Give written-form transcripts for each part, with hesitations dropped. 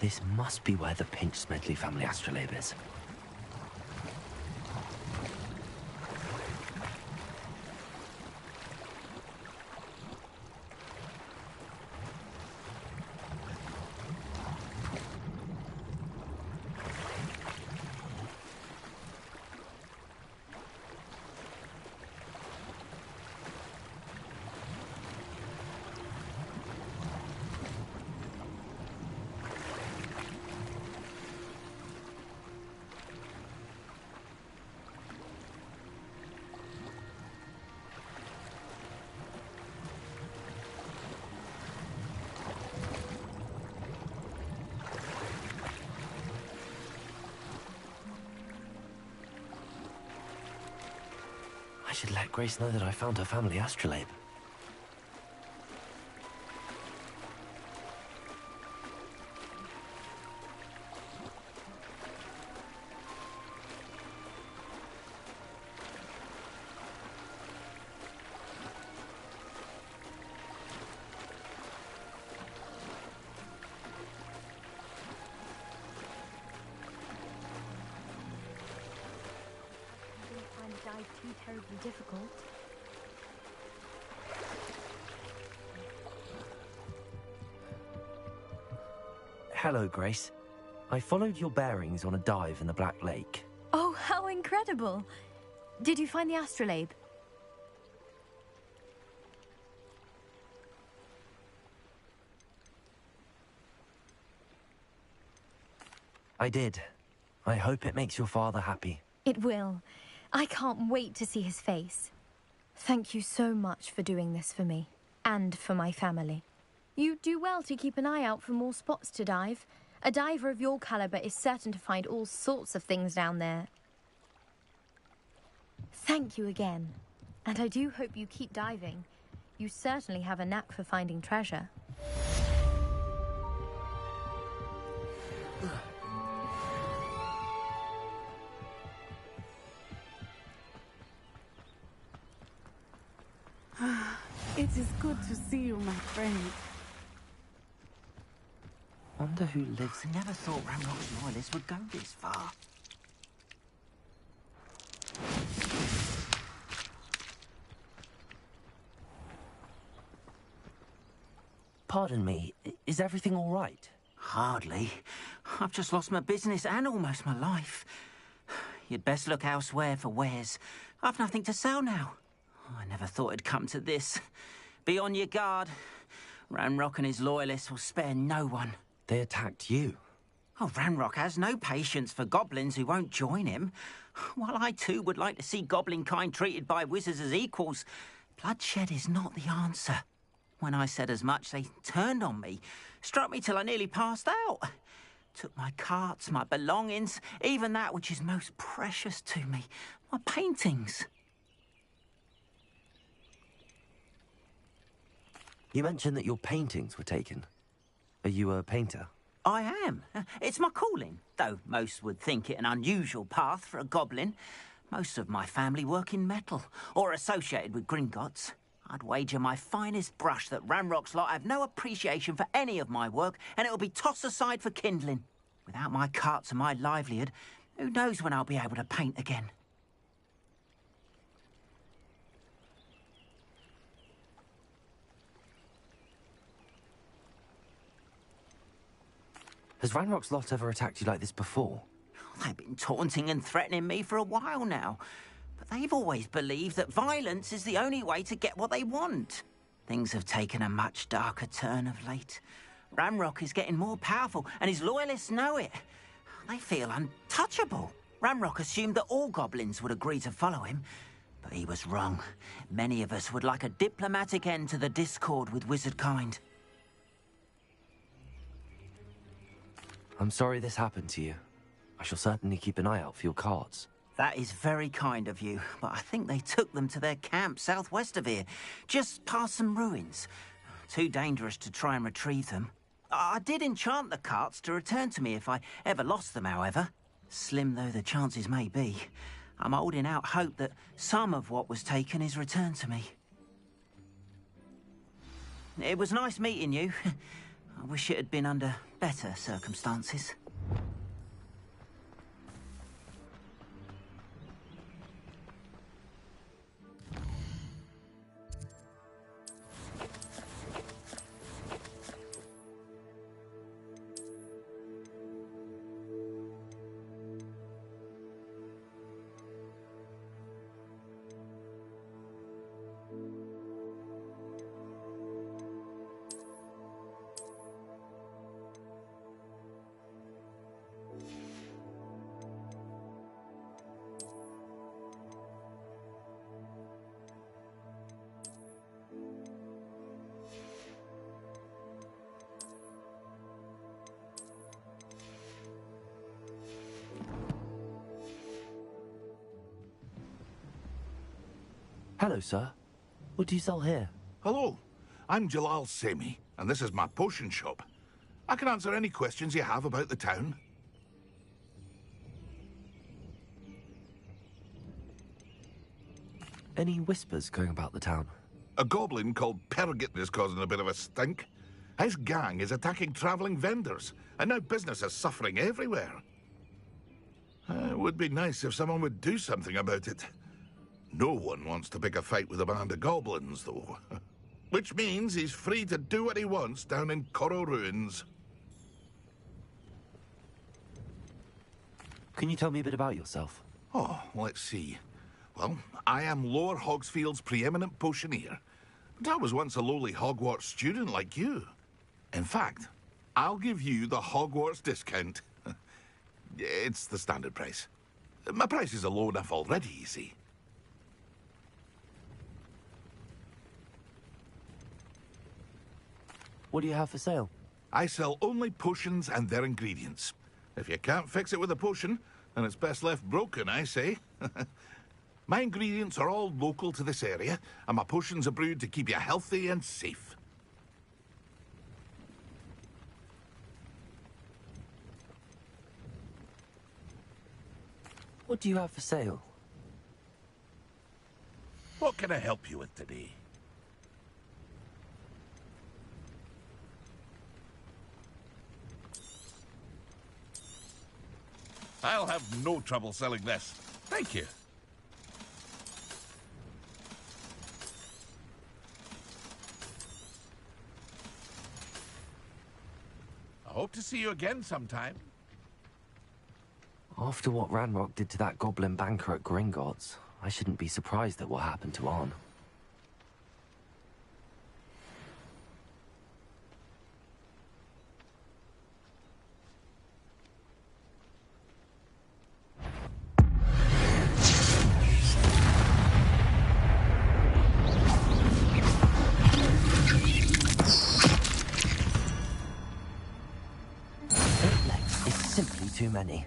This must be where the Pinch Smedley family astrolabe is. I should let Grace know that I found her family astrolabe. Too terribly difficult. Hello, Grace. I followed your bearings on a dive in the Black Lake. Oh, how incredible! Did you find the astrolabe? I did. I hope it makes your father happy. It will. I can't wait to see his face. Thank you so much for doing this for me, and for my family. You do well to keep an eye out for more spots to dive. A diver of your caliber is certain to find all sorts of things down there. Thank you again, and I do hope you keep diving. You certainly have a knack for finding treasure. It is good to see you, my friend. Wonder who lives I never thought Ramrock's loyalists would go this far. Pardon me, is everything all right? Hardly. I've just lost my business and almost my life. You'd best look elsewhere for wares. I've nothing to sell now. I never thought it'd come to this. Be on your guard. Ranrock and his loyalists will spare no one. They attacked you. Oh, Ranrock has no patience for goblins who won't join him. While I too would like to see goblin kind treated by wizards as equals, bloodshed is not the answer. When I said as much, they turned on me, struck me till I nearly passed out. Took my carts, my belongings, even that which is most precious to me, my paintings. You mentioned that your paintings were taken. Are you a painter? I am. It's my calling, though most would think it an unusual path for a goblin. Most of my family work in metal, or associated with Gringotts. I'd wager my finest brush that Ranrock's lot have no appreciation for any of my work, and it'll be tossed aside for kindling. Without my carts and my livelihood, who knows when I'll be able to paint again? Has Ranrock's lot ever attacked you like this before? They've been taunting and threatening me for a while now. But they've always believed that violence is the only way to get what they want. Things have taken a much darker turn of late. Ranrock is getting more powerful, and his loyalists know it. They feel untouchable. Ranrock assumed that all goblins would agree to follow him, but he was wrong. Many of us would like a diplomatic end to the discord with wizard kind. I'm sorry this happened to you. I shall certainly keep an eye out for your cards. That is very kind of you, but I think they took them to their camp southwest of here, just past some ruins. Too dangerous to try and retrieve them. I did enchant the carts to return to me if I ever lost them, however. Slim though the chances may be, I'm holding out hope that some of what was taken is returned to me. It was nice meeting you. I wish it had been under better circumstances. Hello, sir. What do you sell here? Hello, I'm Jalal Semi, and this is my potion shop. I can answer any questions you have about the town. Any whispers going about the town? A goblin called Pergit is causing a bit of a stink. His gang is attacking traveling vendors, and now business is suffering everywhere. It would be nice if someone would do something about it. No one wants to pick a fight with a band of goblins, though. Which means he's free to do what he wants down in Coral Ruins. Can you tell me a bit about yourself? Oh, let's see. Well, I am Lower Hogsfield's preeminent potioneer. But I was once a lowly Hogwarts student like you. In fact, I'll give you the Hogwarts discount. It's the standard price. My prices are low enough already, you see. What do you have for sale? I sell only potions and their ingredients. If you can't fix it with a potion, then it's best left broken, I say. My ingredients are all local to this area, and my potions are brewed to keep you healthy and safe. What do you have for sale? What can I help you with today? I'll have no trouble selling this. Thank you. I hope to see you again sometime. After what Ranrock did to that goblin banker at Gringotts, I shouldn't be surprised at what happened to Arn. Simply too many.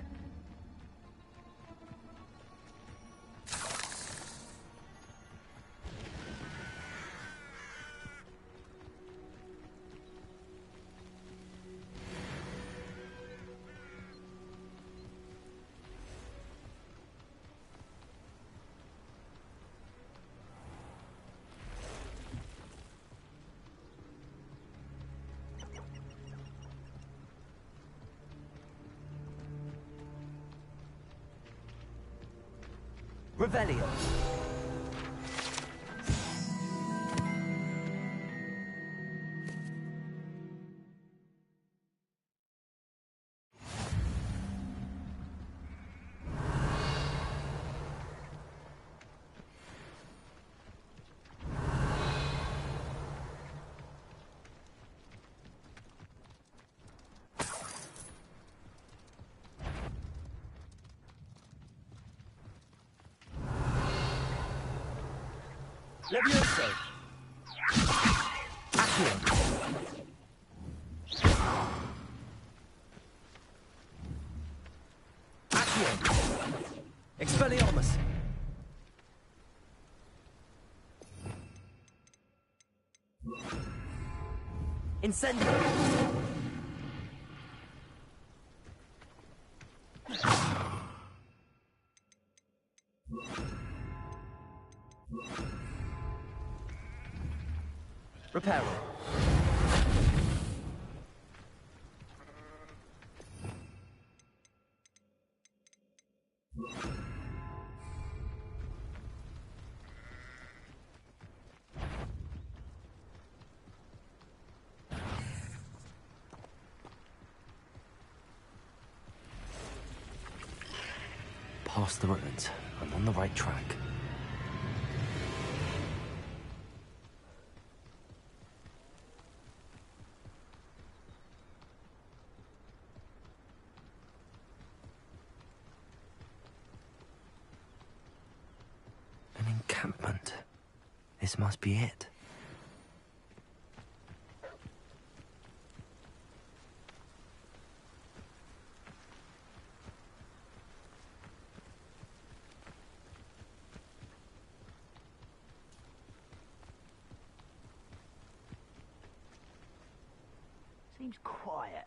Revelio. Levioso. Accio. Accio. Expelliarmus. Incendio. Reparo. past the ruins. I'm on the right track. An encampment. This must be it. Seems quiet.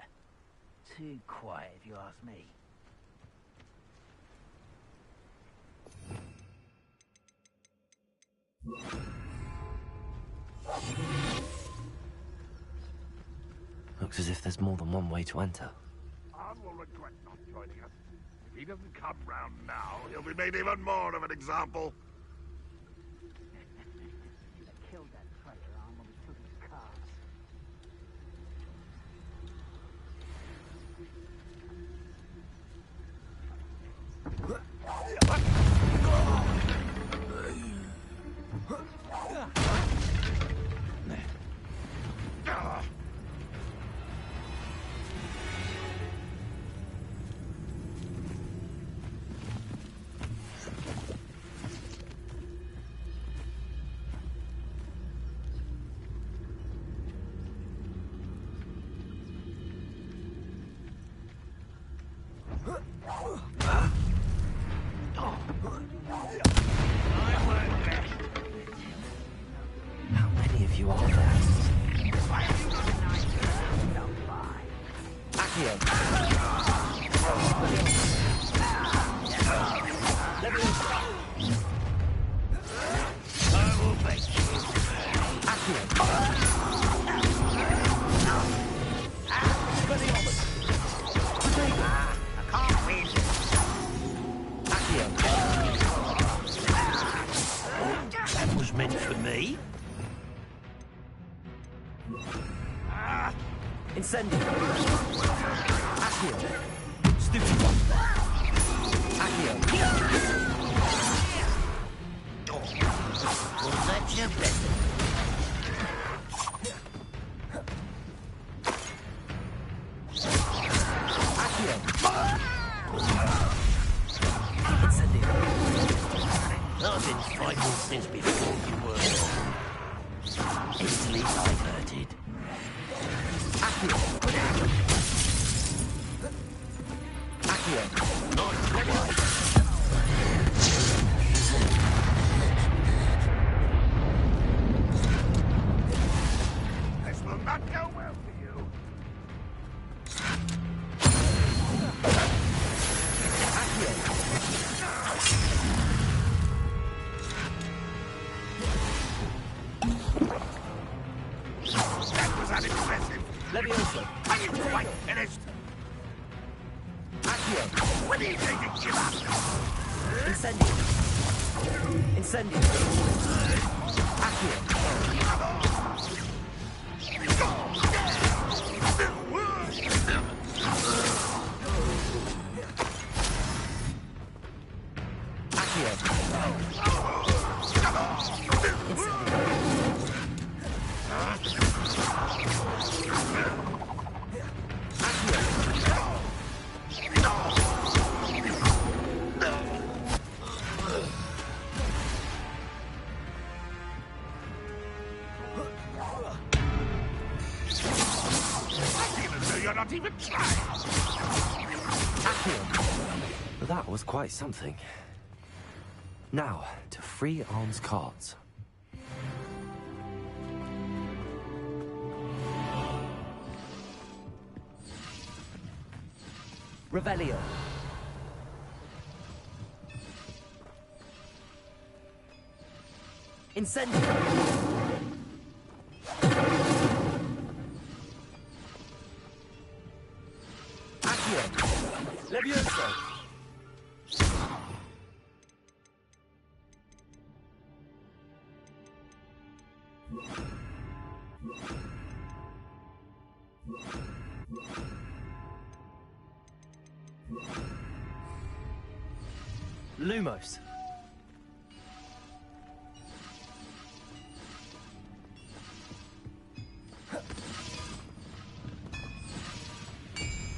Too quiet, if you ask me. Looks as if there's more than one way to enter. Arn will regret not joining us. If he doesn't come round now, he'll be made even more of an example. I killed that traitor Arn when we took his cars. How many of you are there? Accio! I will make you. I can't win. That was meant for me. Incendio! Accio! Stupid one! Accio! Was that your best? Accio! Incendio! I've been fighting since before you were. Easily diverted. Accio! Accio! Not quite. This will not go well for you. That was unimpressive. Levioso! Are you quite finished? Accio! When are you going to give up? Incendio! Incendio! Accio! You're not even trying. That was quite something. Now, to free Arn's cards. Revelio. Incendio. Accio. Levioso. Lumos.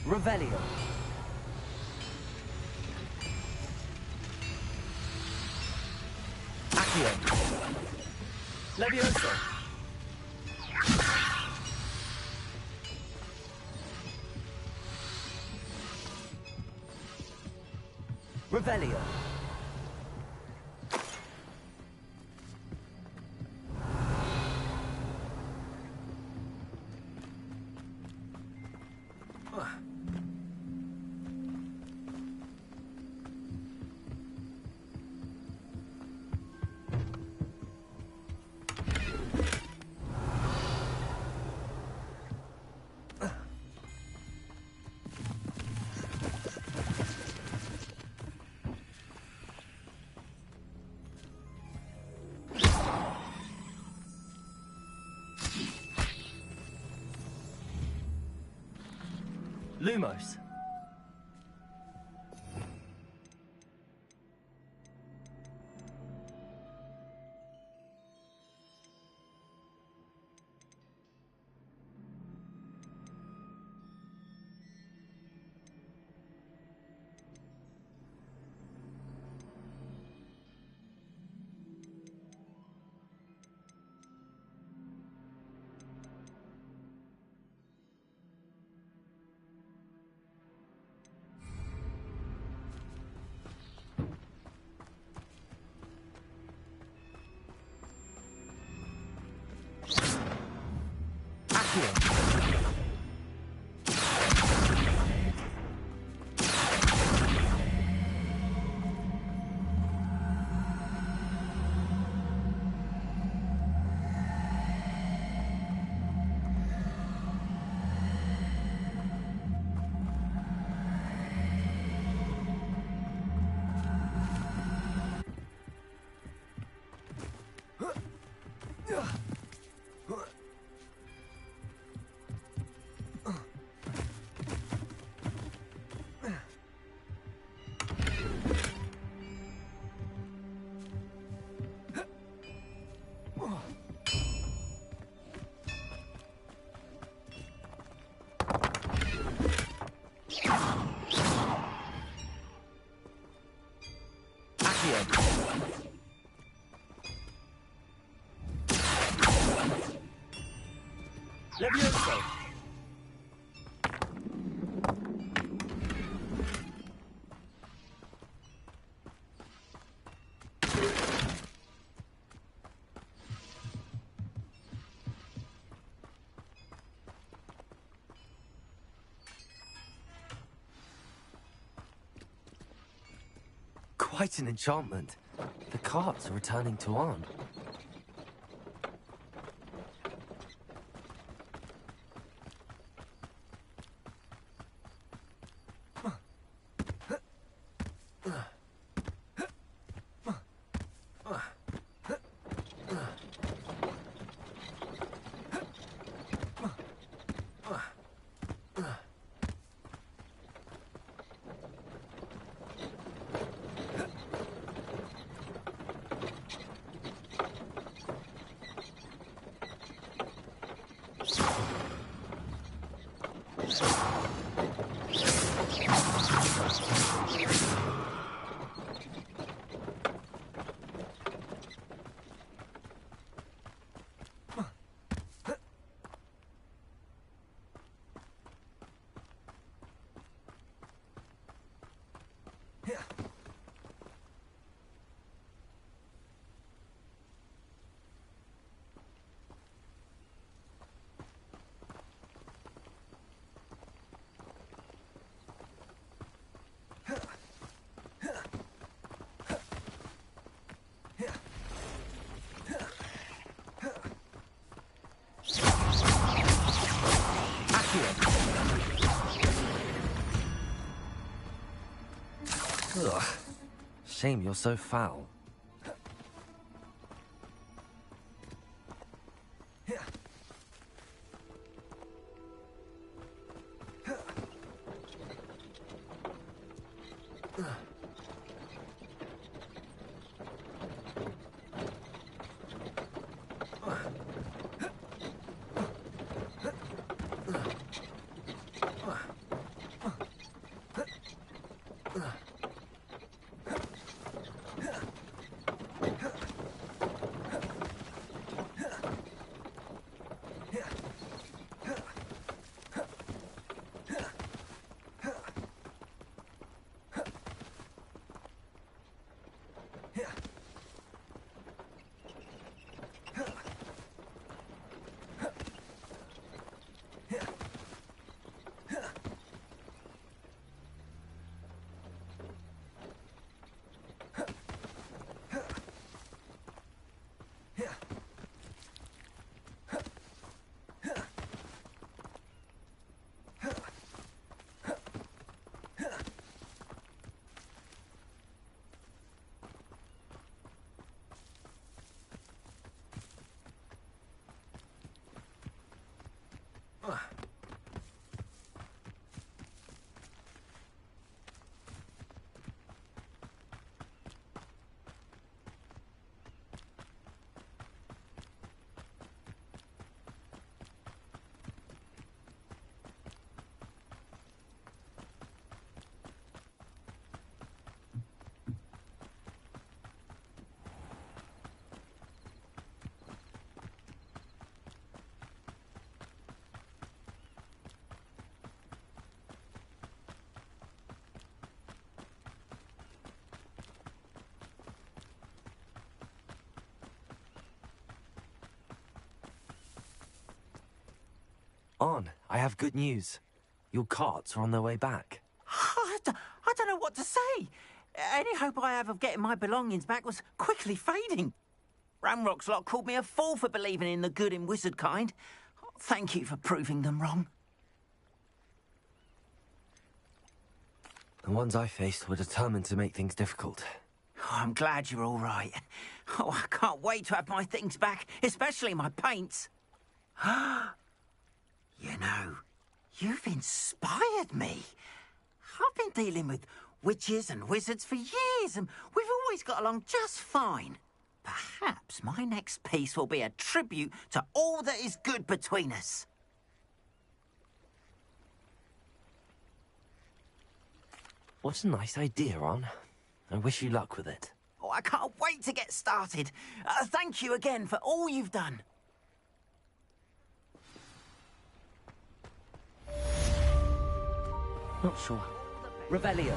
Revelio. Accio. Levioso. Revelio. Lumos. Levioso. Quite an enchantment. The carts are returning to Arn. Ugh. Shame you're so foul. On, I have good news. Your carts are on their way back. I don't know what to say. Any hope I have of getting my belongings back was quickly fading. Ramrock's lot called me a fool for believing in the good in wizard kind. Thank you for proving them wrong. The ones I faced were determined to make things difficult. Oh, I'm glad you're all right. Oh, I can't wait to have my things back, especially my paints. You know, you've inspired me. I've been dealing with witches and wizards for years, and we've always got along just fine. Perhaps my next piece will be a tribute to all that is good between us. What a nice idea, Ron. I wish you luck with it. Oh, I can't wait to get started. Thank you again for all you've done. Not sure. Revelio.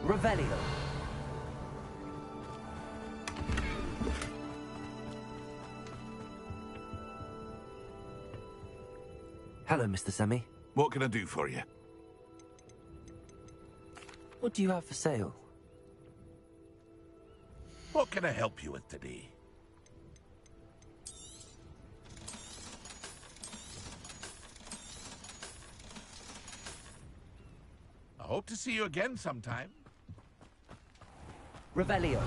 Revelio. Hello, Mr. Semi. What can I do for you? What do you have for sale? What can I help you with today? I hope to see you again sometime. Revelio.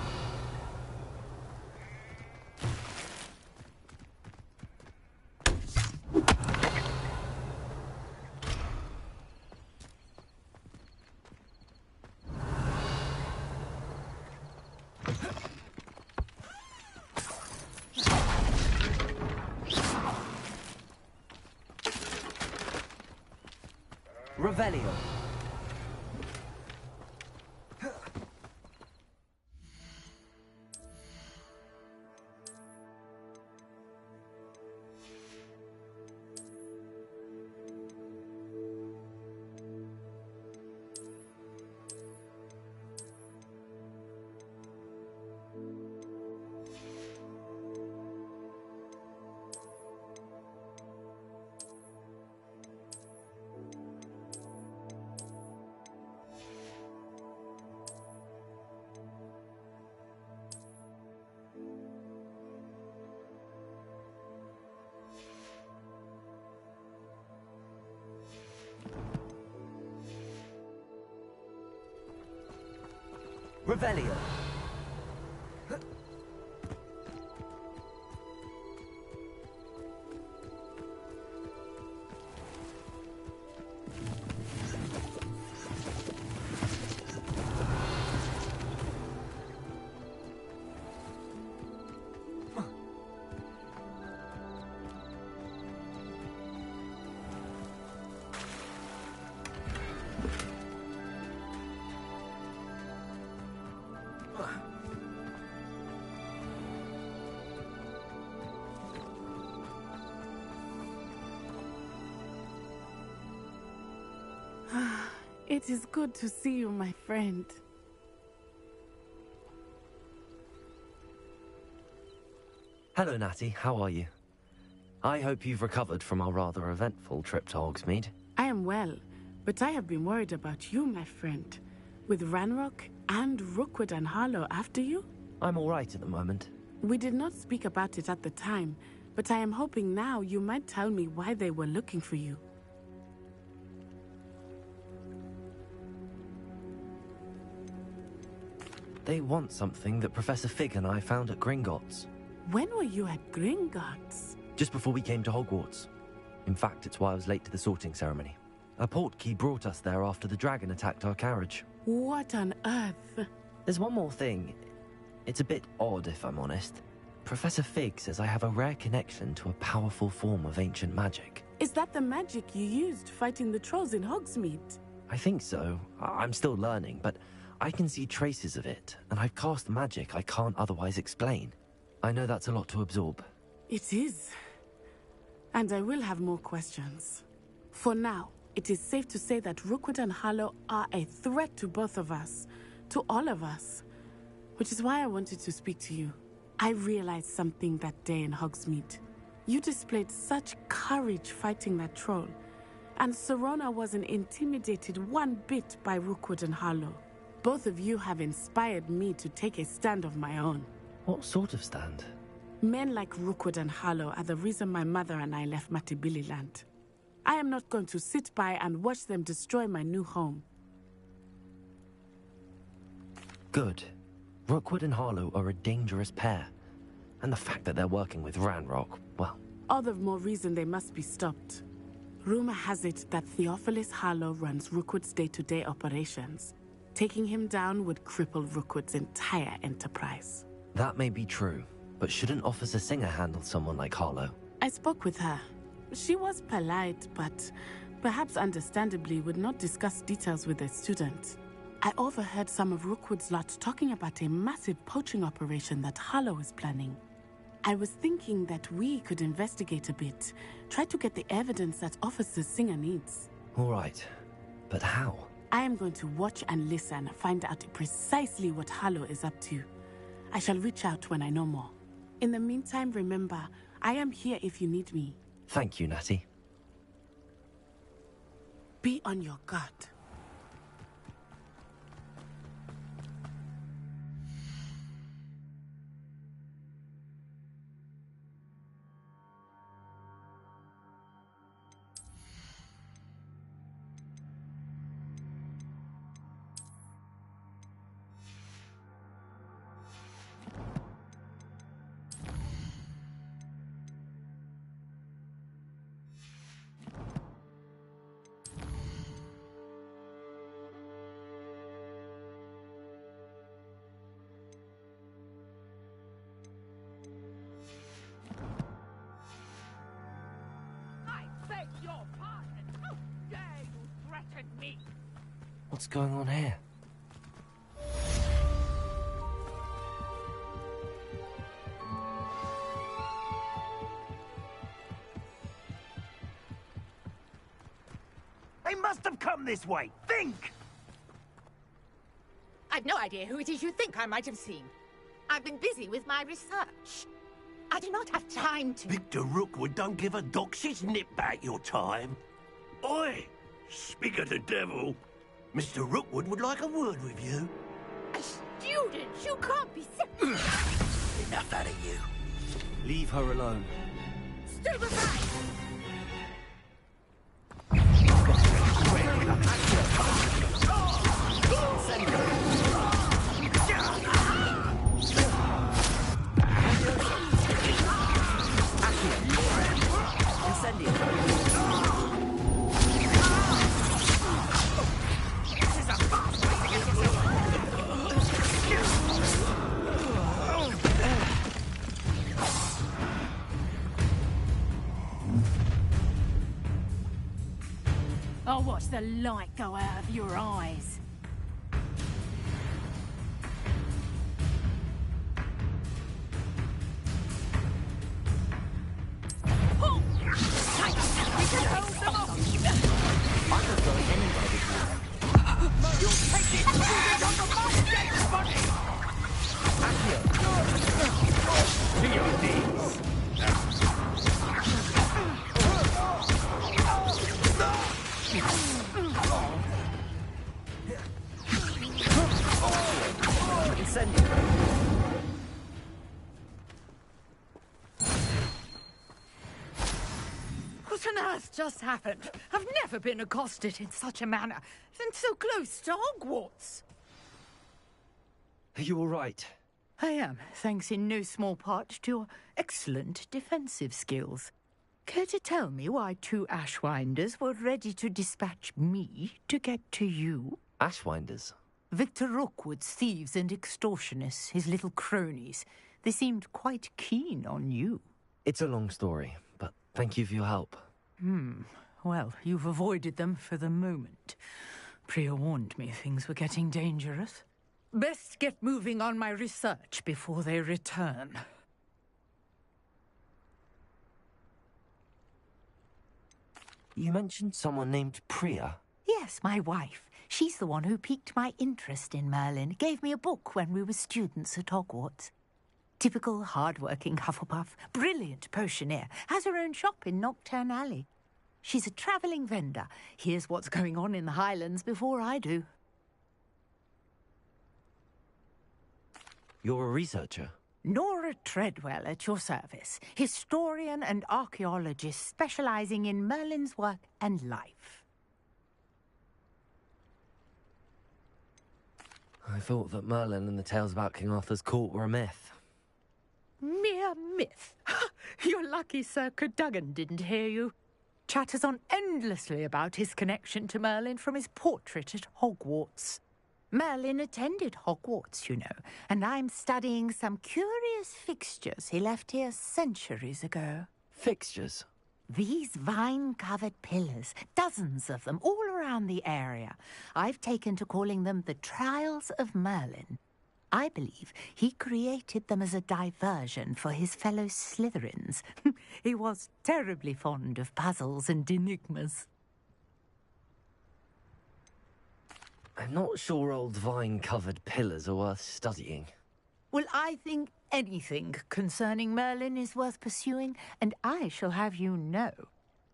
Revelio. Revelio. It is good to see you, my friend. Hello, Natty. How are you? I hope you've recovered from our rather eventful trip to Hogsmeade. I am well, but I have been worried about you, my friend. With Ranrock and Rookwood and Harlow after you? I'm all right at the moment. We did not speak about it at the time, but I am hoping now you might tell me why they were looking for you. They want something that Professor Fig and I found at Gringotts. When were you at Gringotts? Just before we came to Hogwarts. In fact, it's why I was late to the sorting ceremony. A portkey brought us there after the dragon attacked our carriage. What on earth? There's one more thing. It's a bit odd, if I'm honest. Professor Fig says I have a rare connection to a powerful form of ancient magic. Is that the magic you used fighting the trolls in Hogsmeade? I think so. I'm still learning, but I can see traces of it, and I've cast magic I can't otherwise explain. I know that's a lot to absorb. It is. And I will have more questions. For now, it is safe to say that Rookwood and Harlow are a threat to both of us. To all of us. Which is why I wanted to speak to you. I realized something that day in Hogsmeade. You displayed such courage fighting that troll. And Serona wasn't intimidated one bit by Rookwood and Harlow. Both of you have inspired me to take a stand of my own. What sort of stand? Men like Rookwood and Harlow are the reason my mother and I left Matabeleland. I am not going to sit by and watch them destroy my new home. Good. Rookwood and Harlow are a dangerous pair. And the fact that they're working with Ranrock, well... All the more reason they must be stopped. Rumor has it that Theophilus Harlow runs Rookwood's day-to-day operations. Taking him down would cripple Rookwood's entire enterprise. That may be true, but shouldn't Officer Singer handle someone like Harlow? I spoke with her. She was polite, but perhaps understandably would not discuss details with a student. I overheard some of Rookwood's lot talking about a massive poaching operation that Harlow is planning. I was thinking that we could investigate a bit, try to get the evidence that Officer Singer needs. All right, but how? I am going to watch and listen, find out precisely what Harlow is up to. I shall reach out when I know more. In the meantime, remember, I am here if you need me. Thank you, Natty. Be on your guard. What's going on here? They must have come this way. Think! I've no idea who it is you think I might have seen. I've been busy with my research. I do not have time to... Victor Rookwood don't give a doxy's nip back your time. Oi! Speak of the devil. Mr. Rookwood would like a word with you. A student? You can't be... Enough out of you. Leave her alone. Stupefy! the light go out of your eyes. What on earth just happened? I've never been accosted in such a manner, and so close to Hogwarts. Are you all right? I am, thanks in no small part to your excellent defensive skills. Care to tell me why 2 Ashwinders were ready to dispatch me to get to you? Ashwinders? Victor Rookwood's thieves and extortionists, his little cronies. They seemed quite keen on you. It's a long story, but thank you for your help. Well, you've avoided them for the moment. Priya warned me things were getting dangerous. Best get moving on my research before they return. You mentioned someone named Priya. Yes, my wife. She's the one who piqued my interest in Merlin. Gave me a book when we were students at Hogwarts. Typical hard-working Hufflepuff, brilliant potioneer, has her own shop in Knockturn Alley. She's a travelling vendor. Hears what's going on in the Highlands before I do. You're a researcher? Nora Treadwell at your service, historian and archaeologist specialising in Merlin's work and life. I thought that Merlin and the tales about King Arthur's court were a myth. Mere myth. You're lucky Sir Cadogan didn't hear you. Chatters on endlessly about his connection to Merlin from his portrait at Hogwarts. Merlin attended Hogwarts, you know, and I'm studying some curious fixtures he left here centuries ago. Fixtures? These vine-covered pillars, dozens of them, all around the area. I've taken to calling them the Trials of Merlin. I believe he created them as a diversion for his fellow Slytherins. He was terribly fond of puzzles and enigmas. I'm not sure old vine-covered pillars are worth studying. Well, I think anything concerning Merlin is worth pursuing, and I shall have you know,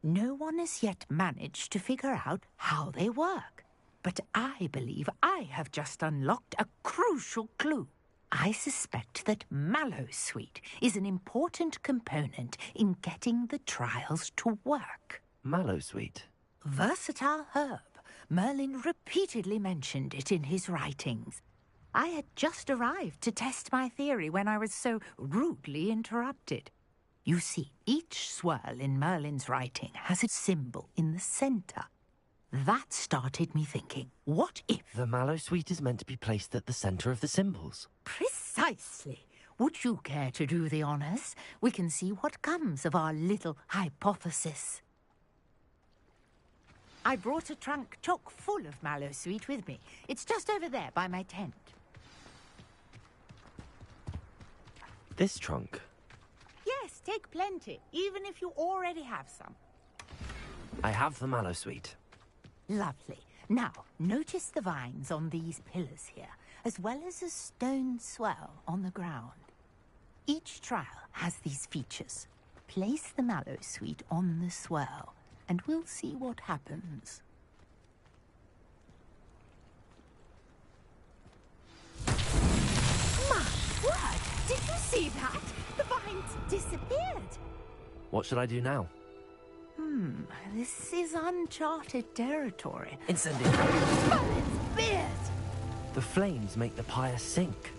no one has yet managed to figure out how they work. But I believe I have just unlocked a crucial clue. I suspect that Mallowsweet is an important component in getting the trials to work. Mallowsweet? Versatile herb. Merlin repeatedly mentioned it in his writings. I had just arrived to test my theory when I was so rudely interrupted. You see, each swirl in Merlin's writing has a symbol in the centre. That started me thinking, what if... The Mallowsweet is meant to be placed at the centre of the symbols. Precisely. Would you care to do the honours? We can see what comes of our little hypothesis. I brought a trunk chock full of Mallowsweet with me. It's just over there by my tent. This trunk? Yes, take plenty, even if you already have some. I have the Mallowsweet. Lovely. Now, notice the vines on these pillars here, as well as a stone swell on the ground. Each trial has these features. Place the Mallowsweet on the swell, and we'll see what happens. My word! Did you see that? The vines disappeared. What should I do now? This is uncharted territory. Incendiary! Merlin's beard! The flames make the pyre sink.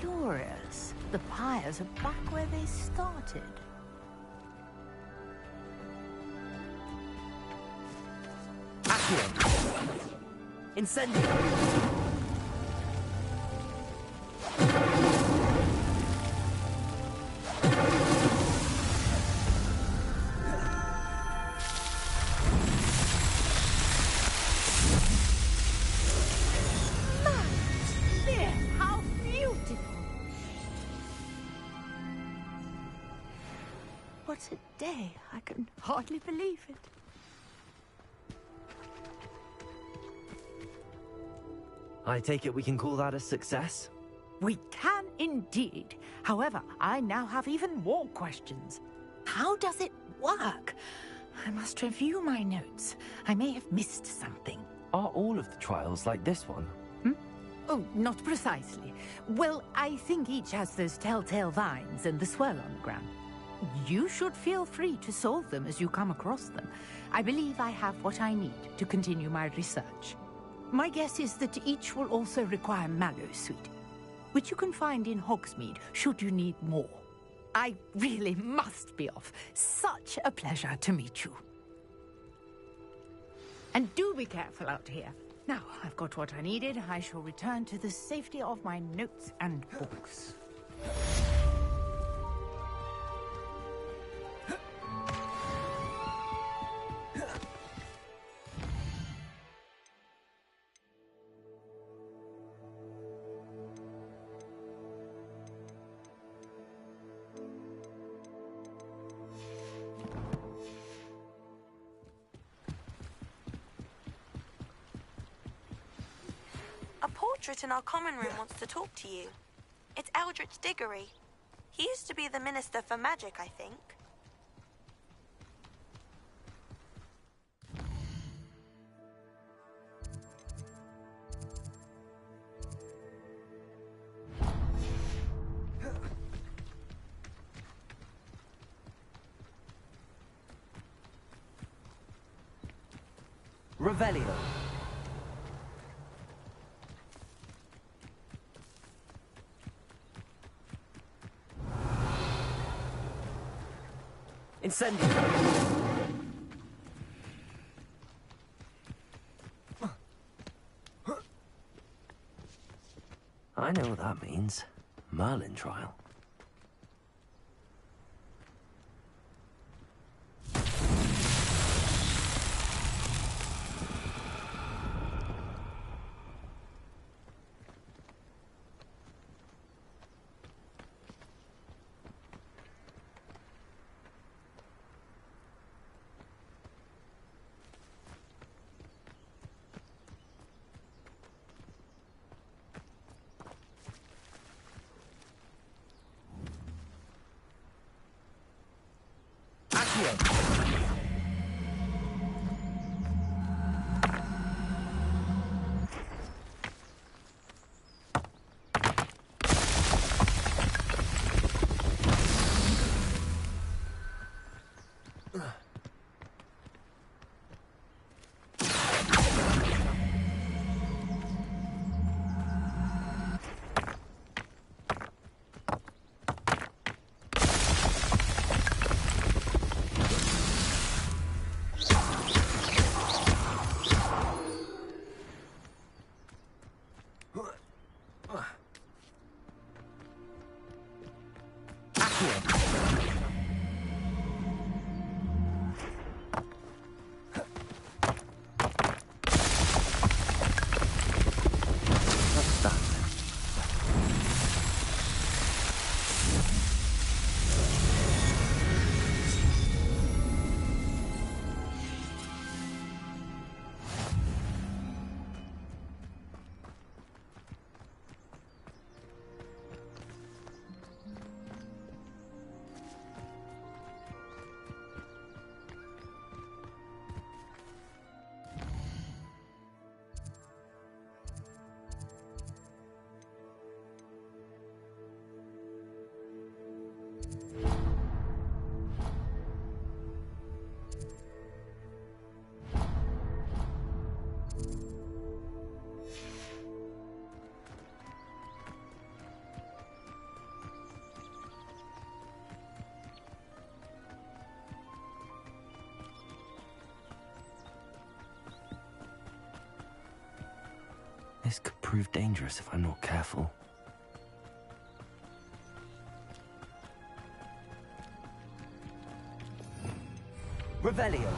Curious. The pyres are back where they started. Incendiary! what a day. I can hardly believe it. I take it we can call that a success? We can indeed. However, I now have even more questions. How does it work? I must review my notes. I may have missed something. Are all of the trials like this one? Oh, not precisely. Well, I think each has those telltale vines and the swirl on the ground. You should feel free to solve them as you come across them. I believe I have what I need to continue my research. My guess is that each will also require mallow sweet, which you can find in Hogsmeade should you need more. I really must be off. Such a pleasure to meet you. And do be careful out here. Now, I've got what I needed. I shall return to the safety of my notes and books. A portrait in our common room wants to talk to you. It's Eldritch Diggory. He used to be the Minister for Magic, I think. Revelio. Incendio. I know what that means. Merlin trial. This could prove dangerous if I'm not careful. Revelio.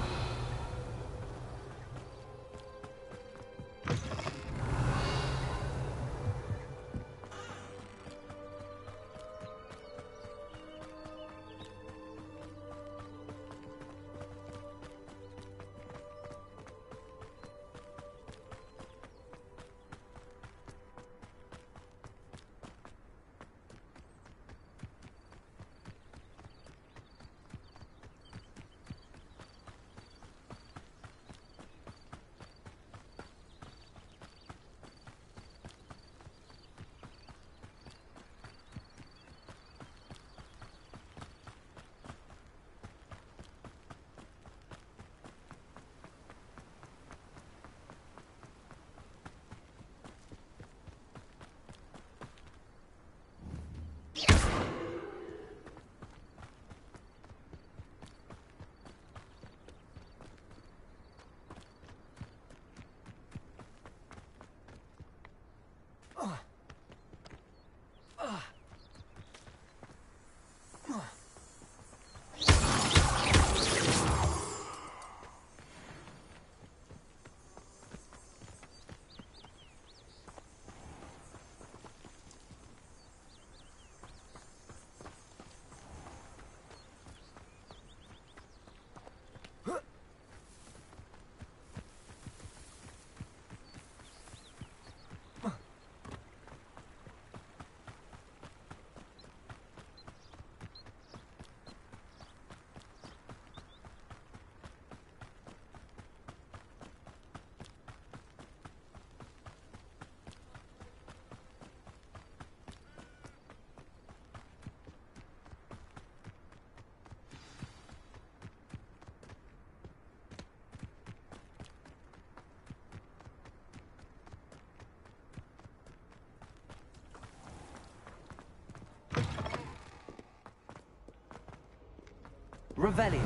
Revelio.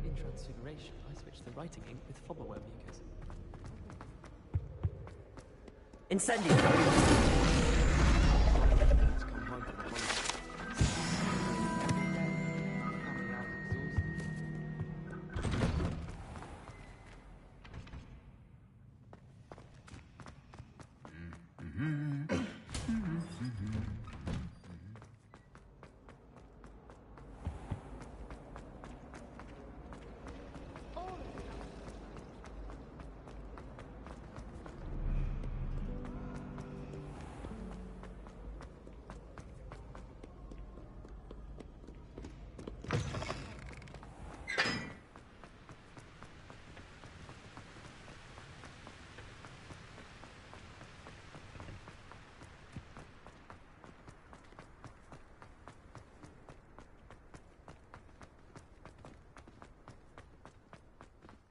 In Transfiguration, I switched the writing ink with Fobberworm mucus. Incendio.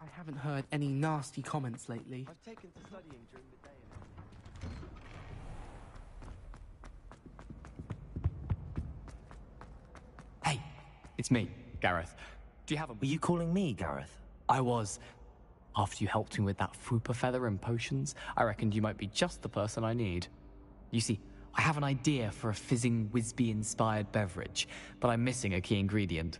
I haven't heard any nasty comments lately. I've taken to studying during the day. Hey, it's me, Gareth. Do you have a... Were you calling me, Gareth? I was. After you helped me with that Fupa feather and potions, I reckoned you might be just the person I need. You see, I have an idea for a fizzing Wisby-inspired beverage, but I'm missing a key ingredient.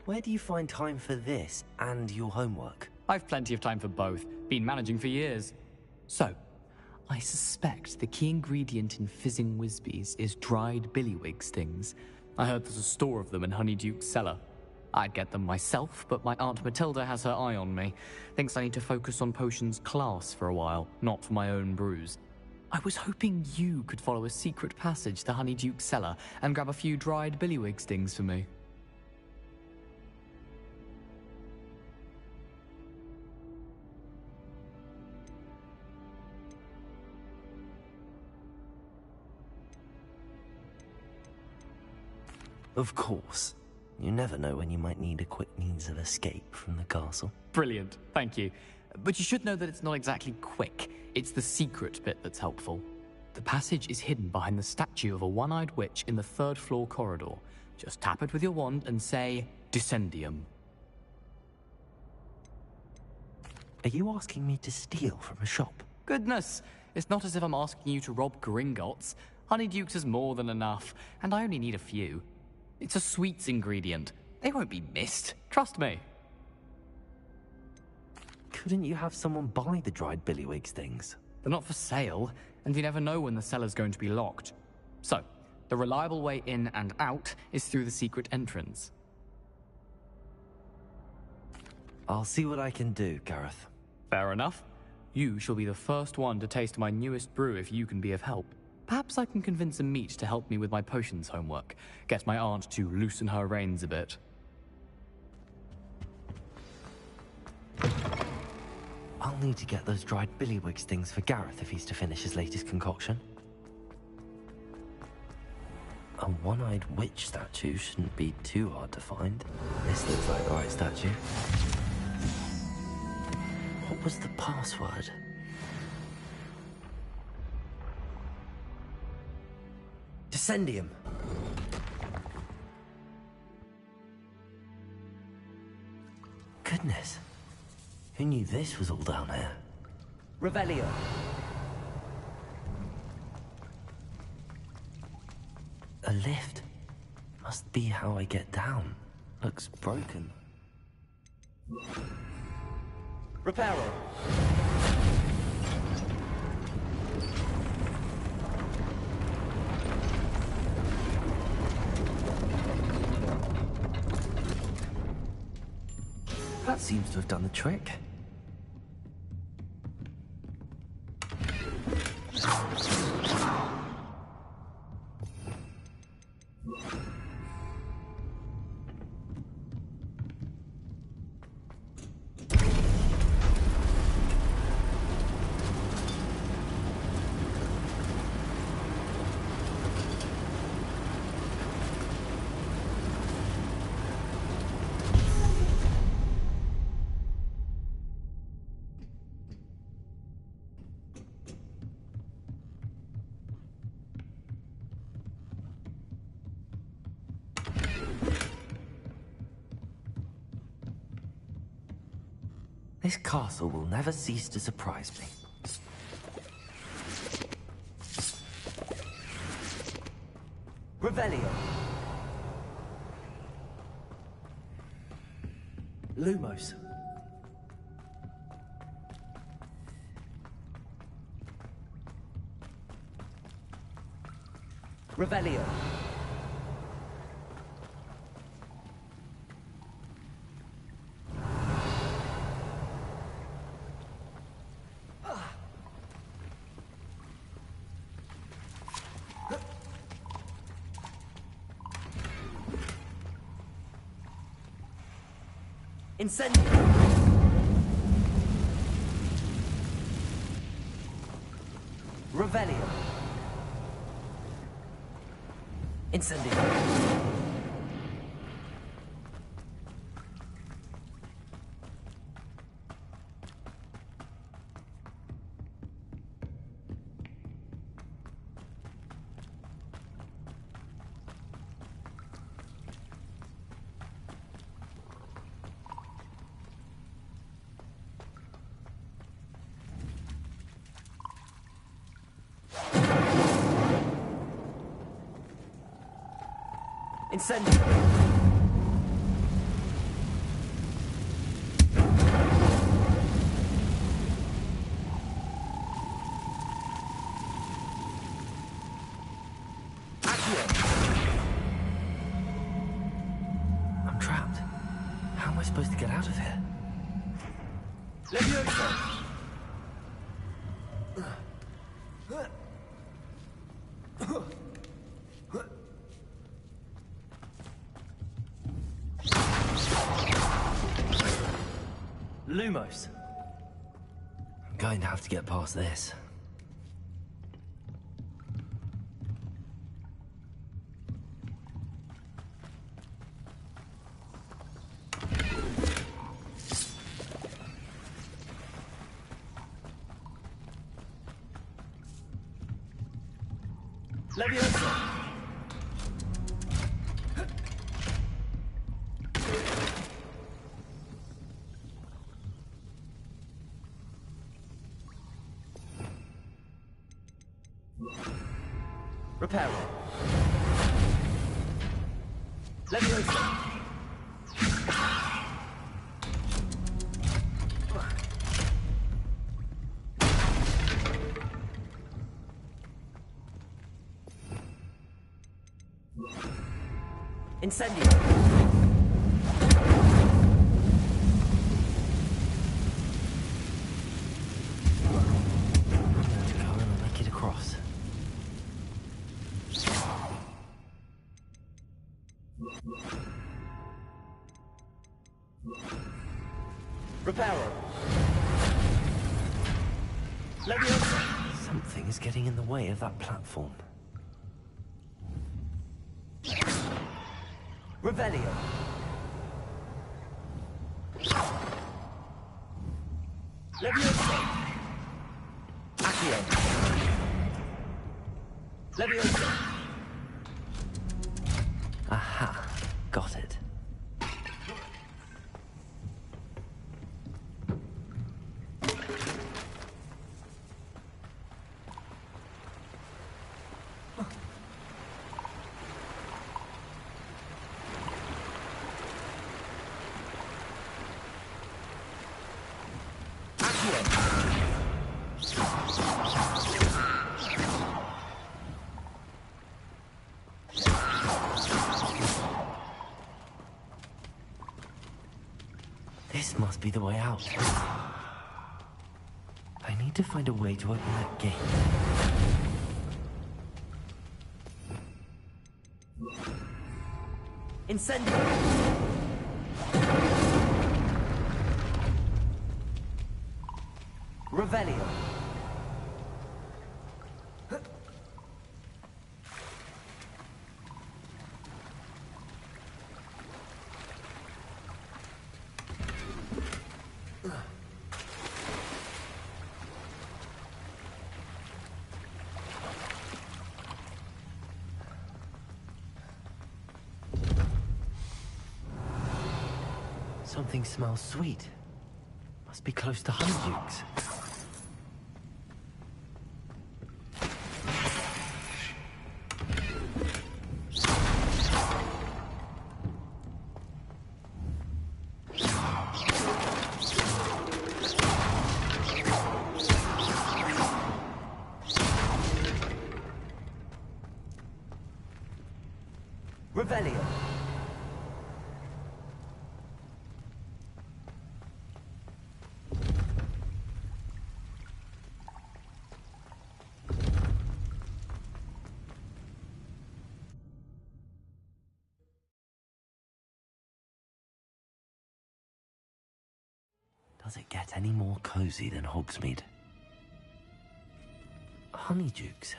Where do you find time for this and your homework? I've plenty of time for both. Been managing for years. So, I suspect the key ingredient in fizzing Wisbies is dried billywig stings. I heard there's a store of them in Honeyduke's cellar. I'd get them myself, but my Aunt Matilda has her eye on me. Thinks I need to focus on potions class for a while, not for my own brews. I was hoping you could follow a secret passage to Honeyduke's cellar and grab a few dried billywig stings for me. Of course. You never know when you might need a quick means of escape from the castle. Brilliant, thank you. But you should know that it's not exactly quick. It's the secret bit that's helpful. The passage is hidden behind the statue of a one-eyed witch in the third-floor corridor. Just tap it with your wand and say, Descendium. Are you asking me to steal from a shop? Goodness, it's not as if I'm asking you to rob Gringotts. Honeyduke's is more than enough, and I only need a few. It's a sweets ingredient. They won't be missed. Trust me. Couldn't you have someone buy the dried billywig stings? They're not for sale, and you never know when the cellar's going to be locked. So, the reliable way in and out is through the secret entrance. I'll see what I can do, Gareth. Fair enough. You shall be the first one to taste my newest brew if you can be of help. Perhaps I can convince a meat to help me with my potions homework. Get my aunt to loosen her reins a bit. I'll need to get those dried billywig stings for Gareth if he's to finish his latest concoction. A one-eyed witch statue shouldn't be too hard to find. This looks like the right statue. What was the password? Descendium. Goodness. Who knew this was all down here? Revelio. A lift. Must be how I get down. Looks broken. Reparo. That seems to have done the trick. This castle will never cease to surprise me. Revelio. Lumos. Revelio. Incendio. Revelio. Incendio. Incendio. I'm trapped. How am I supposed to get out of here? Leviosa! Lumos. I'm going to have to get past this. Leviosa! Reparo. Leviosa. Incendio. Go and make it across. Reparo. Leviosa. Something is getting in the way of that platform. Revelio. Leviosa. Accio. Leviosa. Aha. Got it. This must be the way out. I need to find a way to open that gate. Incendio! Revelio. Something smells sweet. Must be close to Honeydukes. Revelio. Does it get any more cozy than Hogsmeade? Honeydukes.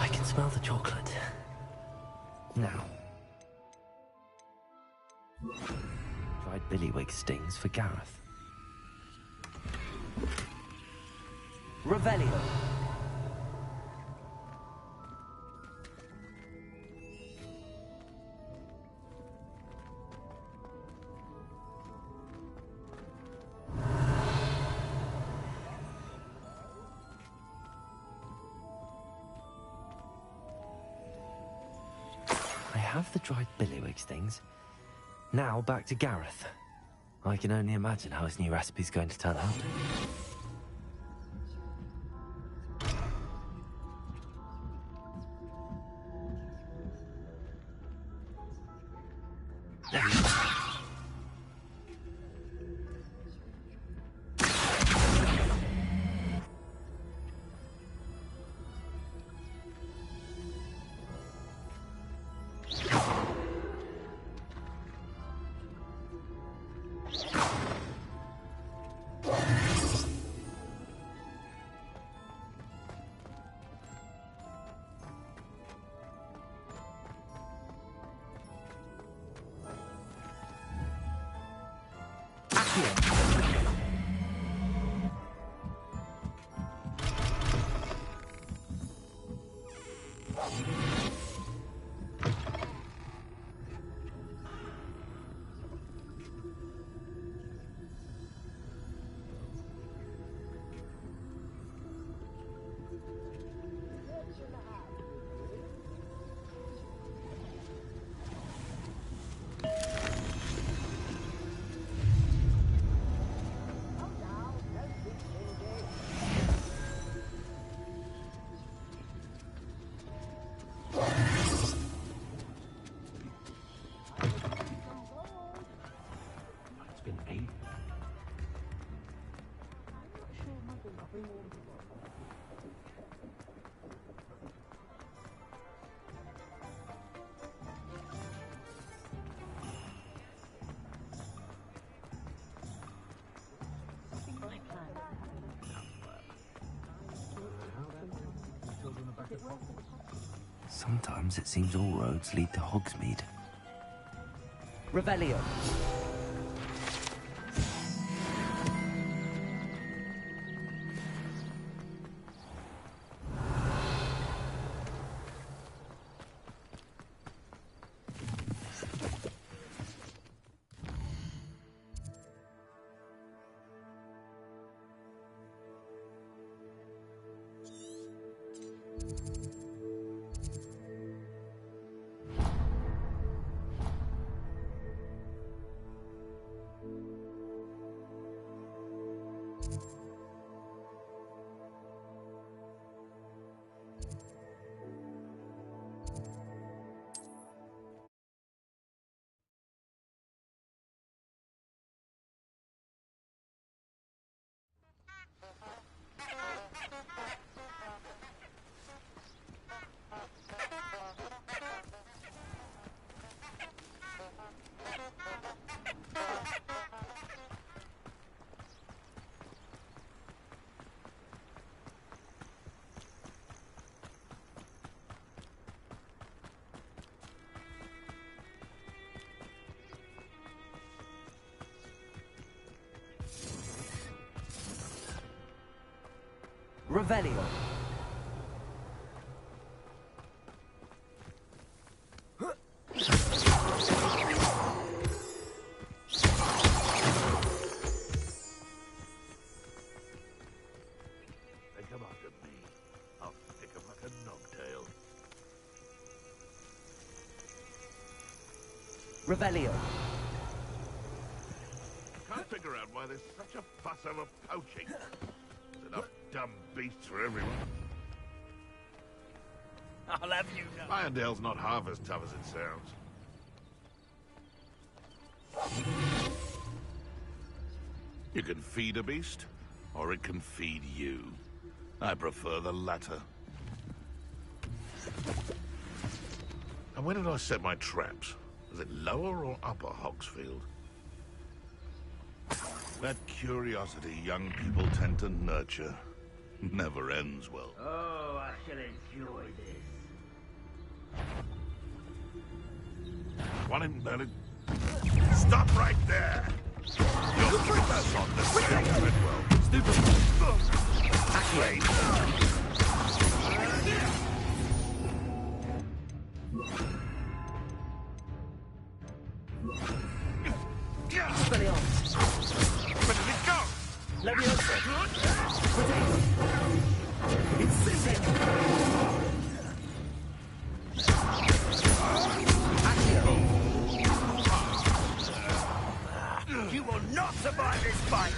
I can smell the chocolate. Now. Dried billywig stings for Gareth. Revelio. I have the dried billywig stings. Now back to Gareth. I can only imagine how his new recipe's going to turn out. There we go. Sometimes it seems all roads lead to Hogsmeade. Revelio. Revelio. Revelio. Can't figure out why there's such a fuss over poaching. There's enough dumb beasts for everyone. I'll have you know. Irondale's not half as tough as it sounds. You can feed a beast, or it can feed you. I prefer the latter. And where did I set my traps? Is it lower or upper Hogsfield? That curiosity young people tend to nurture never ends well. Oh, I shall enjoy this. Want him, Merlin? Stop right there! You'll keep us on the stick, Redwell. Stupid! Wait. Where did it go? Leviosa. It's sitting! You will not survive this fight!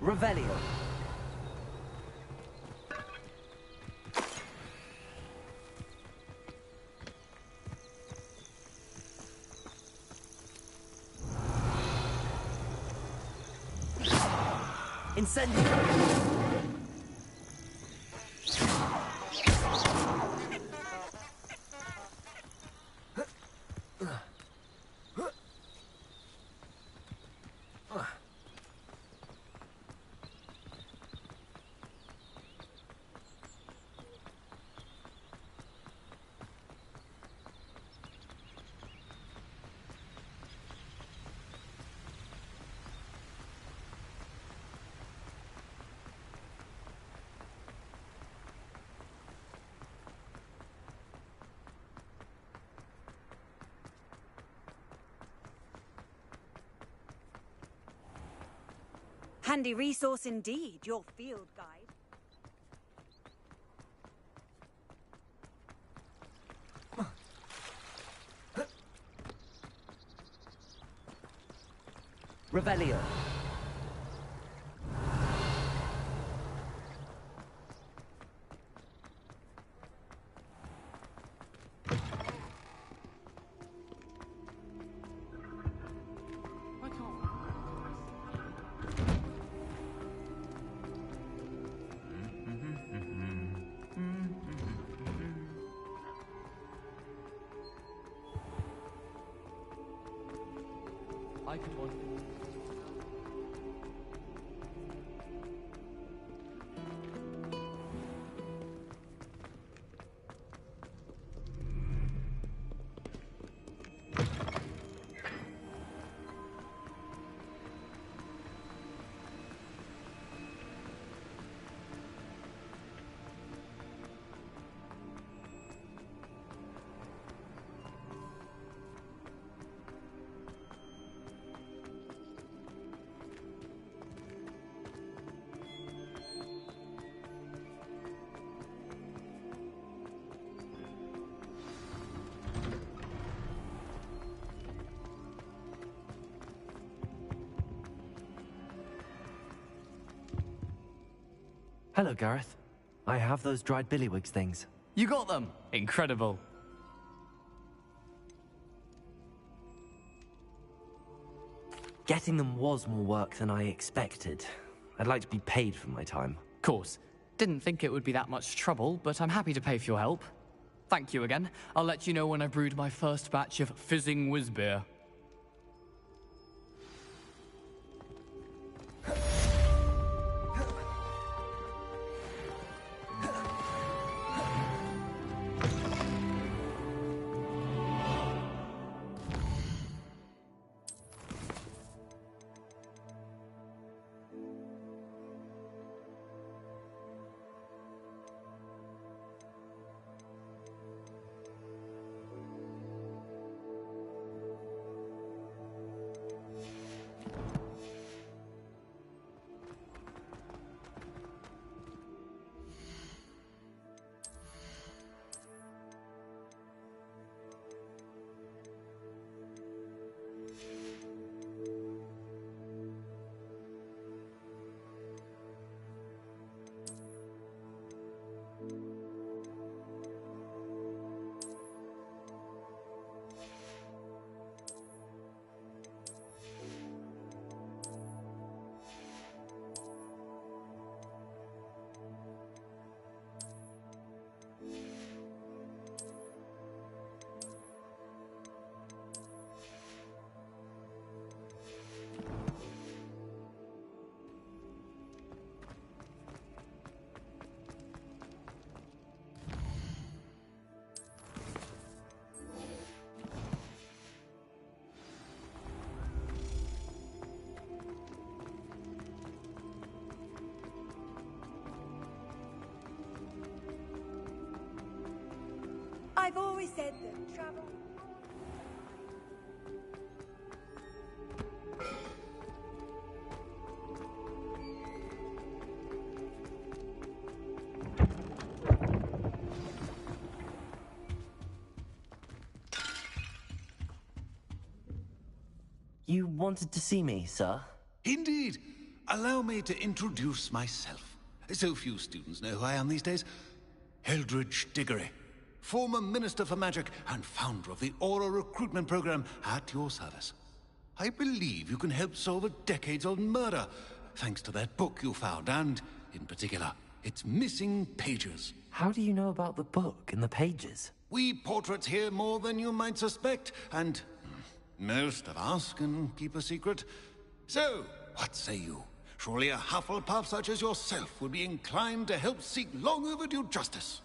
Revelio. Incendio. Handy resource indeed, your field guide. Revelio. I could want. Hello, Gareth. I have those dried billywigs things. You got them! Incredible. Getting them was more work than I expected. I'd like to be paid for my time. Course. Didn't think it would be that much trouble, but I'm happy to pay for your help. Thank you again. I'll let you know when I've brewed my first batch of fizzing whizbeer. I've always said that travel... You wanted to see me, sir? Indeed. Allow me to introduce myself. So few students know who I am these days. Eldridge Diggory, former Minister for Magic and founder of the Aura Recruitment Program, at your service. I believe you can help solve a decades-old murder, thanks to that book you found, and, in particular, its missing pages. How do you know about the book and the pages? We portraits hear more than you might suspect, and most of us can keep a secret. So, what say you? Surely a Hufflepuff such as yourself would be inclined to help seek long overdue justice.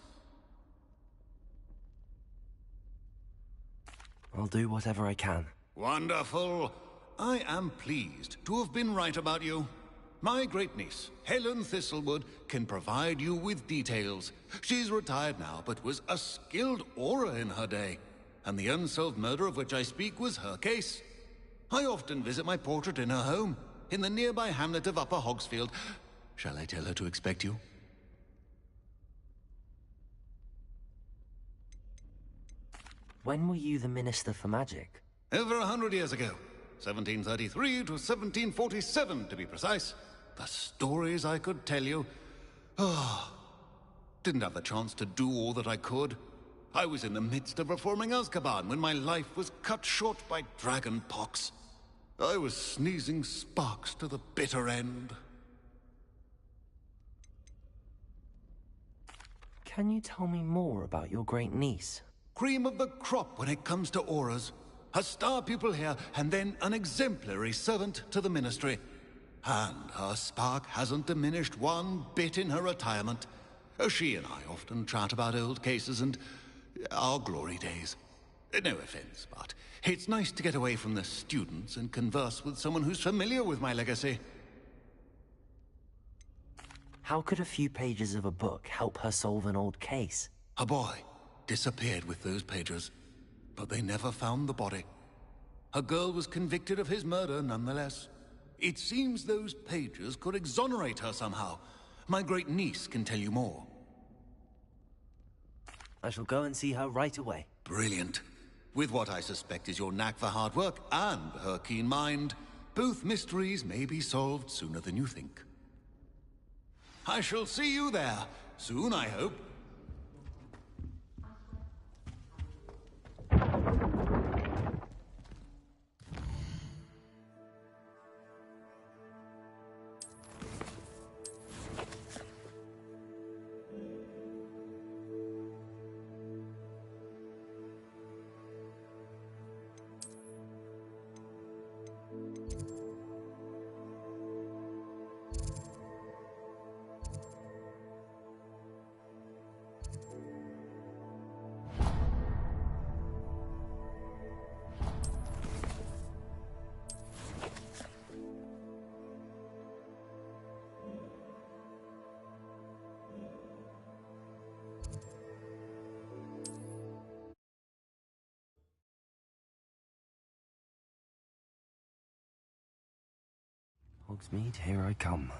I'll do whatever I can. Wonderful. I am pleased to have been right about you. My great-niece, Helen Thistlewood, can provide you with details. She's retired now, but was a skilled aura in her day. And the unsolved murder of which I speak was her case. I often visit my portrait in her home, in the nearby hamlet of Upper Hogsfield. Shall I tell her to expect you? When were you the Minister for Magic? Over 100 years ago. 1733 to 1747, to be precise. The stories I could tell you. Didn't have the chance to do all that I could. I was in the midst of reforming Azkaban when my life was cut short by dragon pox. I was sneezing sparks to the bitter end. Can you tell me more about your great niece? Cream of the crop when it comes to auras. A star pupil here, and then an exemplary servant to the ministry. And her spark hasn't diminished one bit in her retirement. She and I often chat about old cases and our glory days. No offense, but it's nice to get away from the students and converse with someone who's familiar with my legacy. How could a few pages of a book help her solve an old case? A boy disappeared with those pages, but they never found the body. A girl was convicted of his murder nonetheless. It seems those pages could exonerate her somehow. My great niece can tell you more. I shall go and see her right away. Brilliant. With what I suspect is your knack for hard work and her keen mind, both mysteries may be solved sooner than you think. I shall see you there, soon I hope. Hogsmeade, here I come.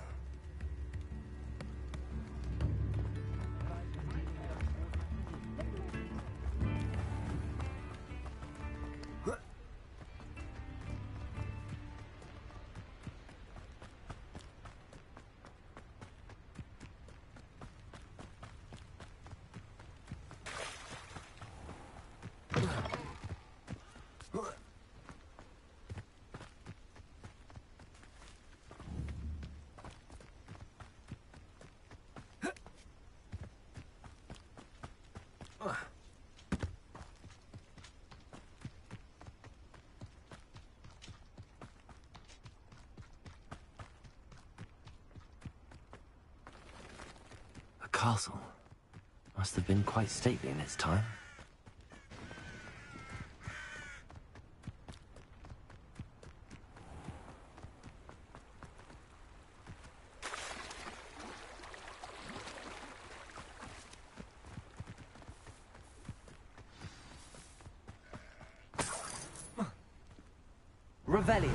Castle. Must have been quite stately in its time. Revelio.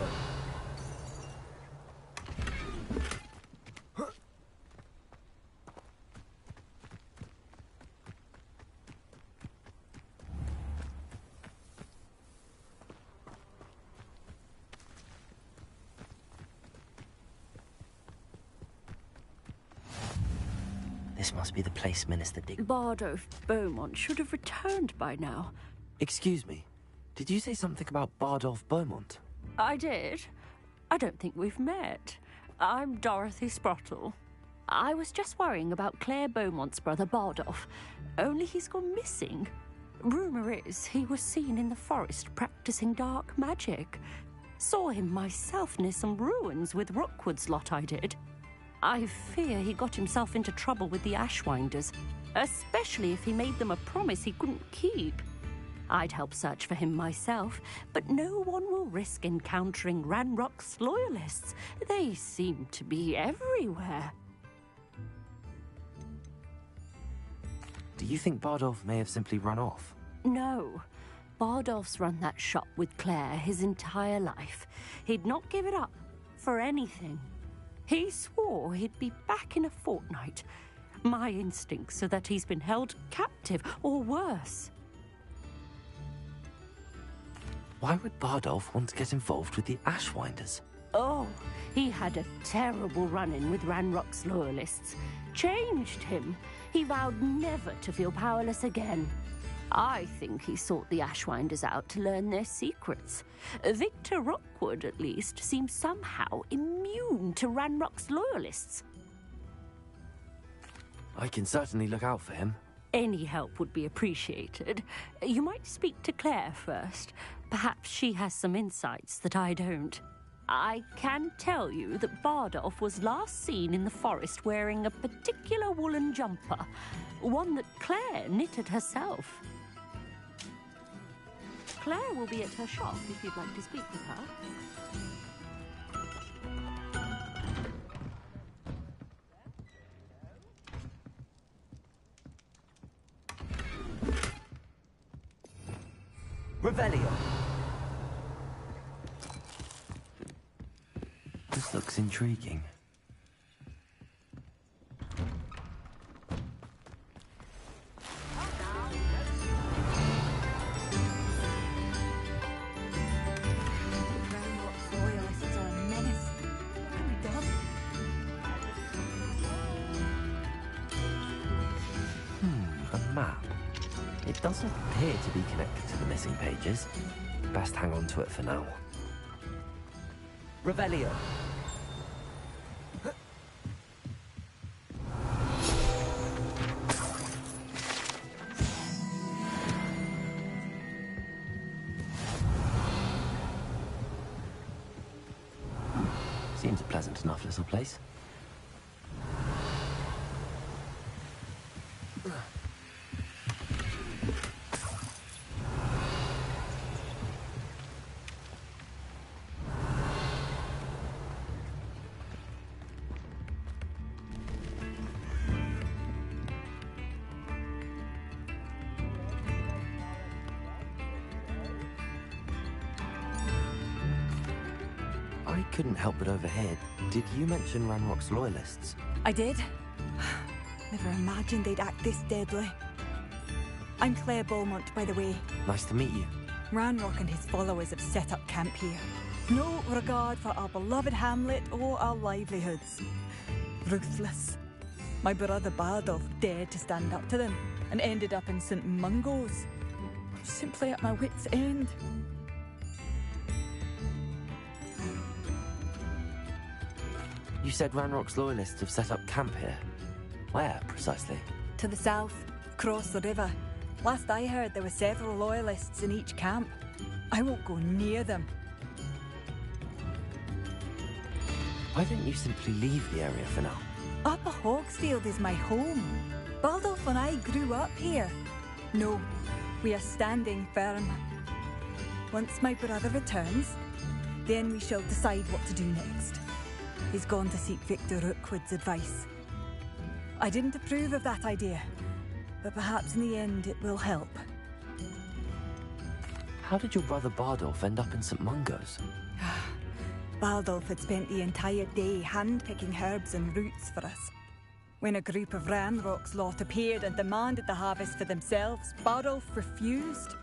This must be the place Minister Diggory... Bardolph Beaumont should have returned by now. Excuse me. Did you say something about Bardolph Beaumont? I did. I don't think we've met. I'm Dorothy Sprottle. I was just worrying about Claire Beaumont's brother Bardolph. Only he's gone missing. Rumour is he was seen in the forest practicing dark magic. Saw him myself near some ruins with Rookwood's lot I did. I fear he got himself into trouble with the Ashwinders, especially if he made them a promise he couldn't keep. I'd help search for him myself, but no one will risk encountering Ranrock's loyalists. They seem to be everywhere. Do you think Bardolph may have simply run off? No. Bardolph's run that shop with Claire his entire life. He'd not give it up for anything. He swore he'd be back in a fortnight. My instincts are that he's been held captive, or worse. Why would Bardolph want to get involved with the Ashwinders? Oh, he had a terrible run-in with Ranrock's loyalists. Changed him. He vowed never to feel powerless again. I think he sought the Ashwinders out to learn their secrets. Victor Rookwood, at least, seems somehow immune to Ranrock's loyalists. I can certainly look out for him. Any help would be appreciated. You might speak to Claire first. Perhaps she has some insights that I don't. I can tell you that Bardolph was last seen in the forest wearing a particular woolen jumper, one that Claire knitted herself. Claire will be at her shop if you'd like to speak with her. Revelio. This looks intriguing. A map. It doesn't appear to be connected to the missing pages. Best hang on to it for now. Revelio. Seems a pleasant enough little place. I couldn't help but overhear. Did you mention Ranrock's loyalists? I did. Never imagined they'd act this deadly. I'm Claire Beaumont, by the way. Nice to meet you. Ranrock and his followers have set up camp here. No regard for our beloved hamlet or our livelihoods. Ruthless. My brother Bardolph dared to stand up to them and ended up in St. Mungo's. I'm simply at my wit's end. You said Ranrock's loyalists have set up camp here. Where, precisely? To the south, across the river. Last I heard, there were several loyalists in each camp. I won't go near them. Why don't you simply leave the area for now? Upper Hogsfield is my home. Bardolph and I grew up here. No, we are standing firm. Once my brother returns, then we shall decide what to do next. He's gone to seek Victor Rookwood's advice. I didn't approve of that idea, but perhaps in the end it will help. How did your brother Bardolph end up in St. Mungo's? Baldolf had spent the entire day hand-picking herbs and roots for us. When a group of Ranrock's lot appeared and demanded the harvest for themselves, Baldolf refused.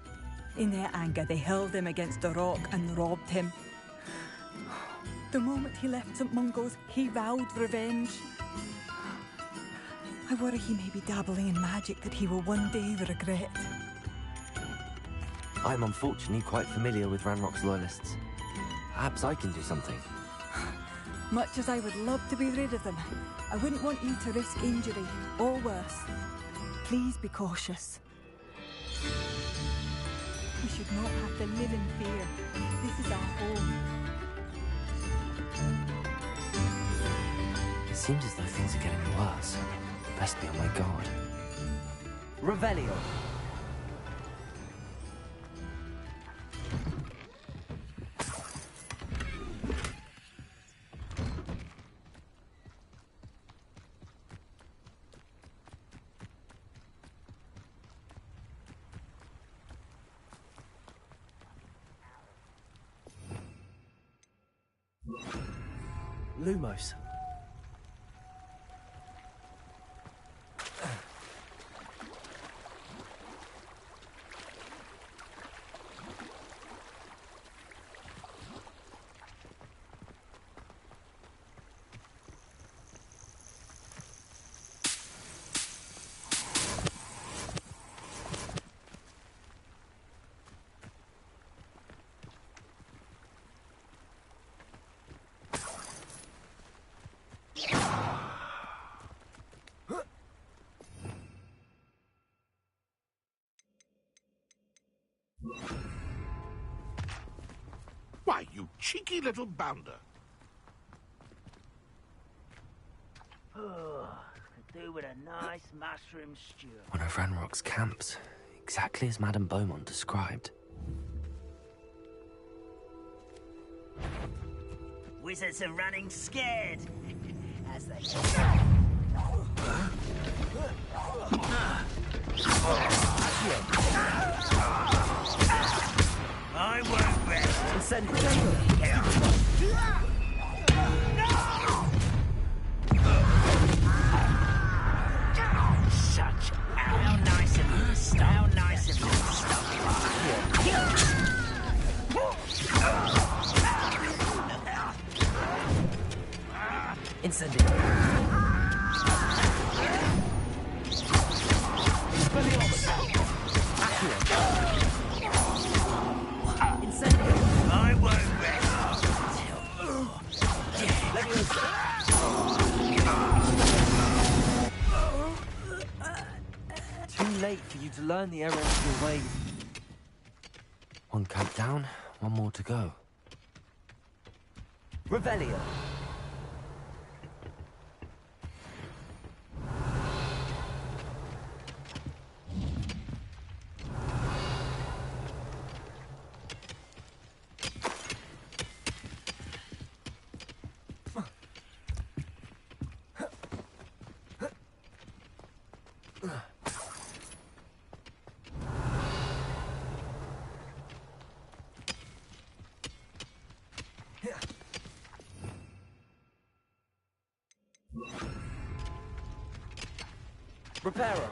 In their anger, they hurled him against a rock and robbed him. The moment he left St. Mungo's, he vowed revenge. I worry he may be dabbling in magic that he will one day regret. I'm unfortunately quite familiar with Ranrock's loyalists. Perhaps I can do something. Much as I would love to be rid of them, I wouldn't want you to risk injury, or worse. Please be cautious. We should not have to live in fear. This is our home. It seems as though things are getting worse. Best be on my guard. Revelio. Lumos. Why, you cheeky little bounder. Oh, could do with a nice mushroom stew. One of Ranrock's camps, exactly as Madame Beaumont described. Wizards are running scared. As they I won't rest. Send Such how nice of you to stop. How nice of you to stop. Incendio. I won't rest. Too late for you to learn the error of your ways. One camp down, one more to go. Revelio. Reparo.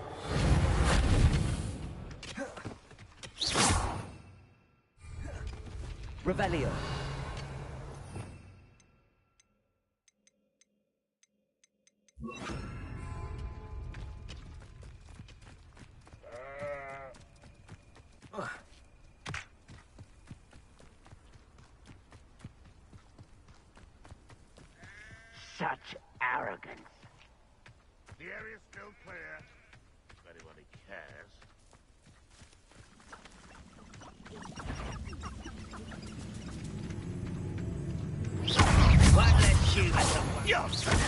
Revelio. Such arrogance. The area's still clear. If anybody cares. Won't let you at the You're such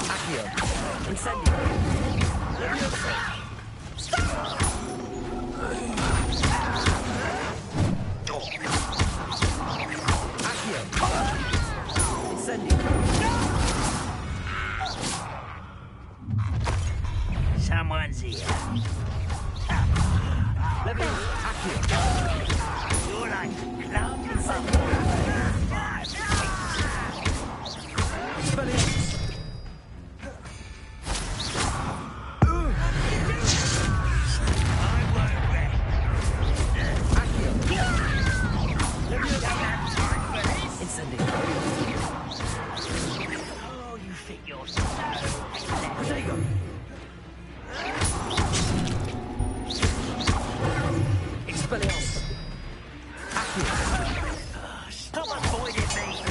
Accio. Incendio. Stop! Someone's Stop avoiding me!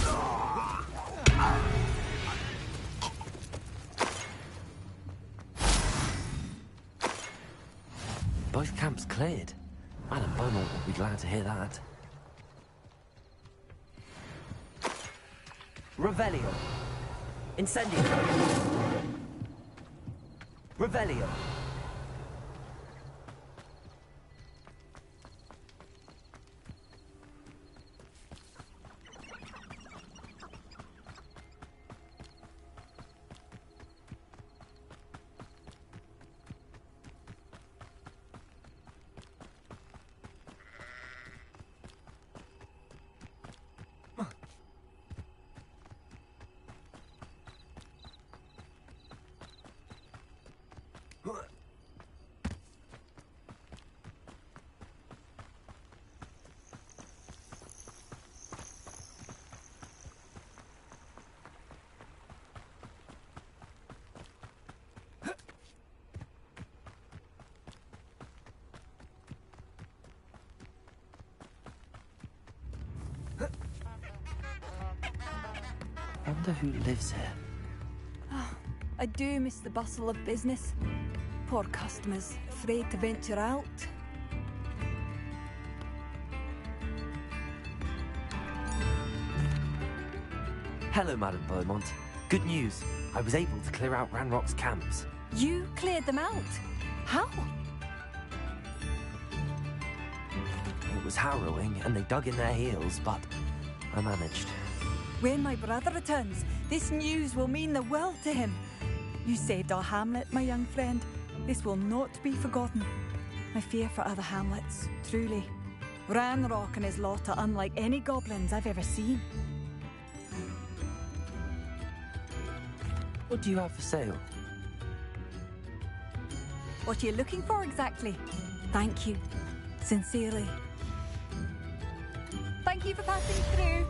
Both camps cleared. Madame Beaumont will be glad to hear that. Revelio. Incendio. Revelio. Wonder who lives here. I do miss the bustle of business. Poor customers, afraid to venture out. Hello, Madame Beaumont. Good news. I was able to clear out Ranrock's camps. You cleared them out? How? It was harrowing, and they dug in their heels, but I managed. When my brother returns, this news will mean the world to him. You saved our hamlet, my young friend. This will not be forgotten. I fear for other hamlets, truly. Ranrock and his lot are unlike any goblins I've ever seen. What do you have for sale? What are you looking for exactly? Thank you. Sincerely. Thank you for passing through.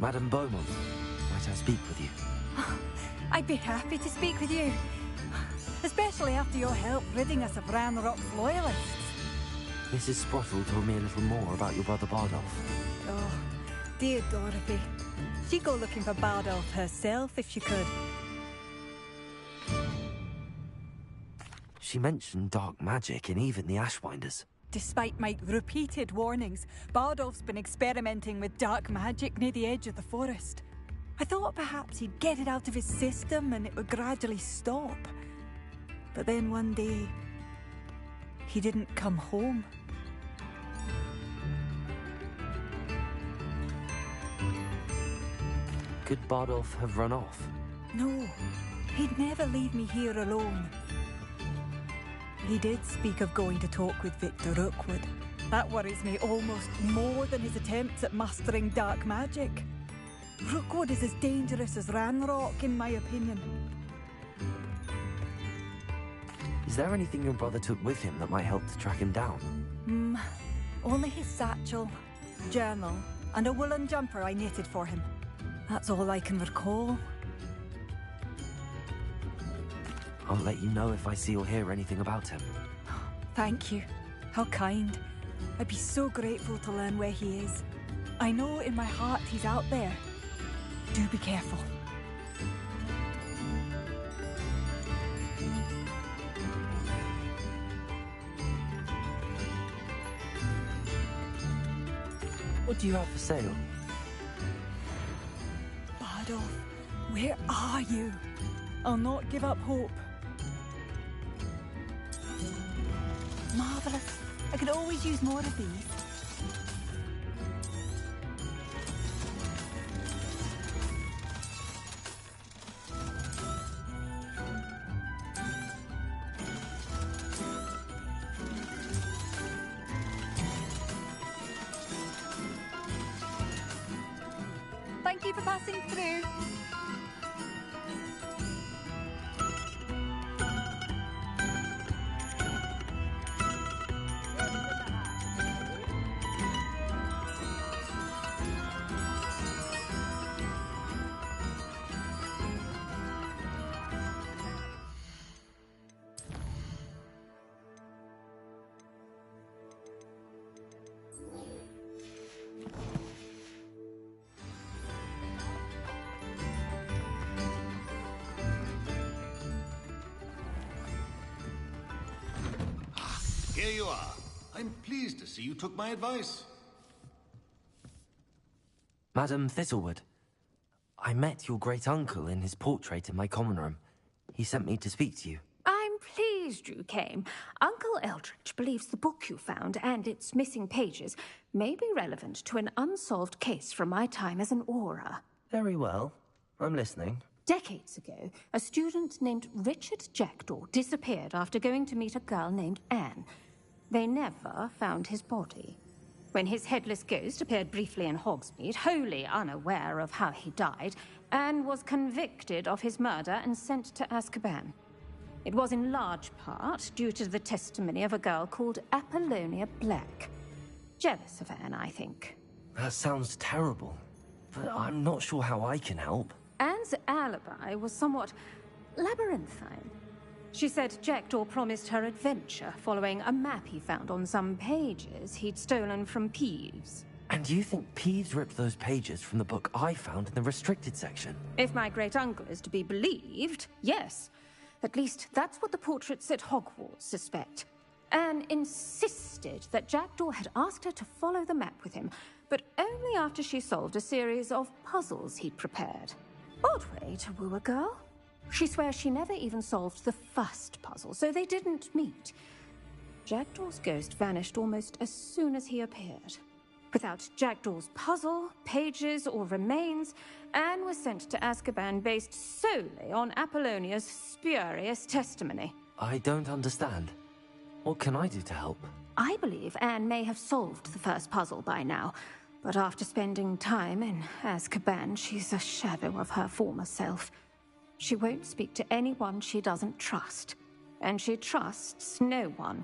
Madame Beaumont, might I speak with you? I'd be happy to speak with you. Especially after your help ridding us of Ranrock's loyalists. Mrs. Sprottle told me a little more about your brother Bardolph. Oh, dear Dorothy. She'd go looking for Bardolph herself if she could. She mentioned dark magic in even the Ashwinders. Despite my repeated warnings, Bardolph's been experimenting with dark magic near the edge of the forest. I thought perhaps he'd get it out of his system and it would gradually stop. But then one day, he didn't come home. Could Bardolph have run off? No, he'd never leave me here alone. He did speak of going to talk with Victor Rookwood. That worries me almost more than his attempts at mastering dark magic. Rookwood is as dangerous as Ranrock, in my opinion. Is there anything your brother took with him that might help to track him down? Only his satchel, journal, and a woolen jumper I knitted for him. That's all I can recall. I'll let you know if I see or hear anything about him. Thank you. How kind. I'd be so grateful to learn where he is. I know in my heart he's out there. Do be careful. What do you have for sale? Bardolph, where are you? I'll not give up hope. Marvellous. I could always use more of these. Thank you for passing through. Here you are. I'm pleased to see you took my advice. Madam Thistlewood, I met your great-uncle in his portrait in my common room. He sent me to speak to you. I'm pleased you came. Uncle Eldritch believes the book you found and its missing pages may be relevant to an unsolved case from my time as an aura. Very well. I'm listening. Decades ago, a student named Richard Jackdaw disappeared after going to meet a girl named Anne. They never found his body. When his headless ghost appeared briefly in Hogsmeade, wholly unaware of how he died, Anne was convicted of his murder and sent to Azkaban. It was in large part due to the testimony of a girl called Apollonia Black. Jealous of Anne, I think. That sounds terrible, but I'm not sure how I can help. Anne's alibi was somewhat labyrinthine. She said Jackdaw promised her adventure following a map he found on some pages he'd stolen from Peeves. And you think Peeves ripped those pages from the book I found in the restricted section? If my great-uncle is to be believed, yes. At least that's what the portraits at Hogwarts suspect. Anne insisted that Jackdaw had asked her to follow the map with him, but only after she solved a series of puzzles he'd prepared. Odd way to woo a girl. She swears she never even solved the first puzzle, so they didn't meet. Jackdaw's ghost vanished almost as soon as he appeared. Without Jackdaw's puzzle, pages, or remains, Anne was sent to Azkaban based solely on Apollonia's spurious testimony. I don't understand. What can I do to help? I believe Anne may have solved the first puzzle by now, but after spending time in Azkaban, she's a shadow of her former self. She won't speak to anyone she doesn't trust, and she trusts no one.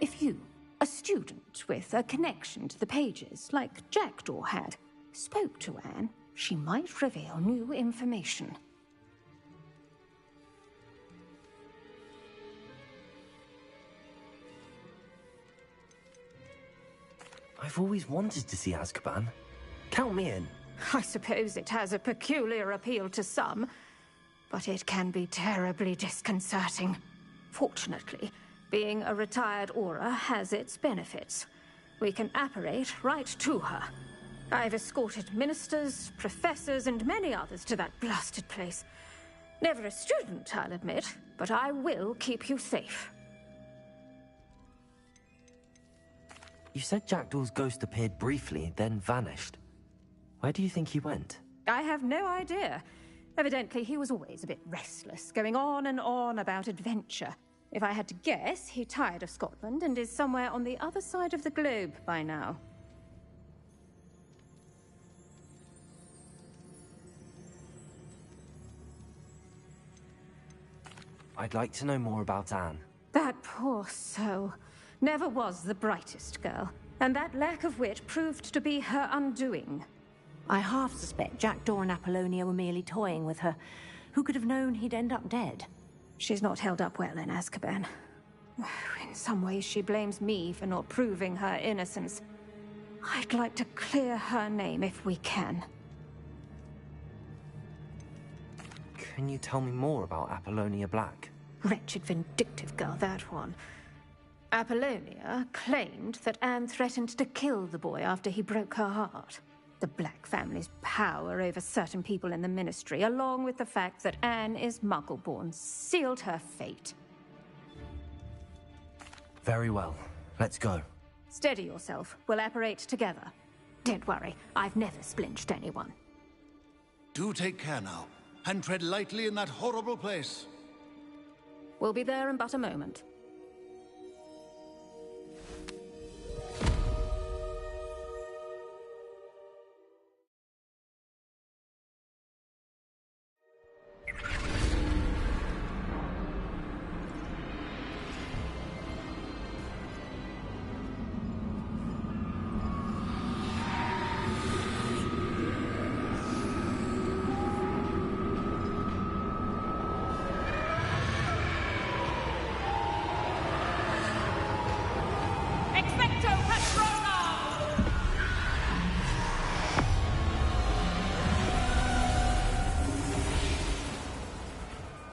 If you, a student with a connection to the pages, like Jackdaw had, spoke to Anne, she might reveal new information. I've always wanted to see Azkaban. Count me in. I suppose it has a peculiar appeal to some, but it can be terribly disconcerting. Fortunately, being a retired aura has its benefits. We can apparate right to her. I've escorted ministers, professors, and many others to that blasted place. Never a student, I'll admit, but I will keep you safe. You said Jackdaw's ghost appeared briefly, then vanished. Where do you think he went? I have no idea. Evidently, he was always a bit restless, going on and on about adventure. If I had to guess, he tired of Scotland and is somewhere on the other side of the globe by now. I'd like to know more about Anne. That poor soul. Never was the brightest girl. And that lack of wit proved to be her undoing. I half suspect Jackdaw and Apollonia were merely toying with her. Who could have known he'd end up dead? She's not held up well in Azkaban. In some ways, she blames me for not proving her innocence. I'd like to clear her name if we can. Can you tell me more about Apollonia Black? Wretched, vindictive girl, that one. Apollonia claimed that Anne threatened to kill the boy after he broke her heart. The Black family's power over certain people in the Ministry, along with the fact that Anne is Muggle-born, sealed her fate. Very well. Let's go. Steady yourself. We'll apparate together. Don't worry, I've never splinched anyone. Do take care now, and tread lightly in that horrible place. We'll be there in but a moment.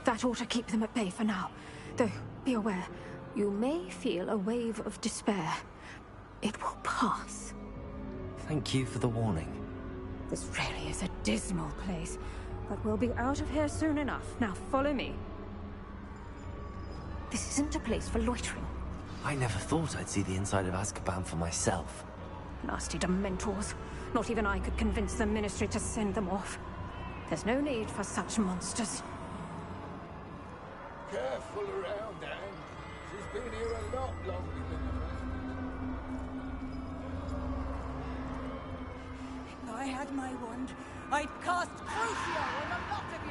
That ought to keep them at bay for now. Though, be aware, you may feel a wave of despair. It will pass. Thank you for the warning. This really is a dismal place, but we'll be out of here soon enough. Now follow me. This isn't a place for loitering. I never thought I'd see the inside of Azkaban for myself. Nasty Dementors. Not even I could convince the Ministry to send them off. There's no need for such monsters. Careful around, Anne. She's been here a lot longer than If I had my wand, I'd cast Crucio on a lot of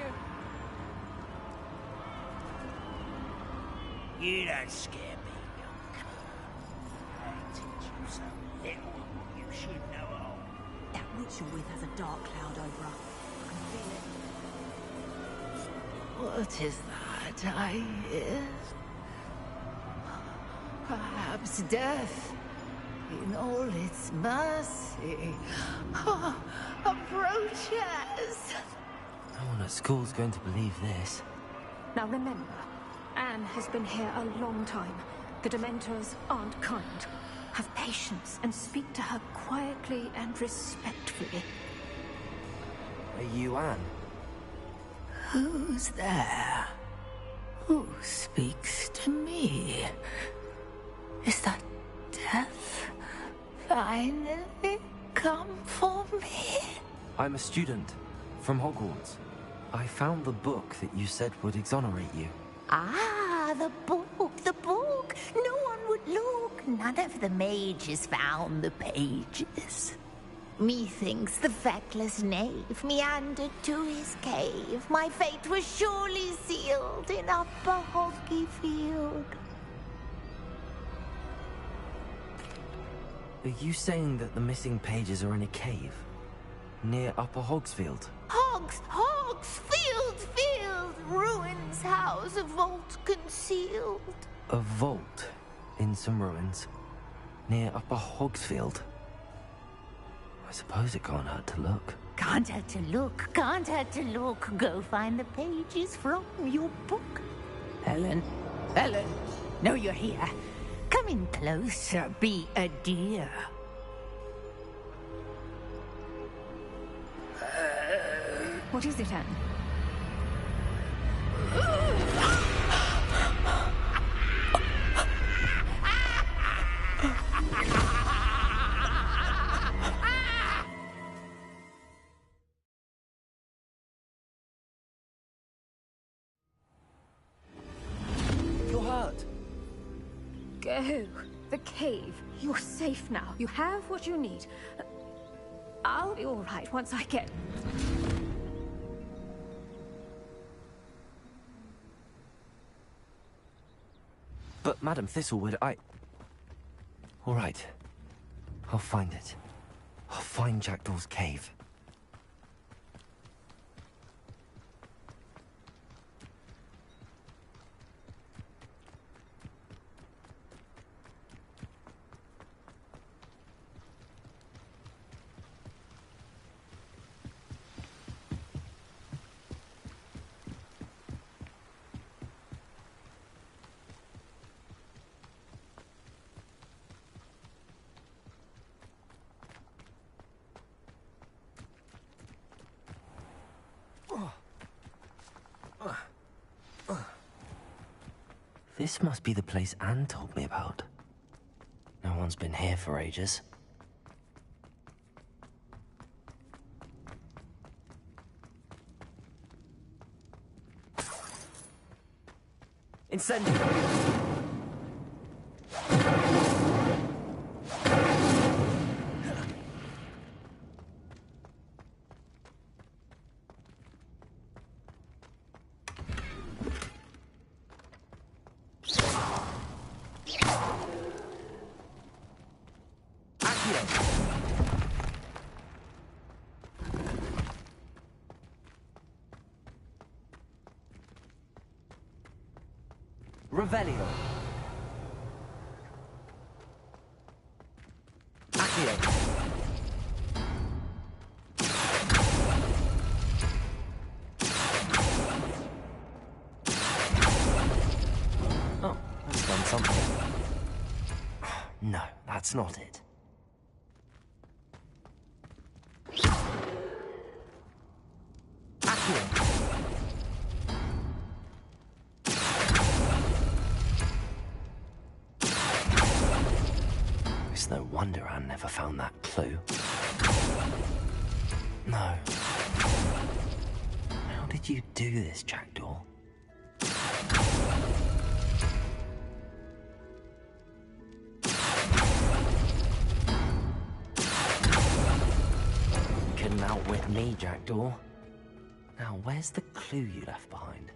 you. You don't scare me, young cur. I teach you so little you should know all. That witch you're with has a dark cloud over her. I can feel it. What is that I hear? Perhaps death, in all its mercy, approaches. No one at school's going to believe this. Now remember, Anne has been here a long time. The Dementors aren't kind. Have patience and speak to her quietly and respectfully. Are you Anne? Who's there? Who speaks to me? Is that death finally come for me? I'm a student from Hogwarts. I found the book that you said would exonerate you. Ah, the book, the book. No one would look. None of the mages found the pages. Methinks the feckless knave meandered to his cave. My fate was surely sealed in Upper Hoggyfield. Are you saying that the missing pages are in a cave? Near Upper Hogsfield? Field, ruins house, a vault concealed. A vault in some ruins? Near Upper Hogsfield? I suppose it can't hurt to look. Can't hurt to look, can't hurt to look. Go find the pages from your book. Helen, know you're here. Come in closer, be a dear. What is it, Anne? You're hurt. Go. The cave. You're safe now. You have what you need. I'll be all right once I get... But Madam Thistlewood, All right. I'll find it. I'll find Jackdaw's cave. This must be the place Anne told me about. No one's been here for ages. Incendio! Revelio. Accio. Oh, that's done something. No, that's not it. Accio. It's no wonder Anne never found that clue. No. How did you do this, Jackdaw? Couldn't outwit me, Jackdaw. Now, where's the clue you left behind?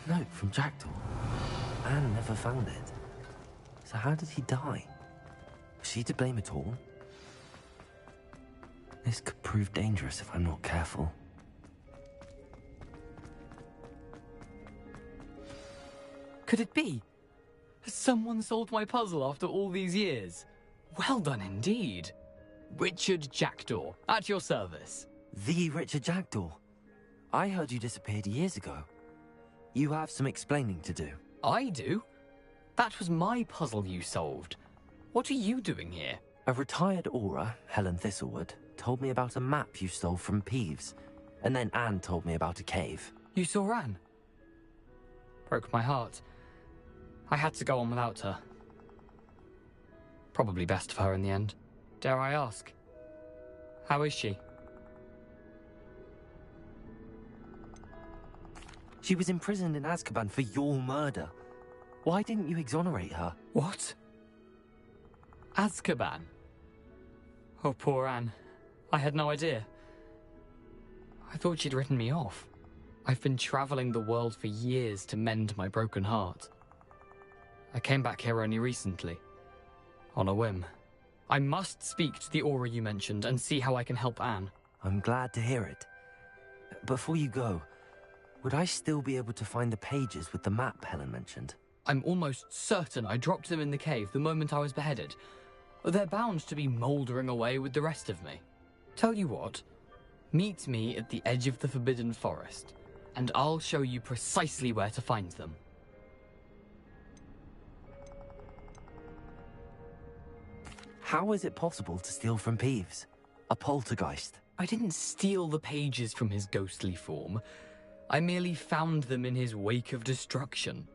A note from Jackdaw. Anne never found it. So how did he die? Was she to blame at all? This could prove dangerous if I'm not careful. Could it be? Has someone solved my puzzle after all these years? Well done indeed. Richard Jackdaw, at your service. The Richard Jackdaw? I heard you disappeared years ago. You have some explaining to do. I do? That was my puzzle you solved. What are you doing here? A retired aura, Helen Thistlewood, told me about a map you stole from Peeves. And then Anne told me about a cave. You saw Anne? Broke my heart. I had to go on without her. Probably best for her in the end. Dare I ask? How is she? She was imprisoned in Azkaban for your murder. Why didn't you exonerate her? What? Azkaban? Oh, poor Anne. I had no idea. I thought she'd written me off. I've been traveling the world for years to mend my broken heart. I came back here only recently. On a whim. I must speak to the aura you mentioned and see how I can help Anne. I'm glad to hear it. Before you go, would I still be able to find the pages with the map Helen mentioned? I'm almost certain I dropped them in the cave the moment I was beheaded. They're bound to be mouldering away with the rest of me. Tell you what, meet me at the edge of the Forbidden Forest, and I'll show you precisely where to find them. How is it possible to steal from Peeves? A poltergeist? I didn't steal the pages from his ghostly form. I merely found them in his wake of destruction.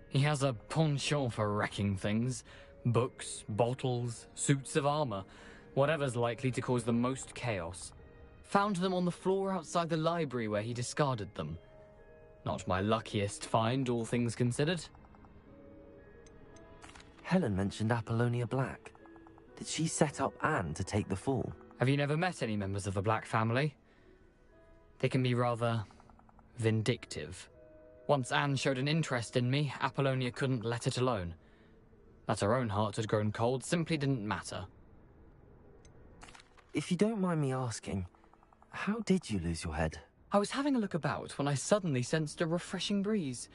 He has a penchant for wrecking things, Books, bottles, suits of armor, whatever's likely to cause the most chaos. Found them on the floor outside the library where he discarded them. Not my luckiest find, all things considered. Helen mentioned Apollonia Black. Did she set up Anne to take the fall? Have you never met any members of the Black family? They can be rather vindictive. Once Anne showed an interest in me, Apollonia couldn't let it alone. That her own heart had grown cold simply didn't matter. If you don't mind me asking, how did you lose your head? I was having a look about when I suddenly sensed a refreshing breeze,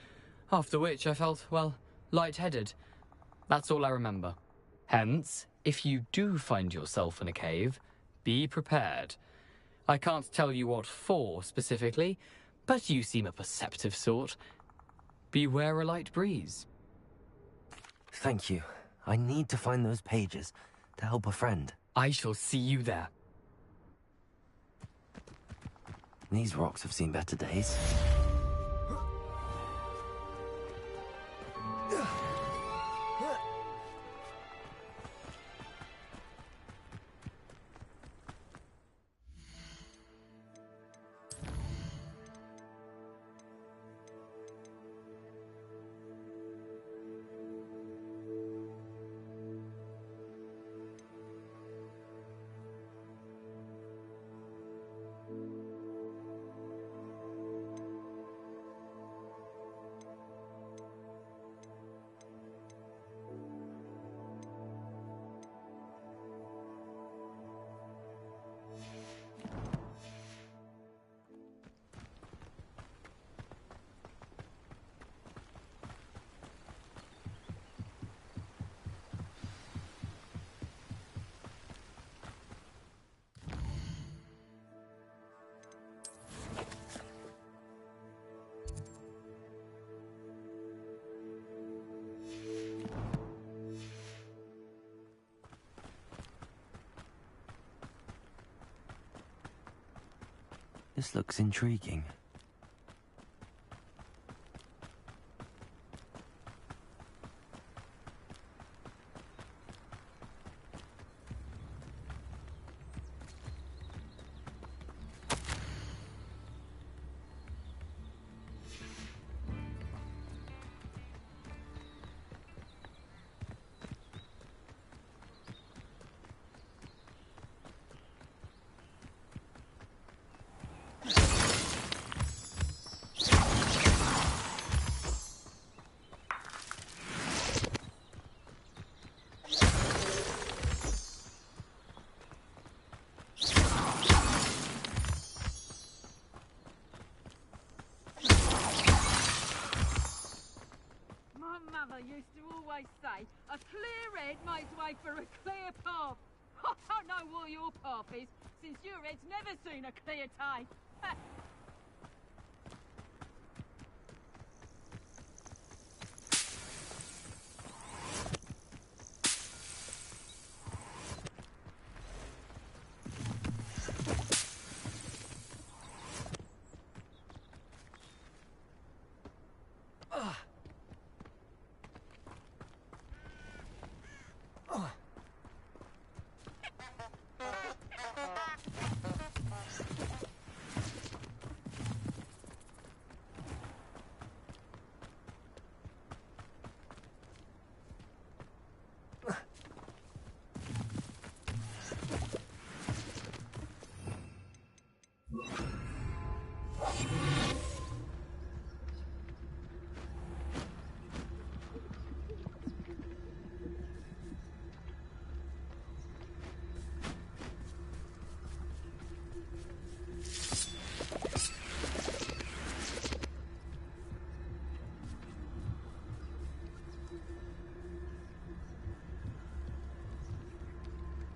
after which I felt, well, lightheaded. That's all I remember. Hence, if you do find yourself in a cave, be prepared. I can't tell you what for specifically, but you seem a perceptive sort. Beware a light breeze. Thank you. I need to find those pages to help a friend. I shall see you there. These rocks have seen better days. This looks intriguing. Used to always say, a clear head makes way for a clear path. I don't know what your path is, since your head's never seen a clear day.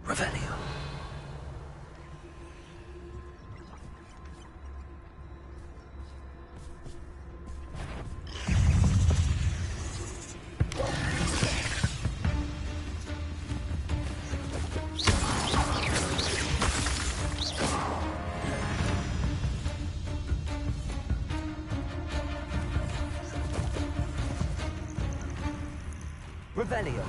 Revelio. Revelio.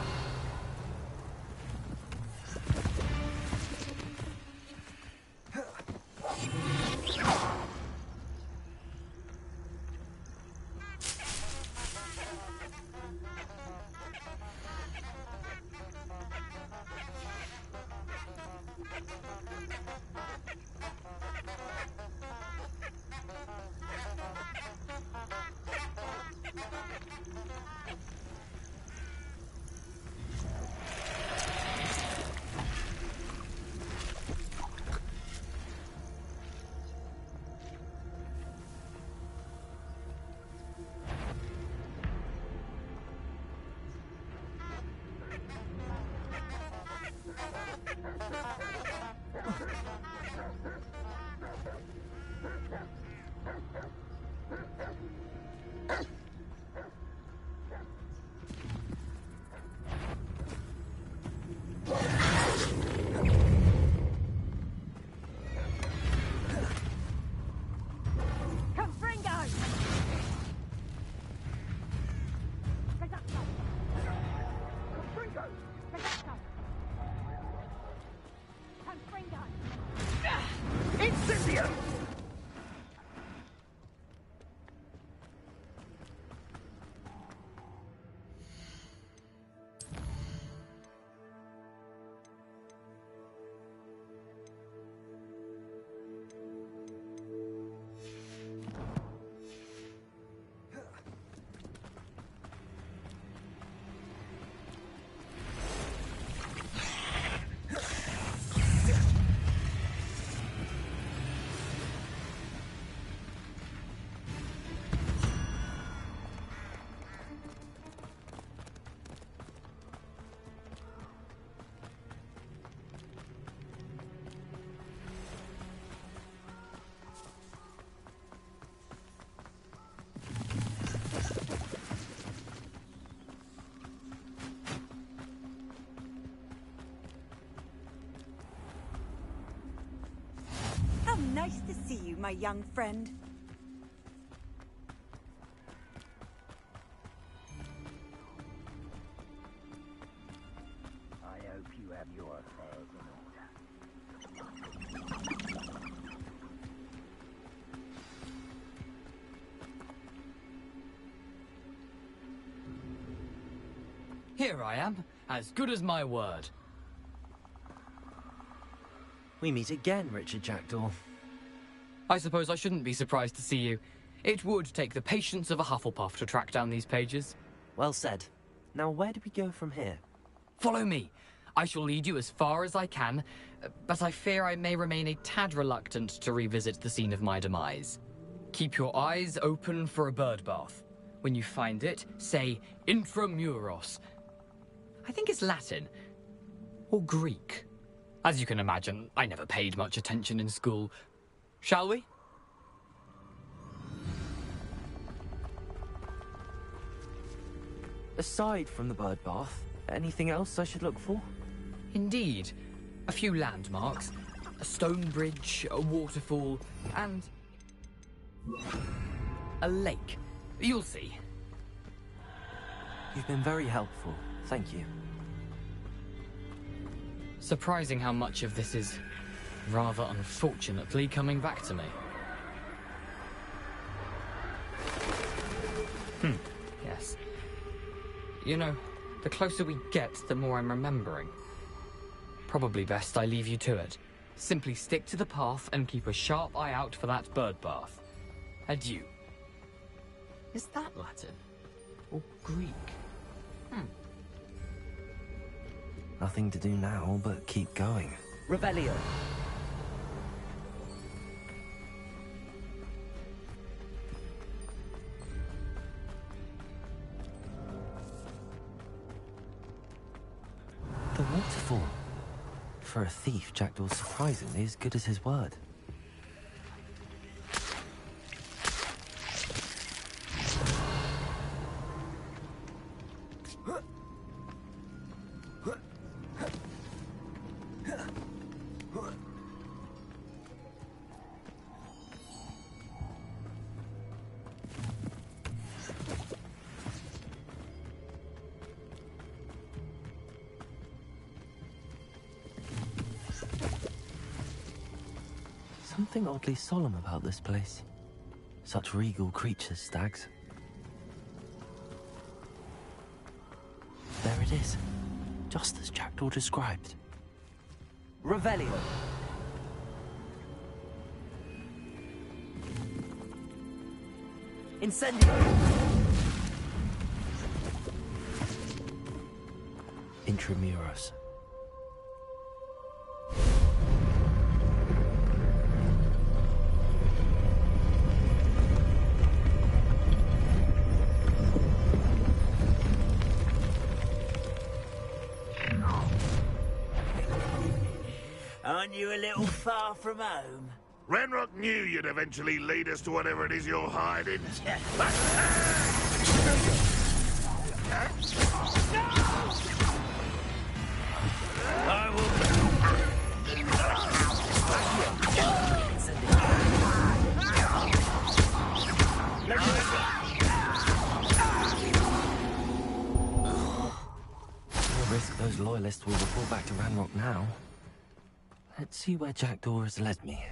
Nice to see you, my young friend. I hope you have your affairs in order. Here I am, as good as my word. We meet again, Richard Jackdaw. I suppose I shouldn't be surprised to see you. It would take the patience of a Hufflepuff to track down these pages. Well said. Now, where do we go from here? Follow me. I shall lead you as far as I can, but I fear I may remain a tad reluctant to revisit the scene of my demise. Keep your eyes open for a bird bath. When you find it, say Intramuros. I think it's Latin. Or Greek. As you can imagine, I never paid much attention in school. Shall we? Aside from the bird bath, anything else I should look for? Indeed. A few landmarks, a stone bridge, a waterfall, and a lake. You'll see. You've been very helpful. Thank you. Surprising how much of this is, rather unfortunately, coming back to me. Yes. You know, the closer we get, the more I'm remembering. Probably best I leave you to it. Simply stick to the path and keep a sharp eye out for that bird bath. Adieu. Is that Latin? Or Greek? Nothing to do now but keep going. Revelio. The waterfall. For a thief, Jackdaw's surprisingly as good as his word. Something oddly solemn about this place. Such regal creatures, stags. There it is. Just as Jackdaw described. Revelio. Incendio. Intramuros. Aren't you a little far from home? Ranrock knew you'd eventually lead us to whatever it is you're hiding. I will... No risk those loyalists will report back to Ranrock now. Let's see where Jackdaw has led me.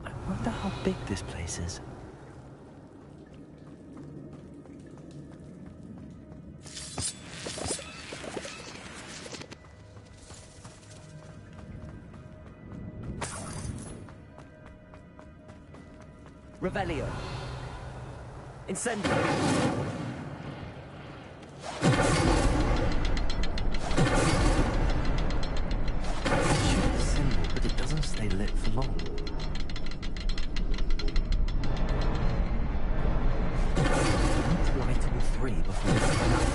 I wonder how big this place is. Revelio. Incendio. Shoot the symbol, but it doesn't stay lit for long. I need to light all three before it's run out.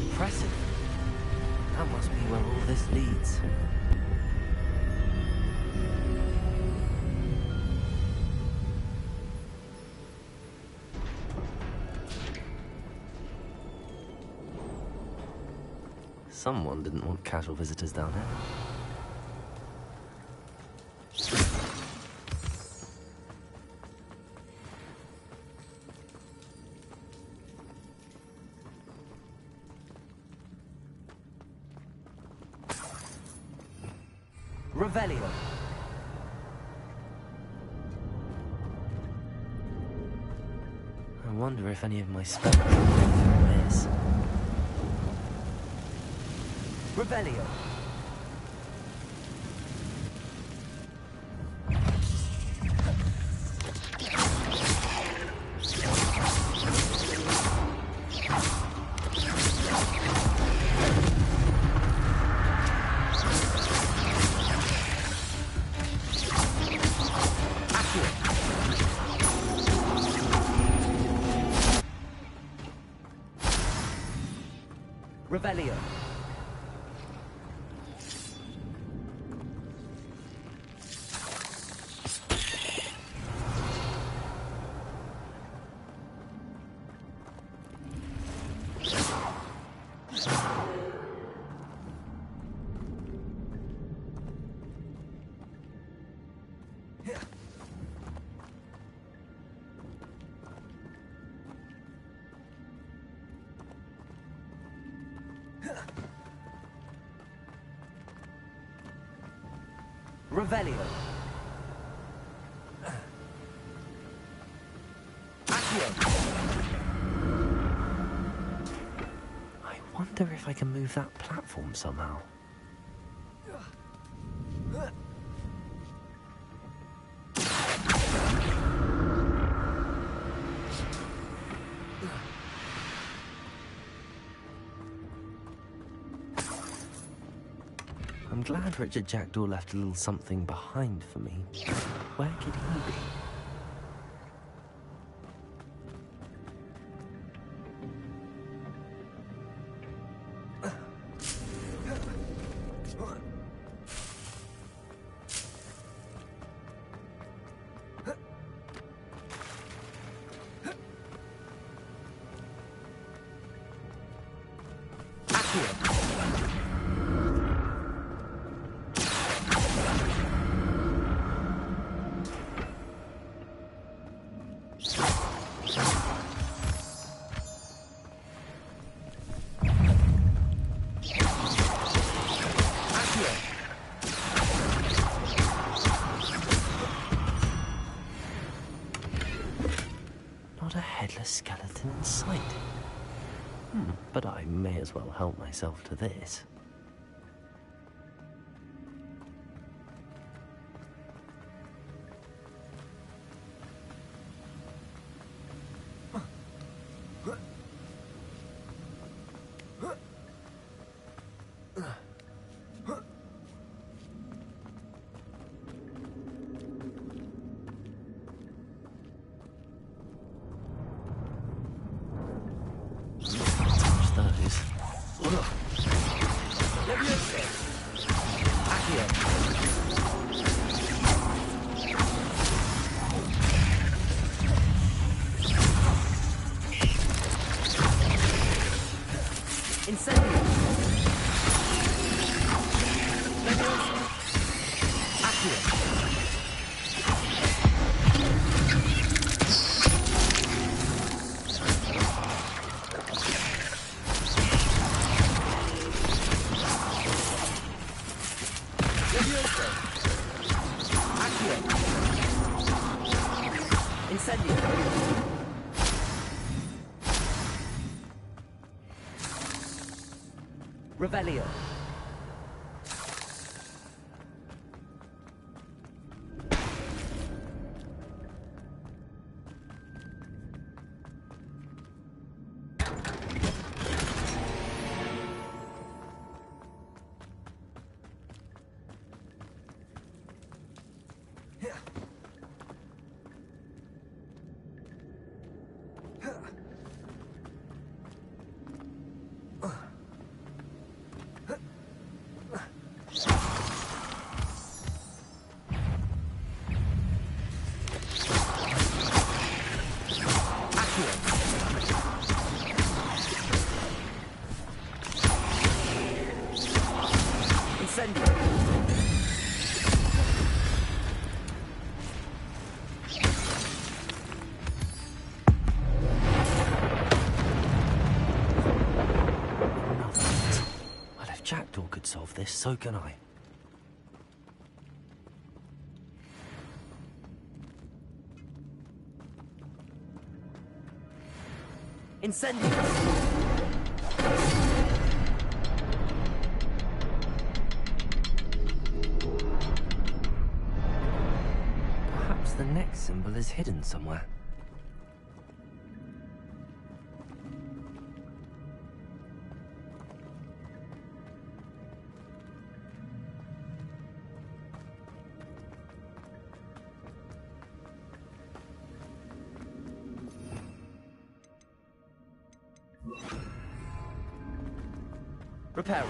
Impressive. That must be where all this leads. Someone didn't want casual visitors down here. Revelio. I wonder if any of my spells are this. Revelio. Revelio. Revelio. I wonder if I can move that platform somehow. I'm glad Richard Jackdaw left a little something behind for me. Where could he be? Not a headless skeleton in sight. But I may as well help myself to this. Revelio. solve this, so can I. Incendies! Perhaps the next symbol is hidden somewhere. Reparo.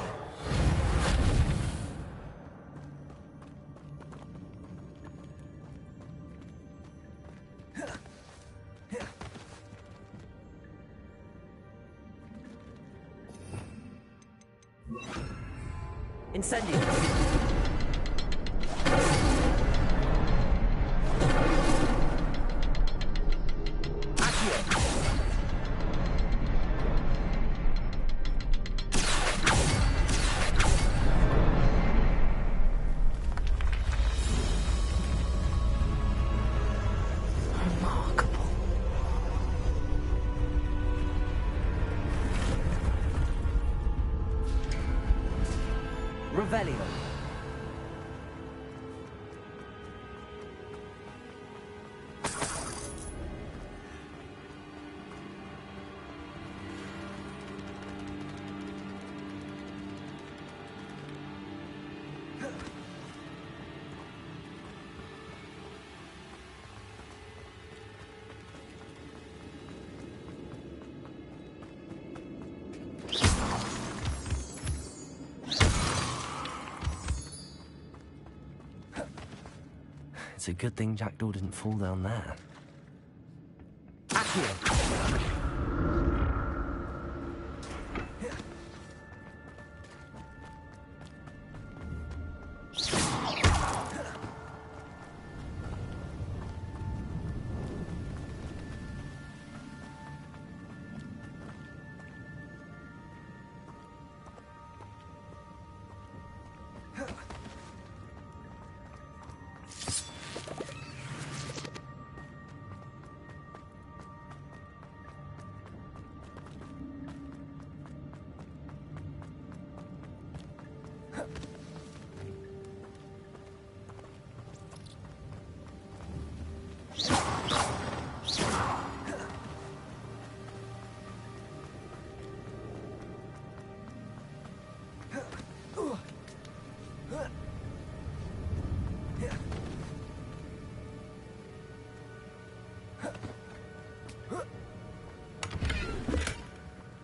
Incendio. Revelio. It's a good thing Jackdaw didn't fall down there. Accio.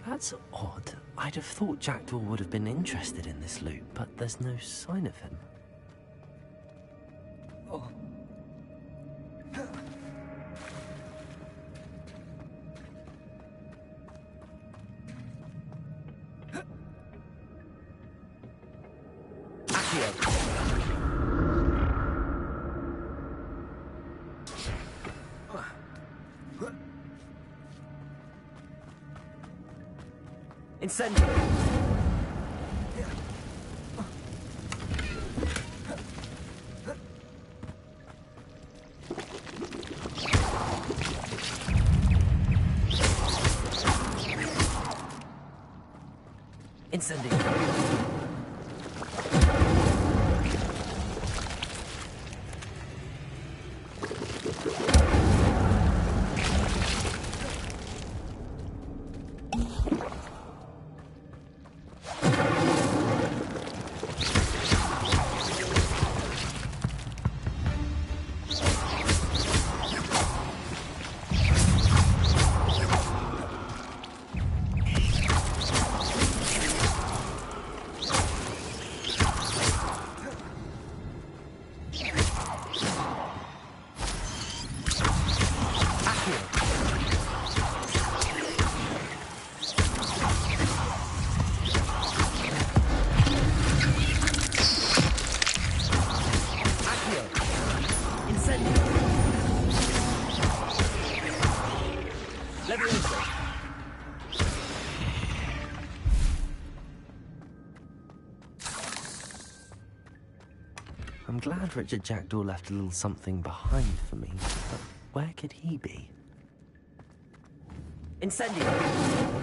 That's odd. I'd have thought Jackdaw would have been interested in this loot, but there's no sign of him. Oh. Incendio. Incendio. glad Richard Jackdaw left a little something behind for me, but where could he be? Incendio!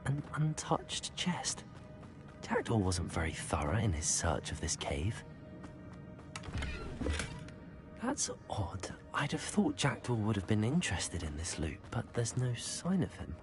An untouched chest. Jackdaw wasn't very thorough in his search of this cave. That's odd. I'd have thought Jackdaw would have been interested in this loot, but there's no sign of him.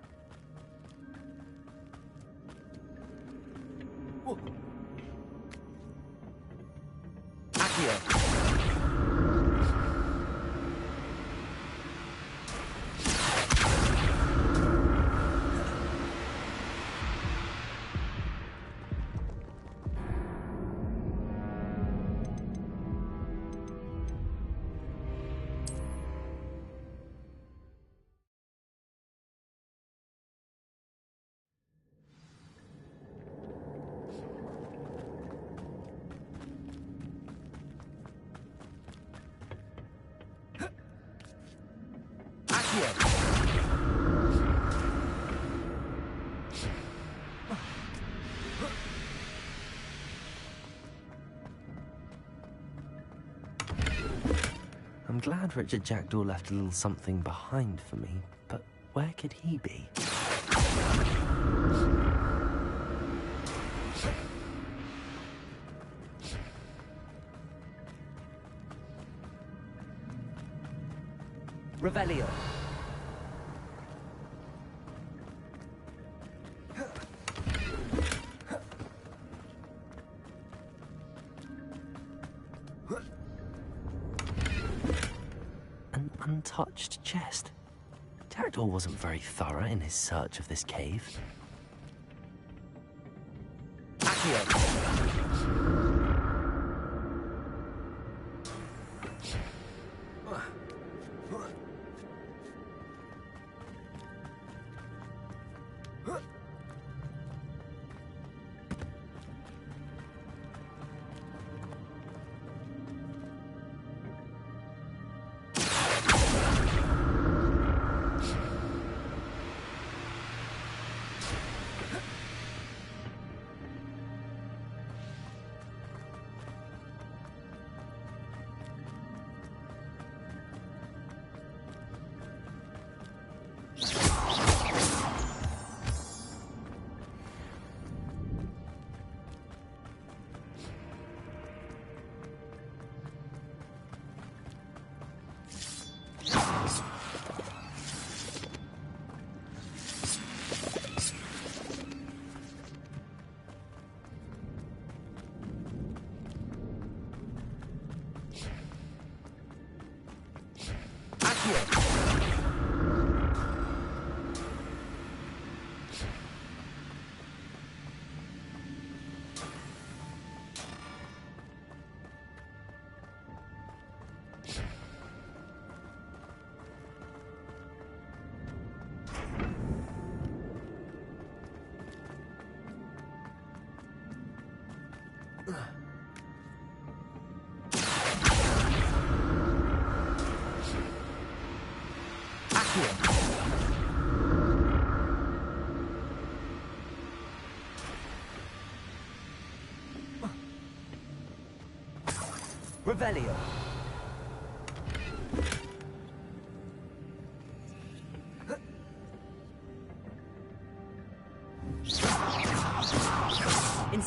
I'm glad Richard Jackdaw left a little something behind for me, but where could he be? Revelio. An untouched chest. Jackdaw wasn't very thorough in his search of this cave.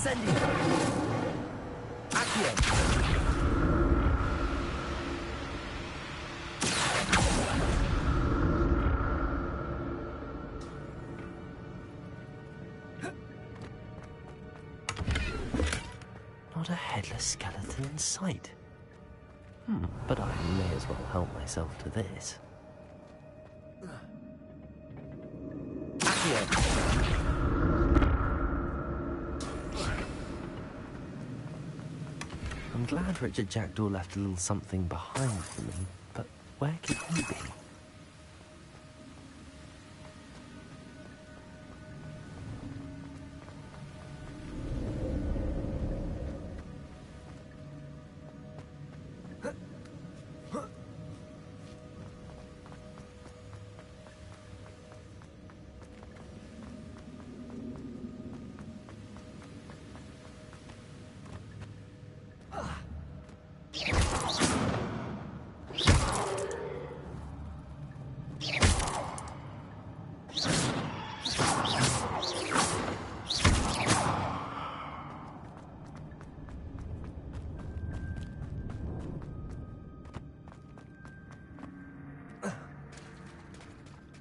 Incendio! Accio! Not a headless skeleton in sight. But I may as well help myself to this. I'm glad Richard Jackdaw left a little something behind for me, but where could he be?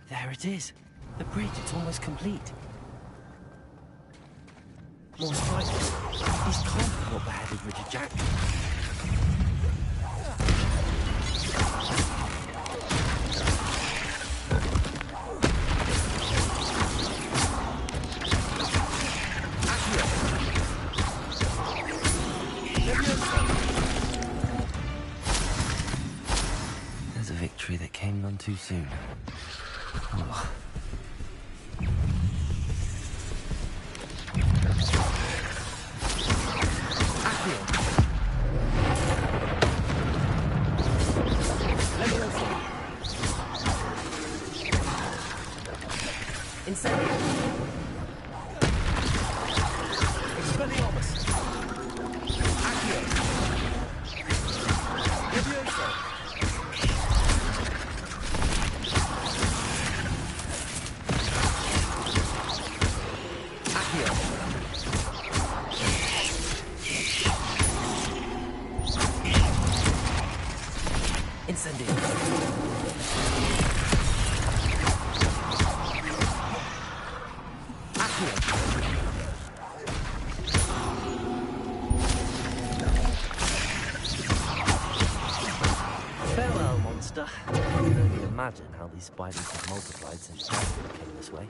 There it is. The bridge, it's almost complete. More striking. These can't be what beheaded Richard Jackdaw. There's a victory that came none too soon. Oh. Farewell, monster. I can only imagine how these spiders have multiplied since Jackdaw came this way.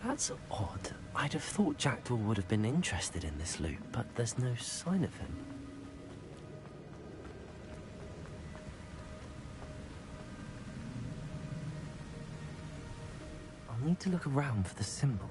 That's odd. I'd have thought Jackdaw would have been interested in this loot, but there's no sign of him. I'll need to look around for the symbol.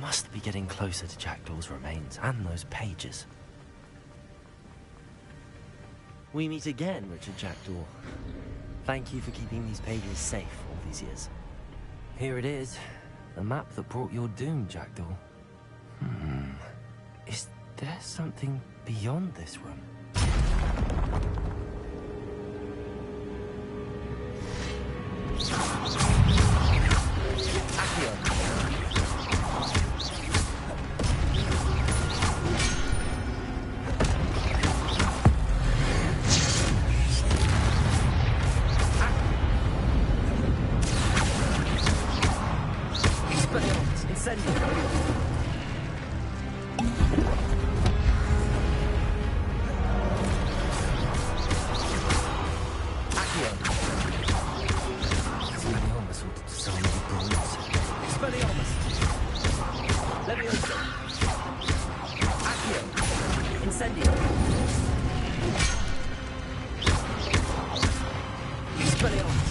Must be getting closer to Jackdaw's remains and those pages. We meet again, Richard Jackdaw. Thank you for keeping these pages safe all these years. Here it is, the map that brought your doom, Jackdaw. Is there something beyond this room? Incendio. Expelliarmus.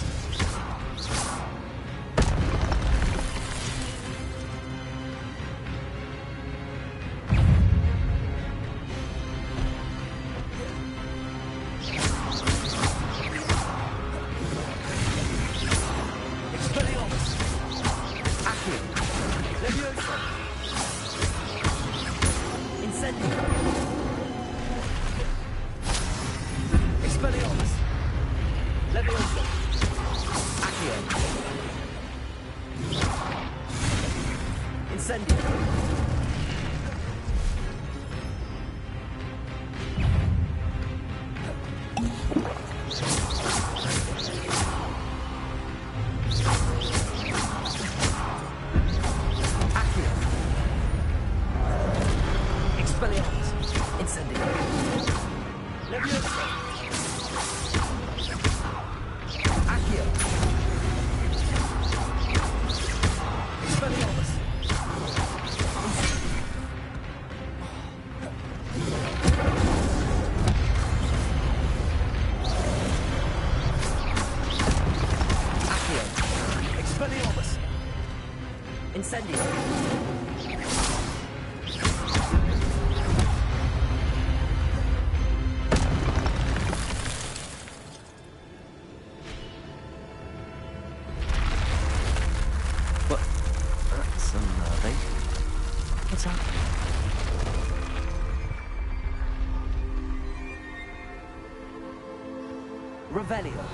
Revelio.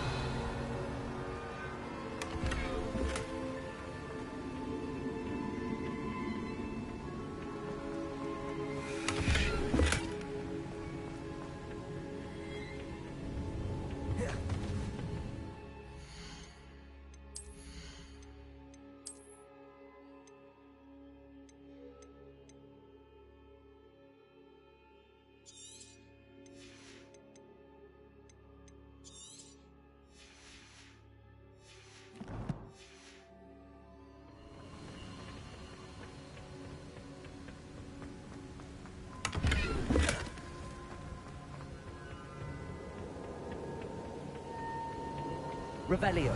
Revelio.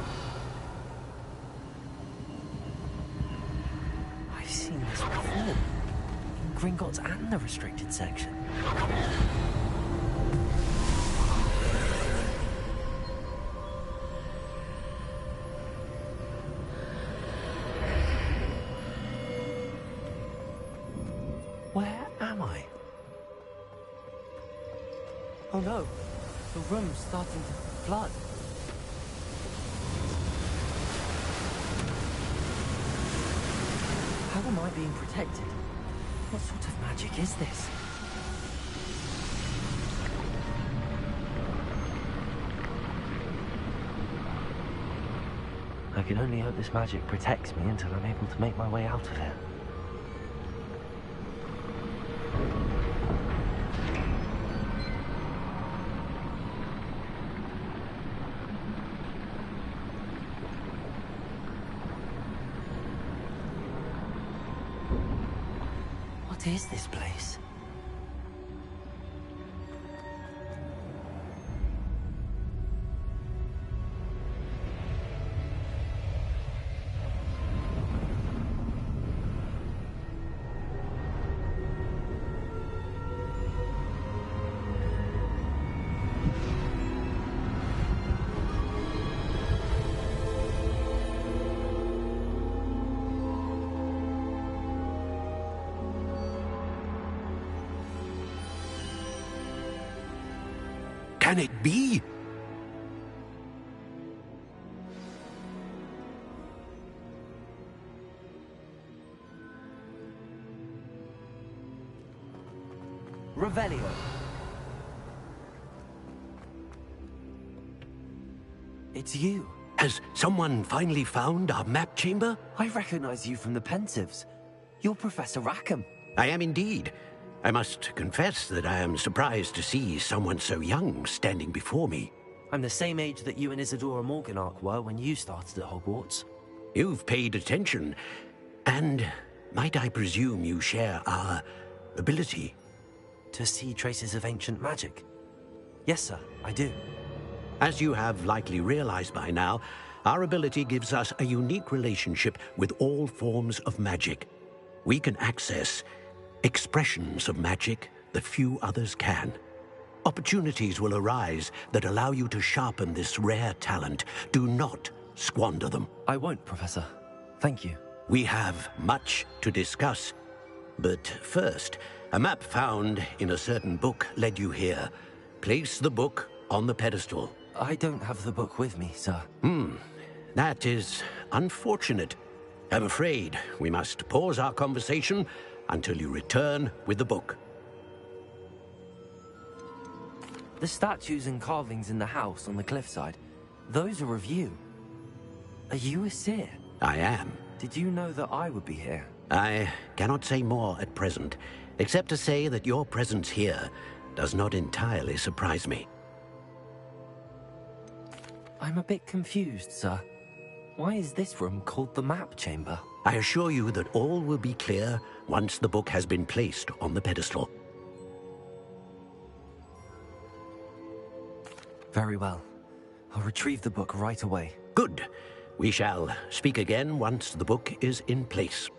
I've seen this before. In Gringotts and the restricted section. Where am I? Oh no, the room's starting to flood. How am I being protected? What sort of magic is this? I can only hope this magic protects me until I'm able to make my way out of here. What is this place? Can it be? Revelio. It's you. Has someone finally found our map chamber? I recognize you from the Pensives. You're Professor Rackham. I am indeed. I must confess that I am surprised to see someone so young standing before me. I'm the same age that you and Isadora Morganark were when you started at Hogwarts. You've paid attention. And might I presume you share our ability? to see traces of ancient magic? Yes, sir, I do. As you have likely realized by now, our ability gives us a unique relationship with all forms of magic. We can access expressions of magic that few others can. Opportunities will arise that allow you to sharpen this rare talent. Do not squander them. I won't, Professor. Thank you. We have much to discuss. But first, a map found in a certain book led you here. Place the book on the pedestal. I don't have the book with me, sir. That is unfortunate. I'm afraid we must pause our conversation until you return with the book. The statues and carvings in the house on the cliffside, those are of you. Are you a seer? I am. Did you know that I would be here? I cannot say more at present, except to say that your presence here does not entirely surprise me. I'm a bit confused, sir. Why is this room called the map chamber? I assure you that all will be clear once the book has been placed on the pedestal. Very well. I'll retrieve the book right away. Good. We shall speak again once the book is in place.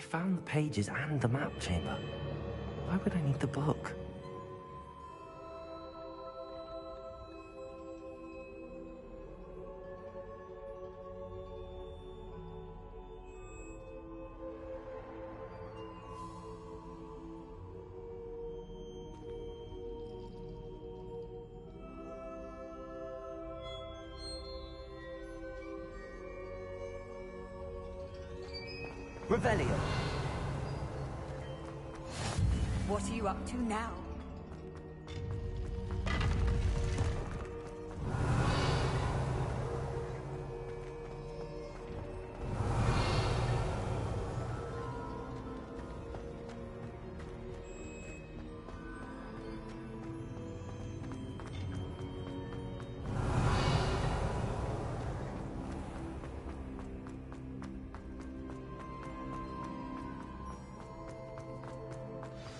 found the pages and the map chamber. Why would I need the book? Revelio. What are you up to now?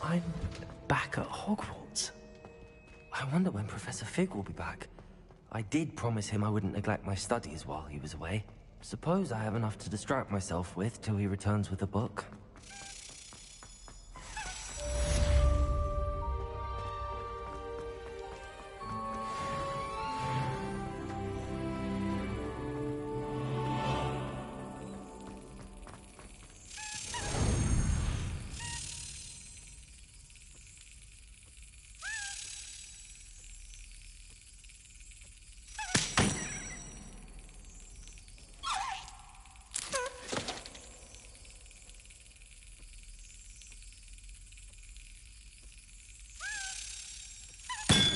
I'm back at Hogwarts. I wonder when Professor Fig will be back. I did promise him I wouldn't neglect my studies while he was away. Suppose I have enough to distract myself with till he returns with a book.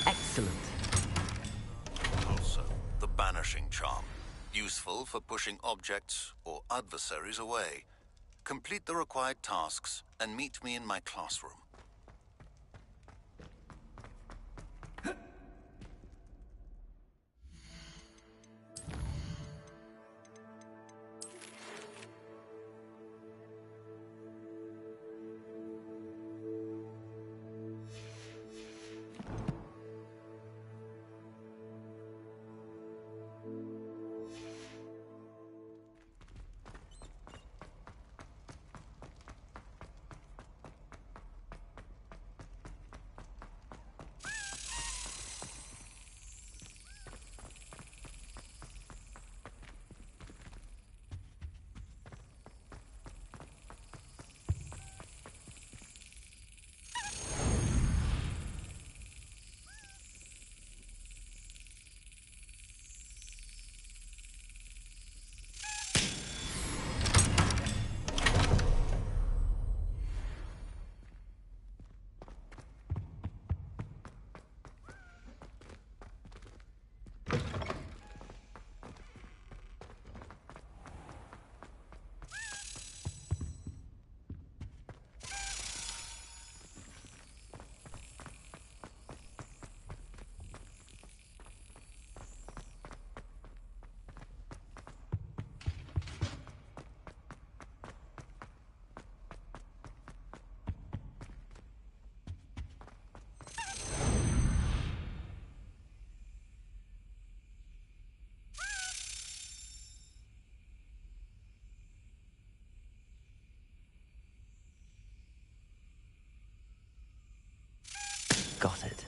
Excellent. Also, the banishing charm. Useful for pushing objects or adversaries away. Complete the required tasks and meet me in my classroom. Got it.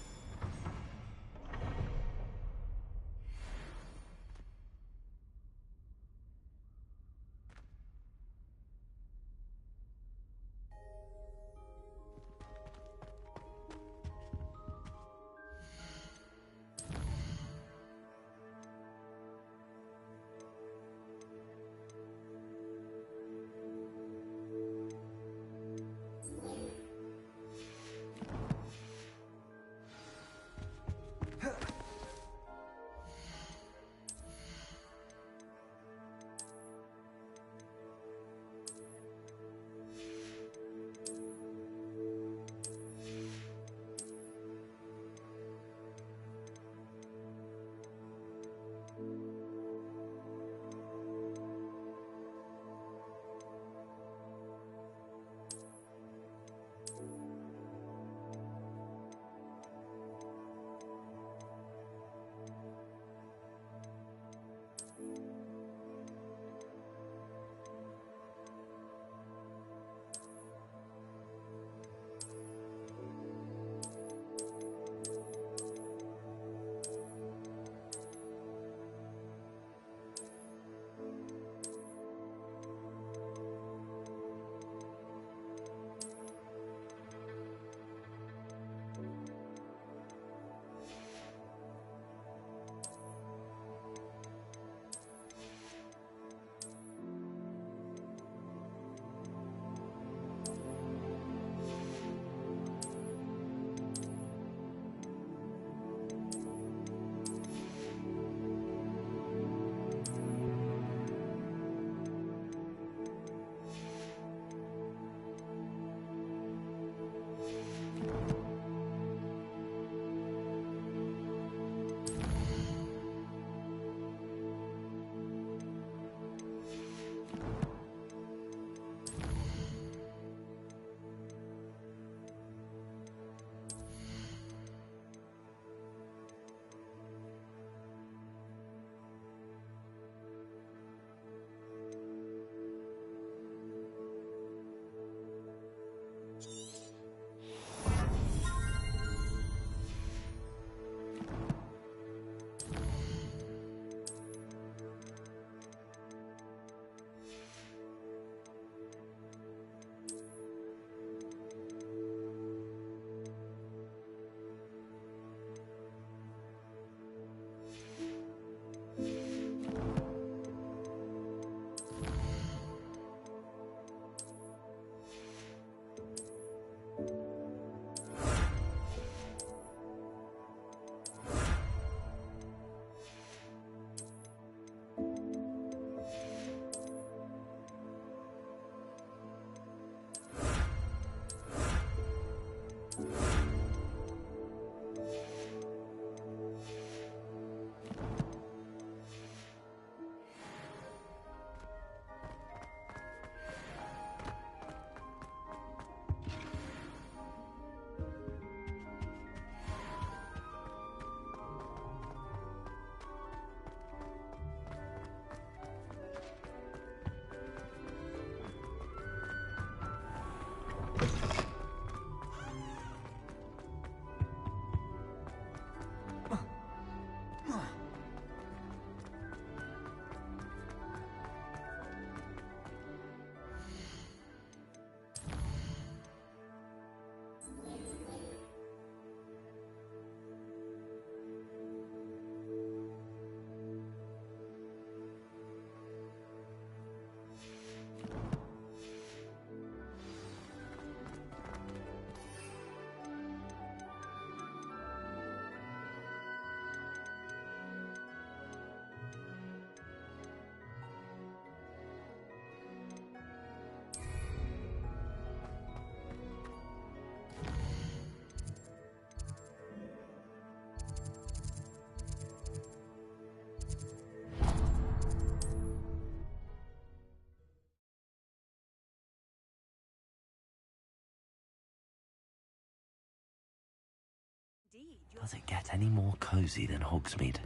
indeed. Does it get any more cozy than Hogsmeade?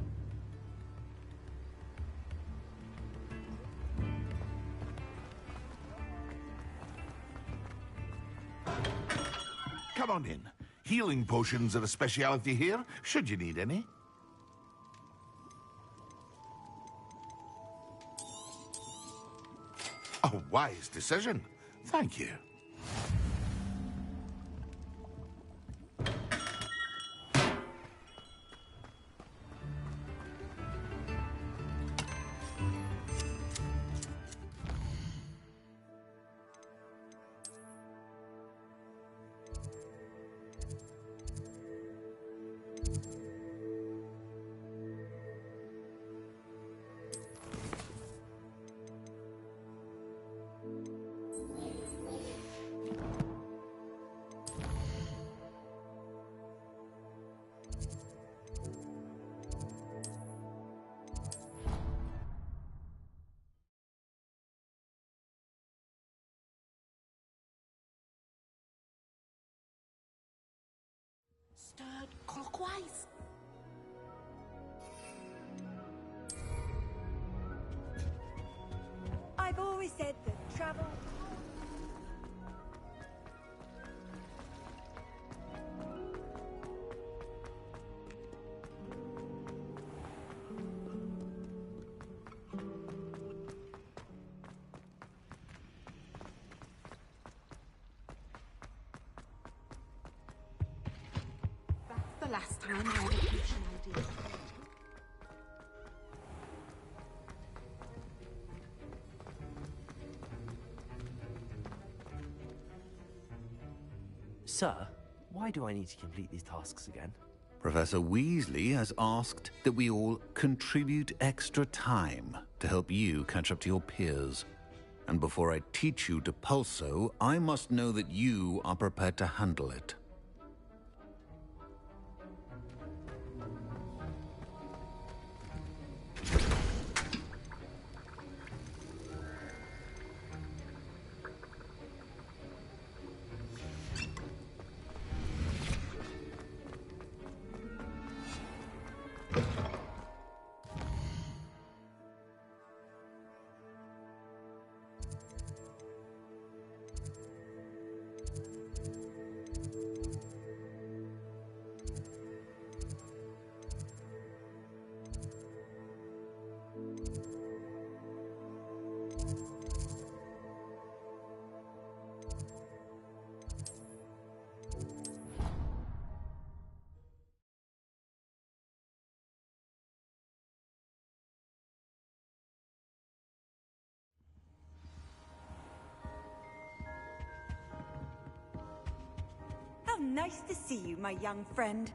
Come on in. Healing potions are a speciality here, should you need any. A wise decision. Thank you. Stirred clockwise. I've always said that travel... That's the last time I ever pitched an idea. Sir, why do I need to complete these tasks again? Professor Weasley has asked that we all contribute extra time to help you catch up to your peers. And before I teach you to pulso, I must know that you are prepared to handle it. How nice to see you, my young friend.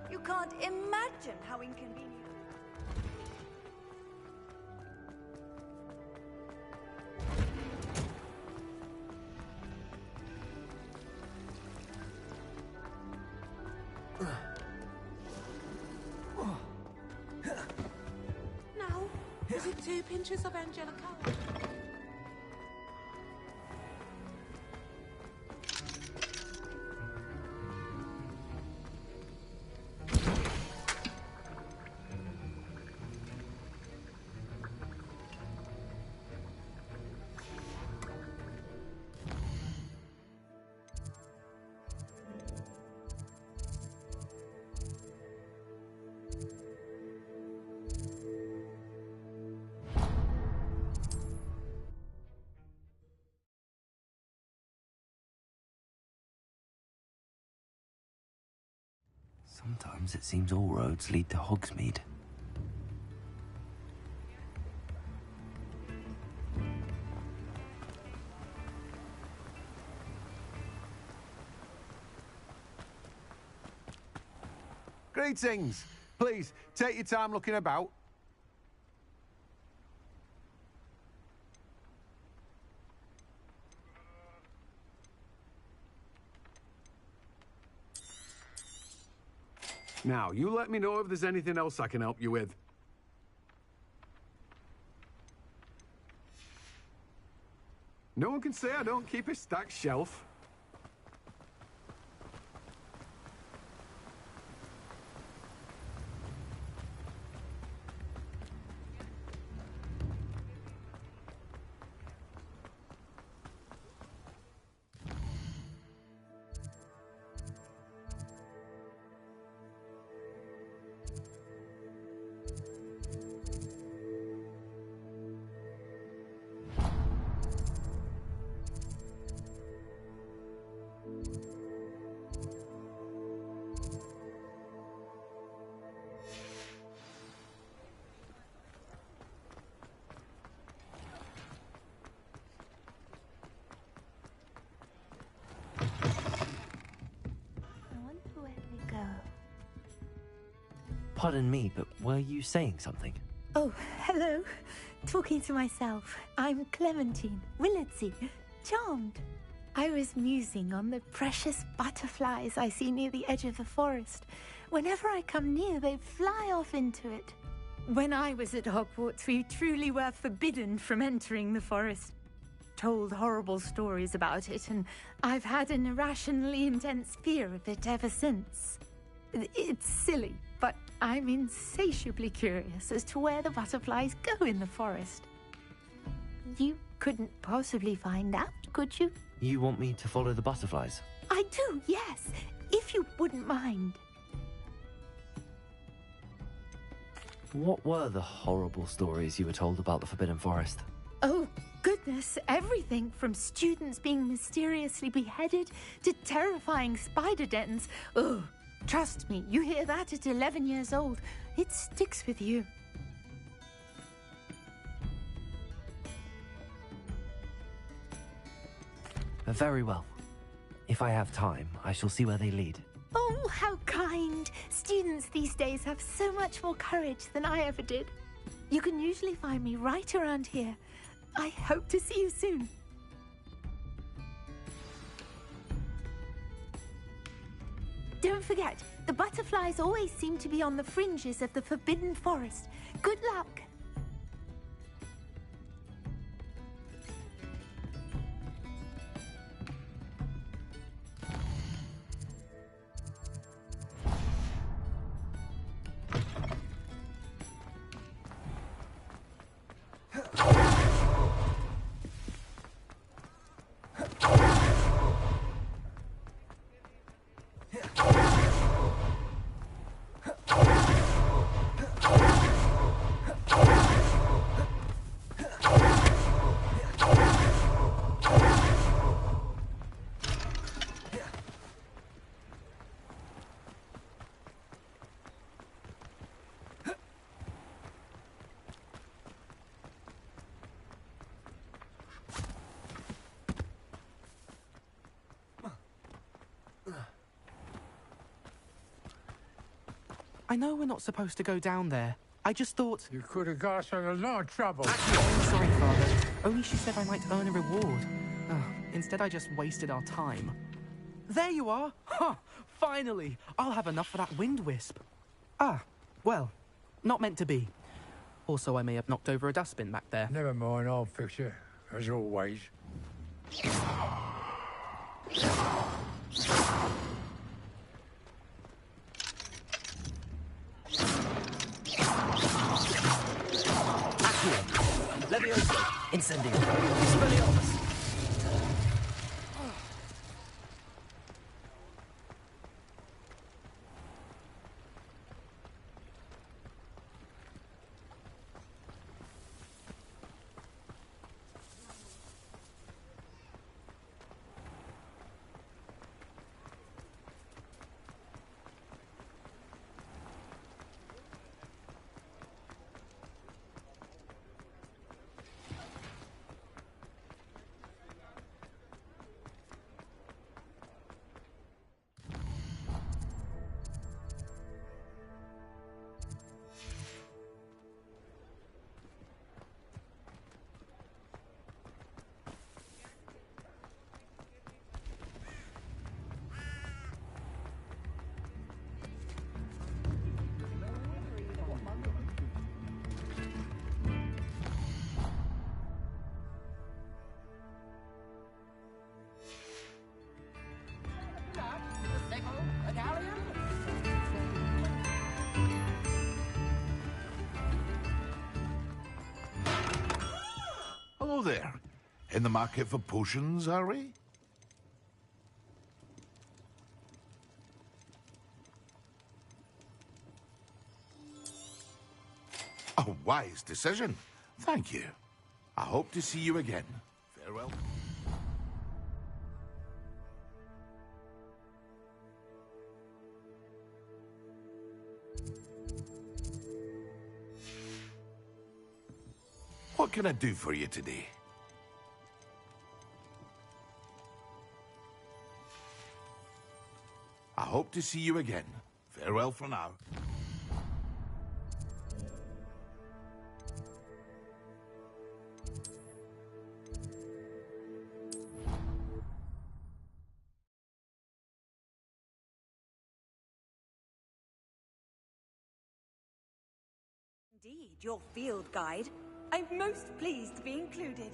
You can't imagine how inconvenient. 2 pinches of Angelica. Sometimes it seems all roads lead to Hogsmeade. Greetings. Please, take your time looking about. Now, you let me know if there's anything else I can help you with. No one can say I don't keep a stacked shelf. Pardon me, but were you saying something? Oh, hello. Talking to myself. I'm Clementine, Willardsey, charmed. I was musing on the precious butterflies I see near the edge of the forest. Whenever I come near, they fly off into it. When I was at Hogwarts, we truly were forbidden from entering the forest. Told horrible stories about it, and I've had an irrationally intense fear of it ever since. It's silly, but I'm insatiably curious as to where the butterflies go in the forest. You couldn't possibly find out, could you? You want me to follow the butterflies? I do, yes, if you wouldn't mind. What were the horrible stories you were told about the Forbidden Forest? Oh, goodness, everything from students being mysteriously beheaded to terrifying spider dens. Oh, trust me, you hear that at 11 years old, it sticks with you. Very well. If I have time, I shall see where they lead. Oh, how kind! Students these days have so much more courage than I ever did. You can usually find me right around here. I hope to see you soon. Don't forget, the butterflies always seem to be on the fringes of the Forbidden Forest. Good luck! I know we're not supposed to go down there. I just thought... You could have got us in a lot of trouble. I'm sorry, Father. Only she said I might earn a reward. Instead, I just wasted our time. There you are! Ha! Finally! I'll have enough for that wind wisp. Ah, well, not meant to be. Also, I may have knocked over a dustbin back there. Never mind, I'll fix it, as always. Levioso! Incendio! Expelliarmus! Hello there. In the market for potions, are we? A wise decision. Thank you. I hope to see you again. Farewell. What can I do for you today? I hope to see you again. Farewell for now. Indeed, your field guide. I'm most pleased to be included.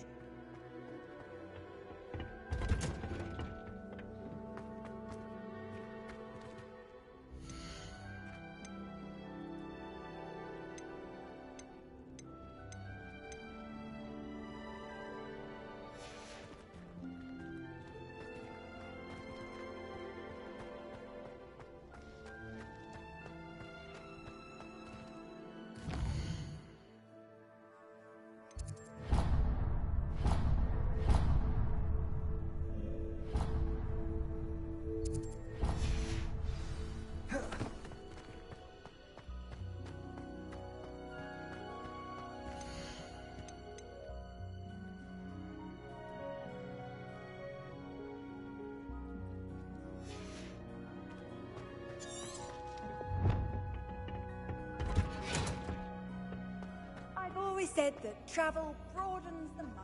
I've always said that travel broadens the mind.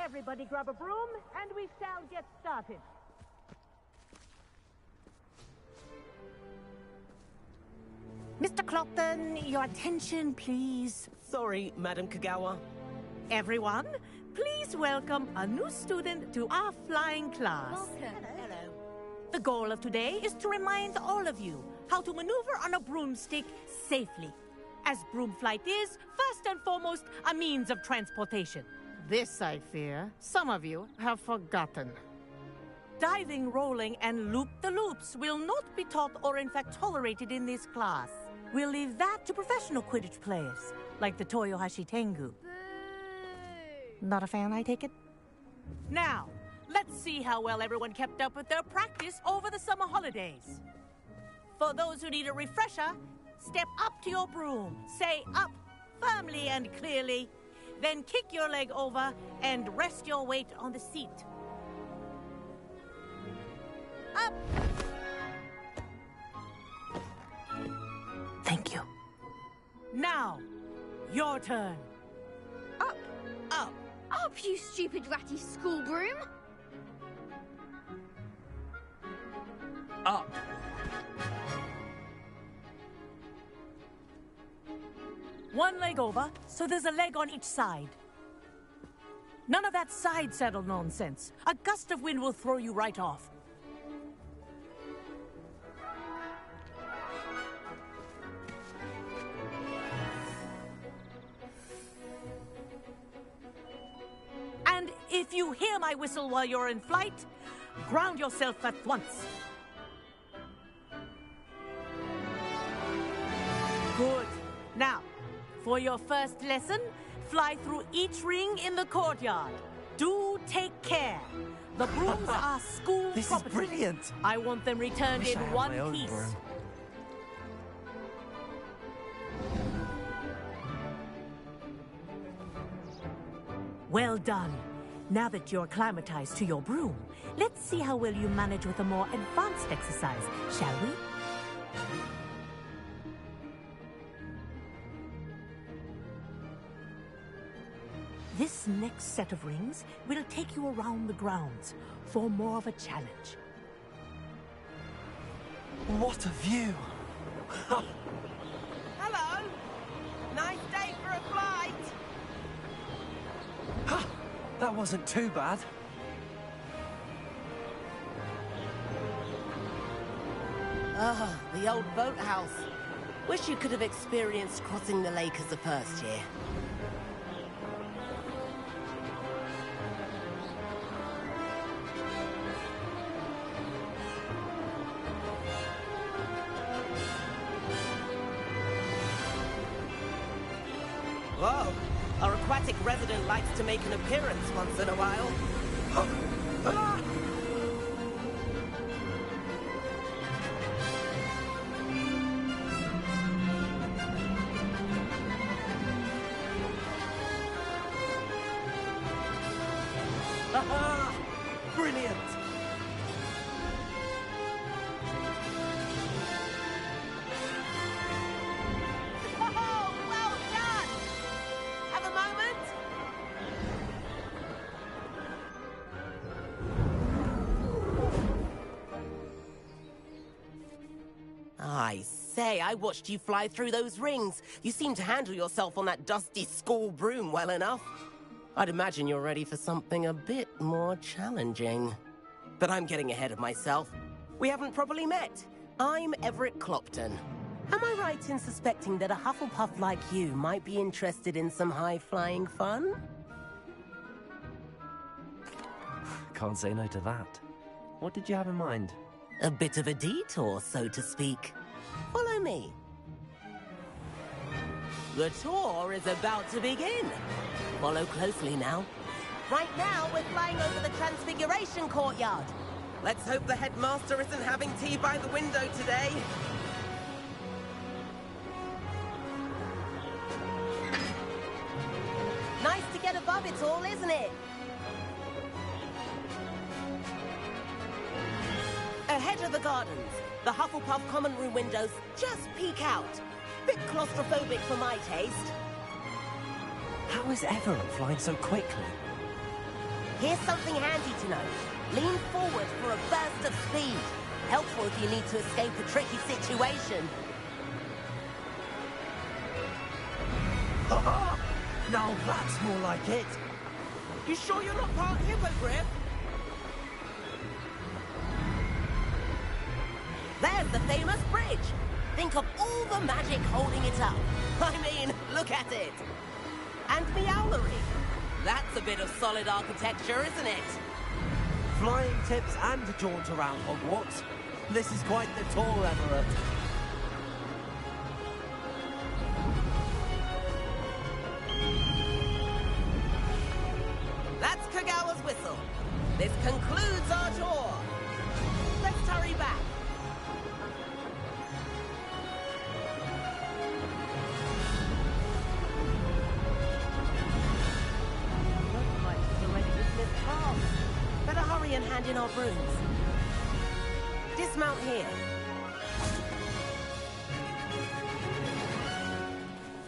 Everybody grab a broom, and we shall get started. Mr. Clockton, your attention, please. Sorry, Madam Kagawa. Everyone, please welcome a new student to our flying class. Hello. The goal of today is to remind all of you how to maneuver on a broomstick safely, as broom flight is, first and foremost, a means of transportation. This, I fear, some of you have forgotten. Diving, rolling, and loop-the-loops will not be taught or in fact tolerated in this class. We'll leave that to professional Quidditch players, like the Toyohashi Tengu. Not a fan, I take it? Now, let's see how well everyone kept up with their practice over the summer holidays. For those who need a refresher, step up to your broom, say up firmly and clearly, then kick your leg over and rest your weight on the seat. Up! Thank you. Now, your turn. Up! Up! Up, you stupid ratty school broom! Up! One leg over, so there's a leg on each side. None of that side saddle nonsense. A gust of wind will throw you right off. And if you hear my whistle while you're in flight, ground yourself at once. Good. Now, for your first lesson, fly through each ring in the courtyard. Do take care. The brooms are school This property. is brilliant. I want them returned Wish in I had one my own piece. broom. Well done. Now that you're acclimatized to your broom, let's see how well you manage with a more advanced exercise, shall we? This next set of rings will take you around the grounds for more of a challenge. What a view! Hello! Nice day for a flight! That wasn't too bad. Ah, the old boathouse. Wish you could have experienced crossing the lake as a first year. Whoa! Our aquatic resident likes to make an appearance once in a while. Aha! Brilliant! Oh, well done! Have a moment? I say, I watched you fly through those rings. You seem to handle yourself on that dusty school broom well enough. I'd imagine you're ready for something a bit more challenging. But I'm getting ahead of myself. We haven't properly met. I'm Everett Clopton. Am I right in suspecting that a Hufflepuff like you might be interested in some high-flying fun? Can't say no to that. What did you have in mind? A bit of a detour, so to speak. Follow me. The tour is about to begin. Follow closely now. Right now, we're flying over the Transfiguration Courtyard. Let's hope the headmaster isn't having tea by the window today. Nice to get above it all, isn't it? Ahead of the gardens, the Hufflepuff common room windows just peek out. Bit claustrophobic for my taste. How is Everett flying so quickly? Here's something handy to know. Lean forward for a burst of speed. Helpful if you need to escape a tricky situation. Now that's more like it. You sure you're not part hippogriff? There's the famous bridge. Think of all the magic holding it up. I mean, look at it. And Meowlery. That's a bit of solid architecture, isn't it? Flying tips and a jaunt around Hogwarts. This is quite the tour, Everett. This concludes our tour. Let's hurry back. Looks like it's already dismissed class. Better hurry and hand in our brooms. Dismount here.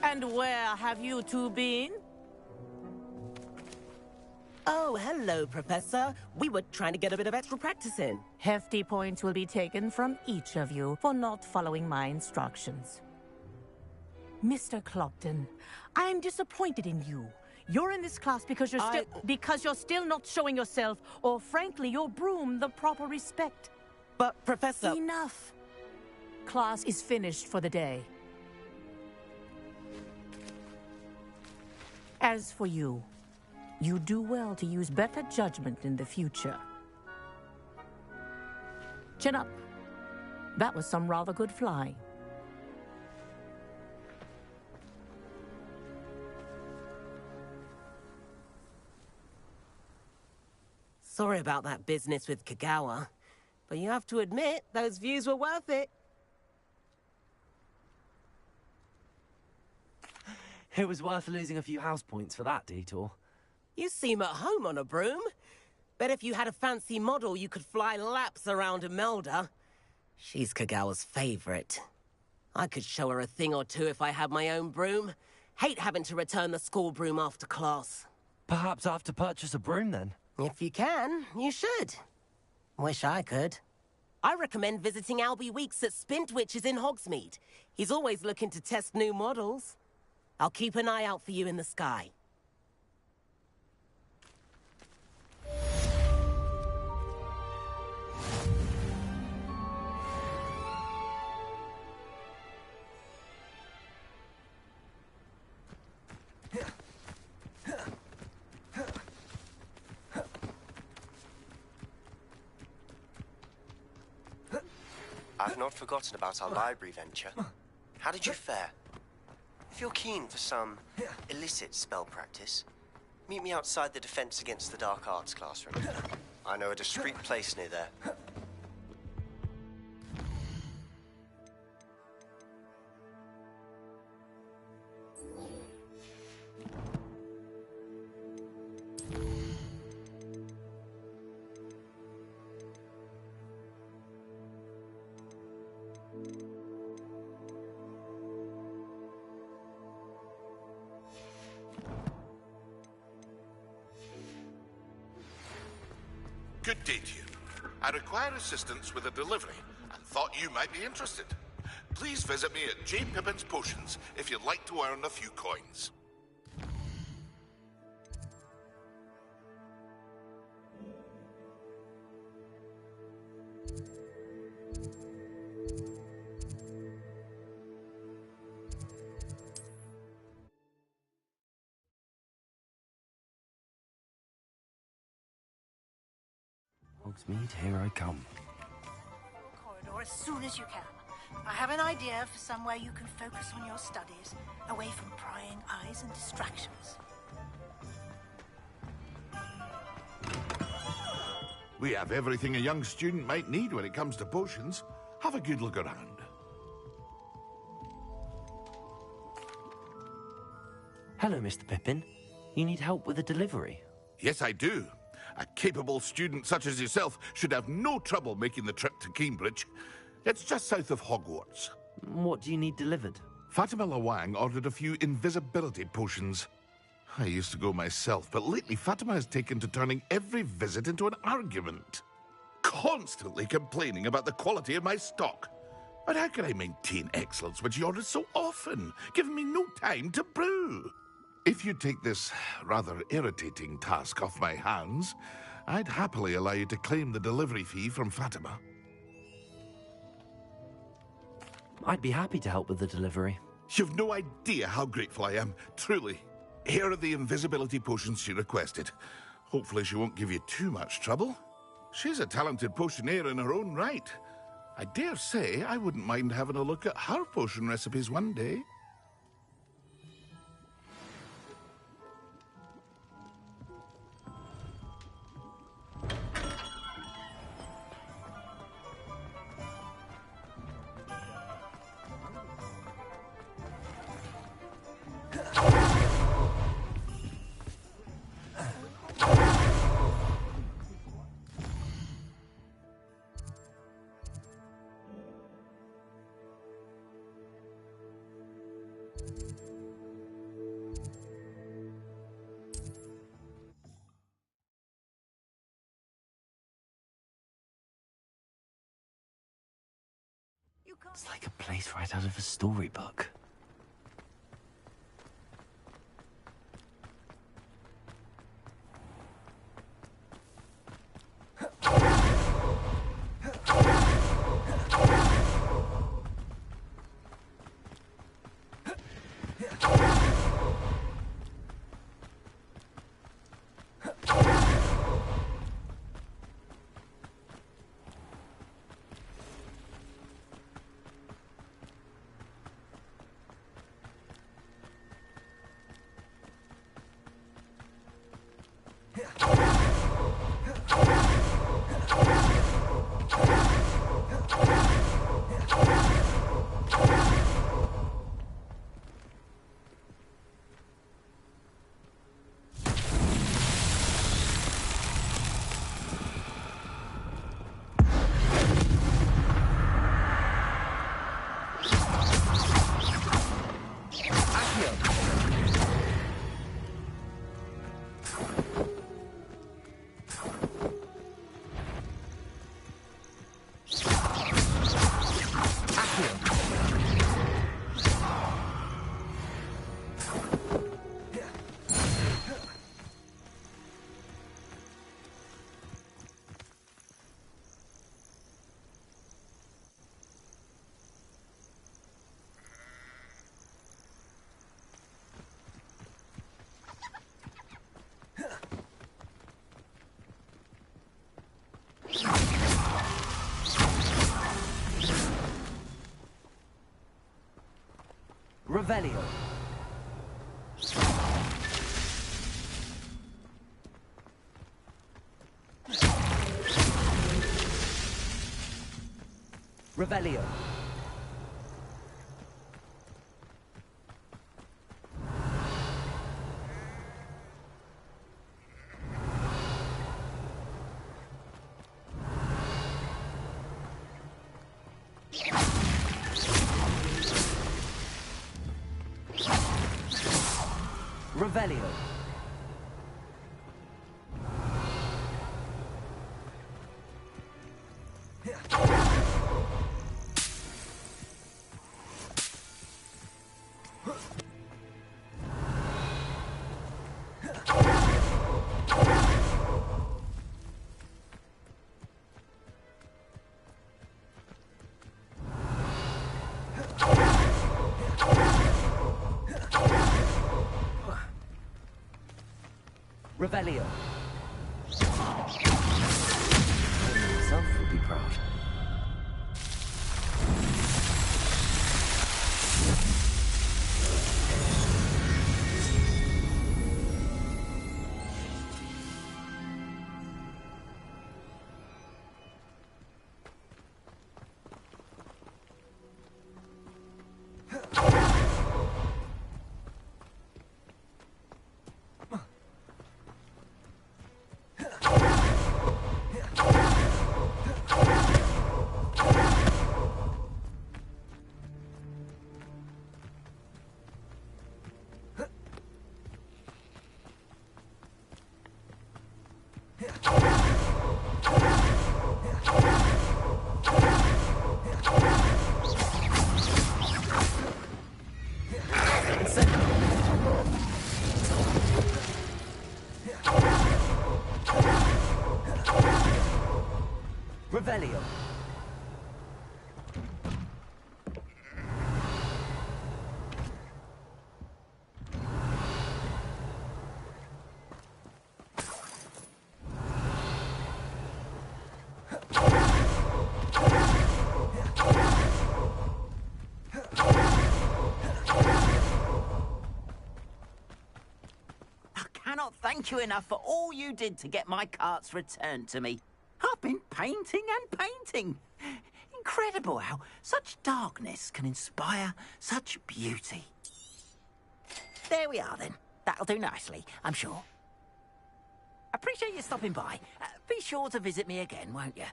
And where have you two been? Oh, hello, Professor. We were trying to get a bit of extra practice in. Hefty points will be taken from each of you for not following my instructions. Mr. Clopton, I am disappointed in you. You're in this class because you're still not showing yourself, or frankly, your broom the proper respect. But, Professor... Enough. Class is finished for the day. As for you, you do well to use better judgment in the future. Chin up. That was some rather good flying. Sorry about that business with Kagawa, but you have to admit, those views were worth it. It was worth losing a few house points for that detour. You seem at home on a broom. Bet if you had a fancy model, you could fly laps around Imelda. She's Kagawa's favorite. I could show her a thing or two if I had my own broom. Hate having to return the school broom after class. Perhaps I have to purchase a broom then? If you can, you should. Wish I could. I recommend visiting Albie Weeks at Spintwitches in Hogsmeade. He's always looking to test new models. I'll keep an eye out for you in the sky. I've not forgotten about our library venture. How did you fare? If you're keen for some illicit spell practice, meet me outside the Defense Against the Dark Arts classroom. I know a discreet place near there. Good day to you. I require assistance with a delivery and thought you might be interested. Please visit me at J. Pippin's Potions if you'd like to earn a few coins. Hogsmeade, here I come. Corridor as soon as you can. I have an idea for somewhere you can focus on your studies, away from prying eyes and distractions. We have everything a young student might need when it comes to potions. Have a good look around. Hello, Mr. Pippin. You need help with a delivery? Yes, I do. A capable student such as yourself should have no trouble making the trip to Cambridge. It's just south of Hogwarts. What do you need delivered? Fatima Lawang ordered a few invisibility potions. I used to go myself, but lately Fatima has taken to turning every visit into an argument. Constantly complaining about the quality of my stock. But how can I maintain excellence when she orders so often, giving me no time to brew? If you take this rather irritating task off my hands, I'd happily allow you to claim the delivery fee from Fatima. I'd be happy to help with the delivery. You've no idea how grateful I am, truly. Here are the invisibility potions she requested. Hopefully she won't give you too much trouble. She's a talented potioneer in her own right. I dare say I wouldn't mind having a look at her potion recipes one day. It's like a place right out of a storybook. Revelio. Revelio. Revelio. Revelio. Himself would be proud. Revelio. Thank you enough for all you did to get my carts returned to me. I've been painting and painting. Incredible how such darkness can inspire such beauty. There we are then. That'll do nicely, I'm sure. Appreciate you stopping by. Be sure to visit me again, won't you?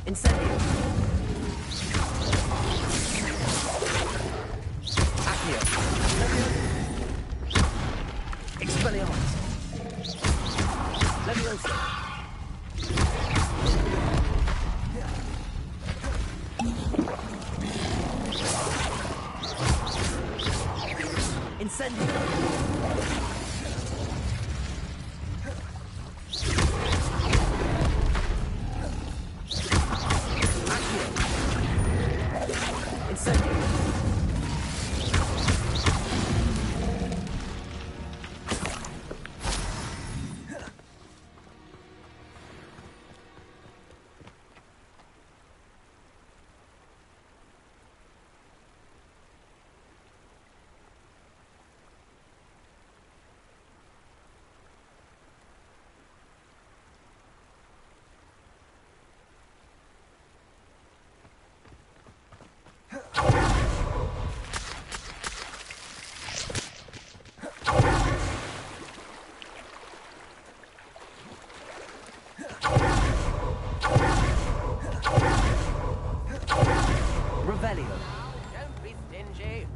Incendio. Accio. Expelliarmus. Leviosa. Incendio. Accio. Incendio. Revelio. Don't be stingy.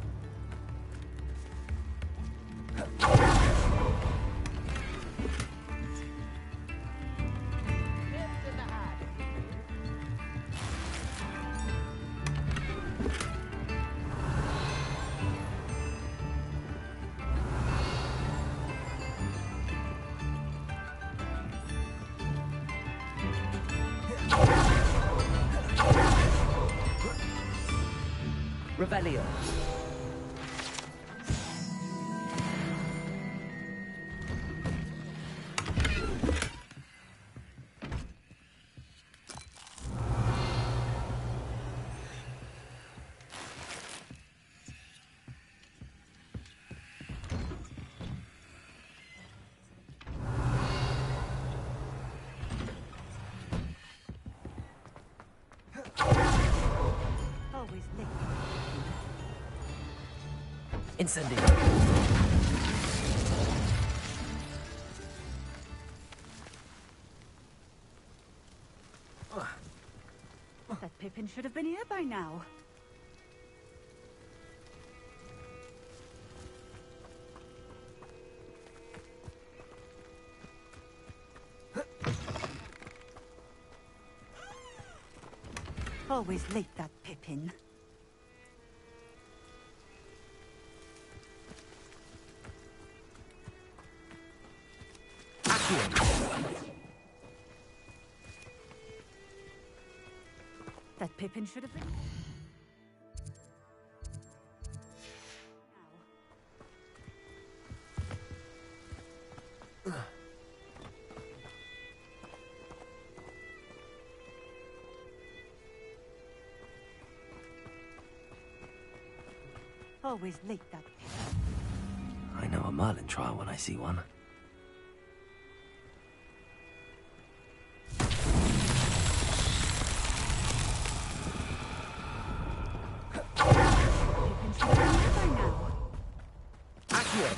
Revelio. Always late. Incendio. That Pippin should have been here by now. Always late, that Pippin. That Pippin should have been... Always late, that Pippin. I know a Merlin trial when I see one. Pippin should have been here by now. Accio.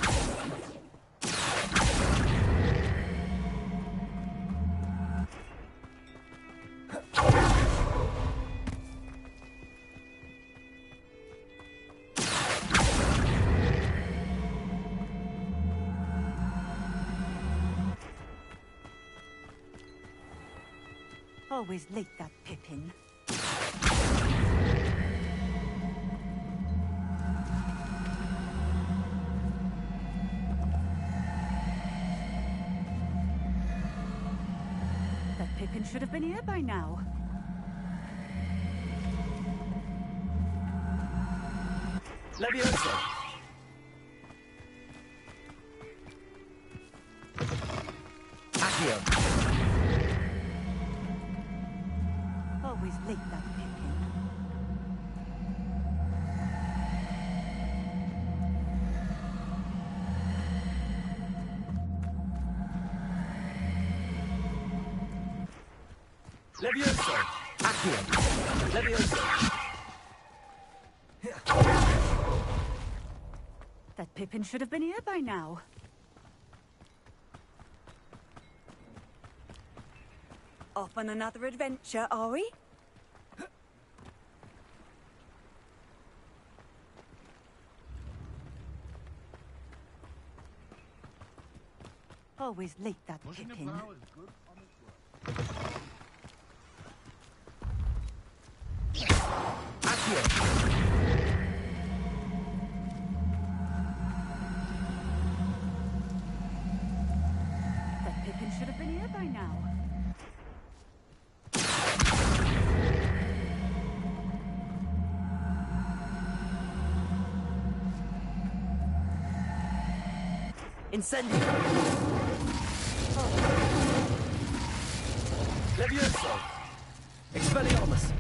Always late, that Pippin. That Pippin should have been here by now. Leviosa. Accio. Always late, that Pippin. Leviosa. Accio. Leviosa. That Pippin should have been here by now. Off on another adventure, are we? Always late, that Pippin. That Pippin should have been here by now. Incendio! Levioso! Expelliarmus!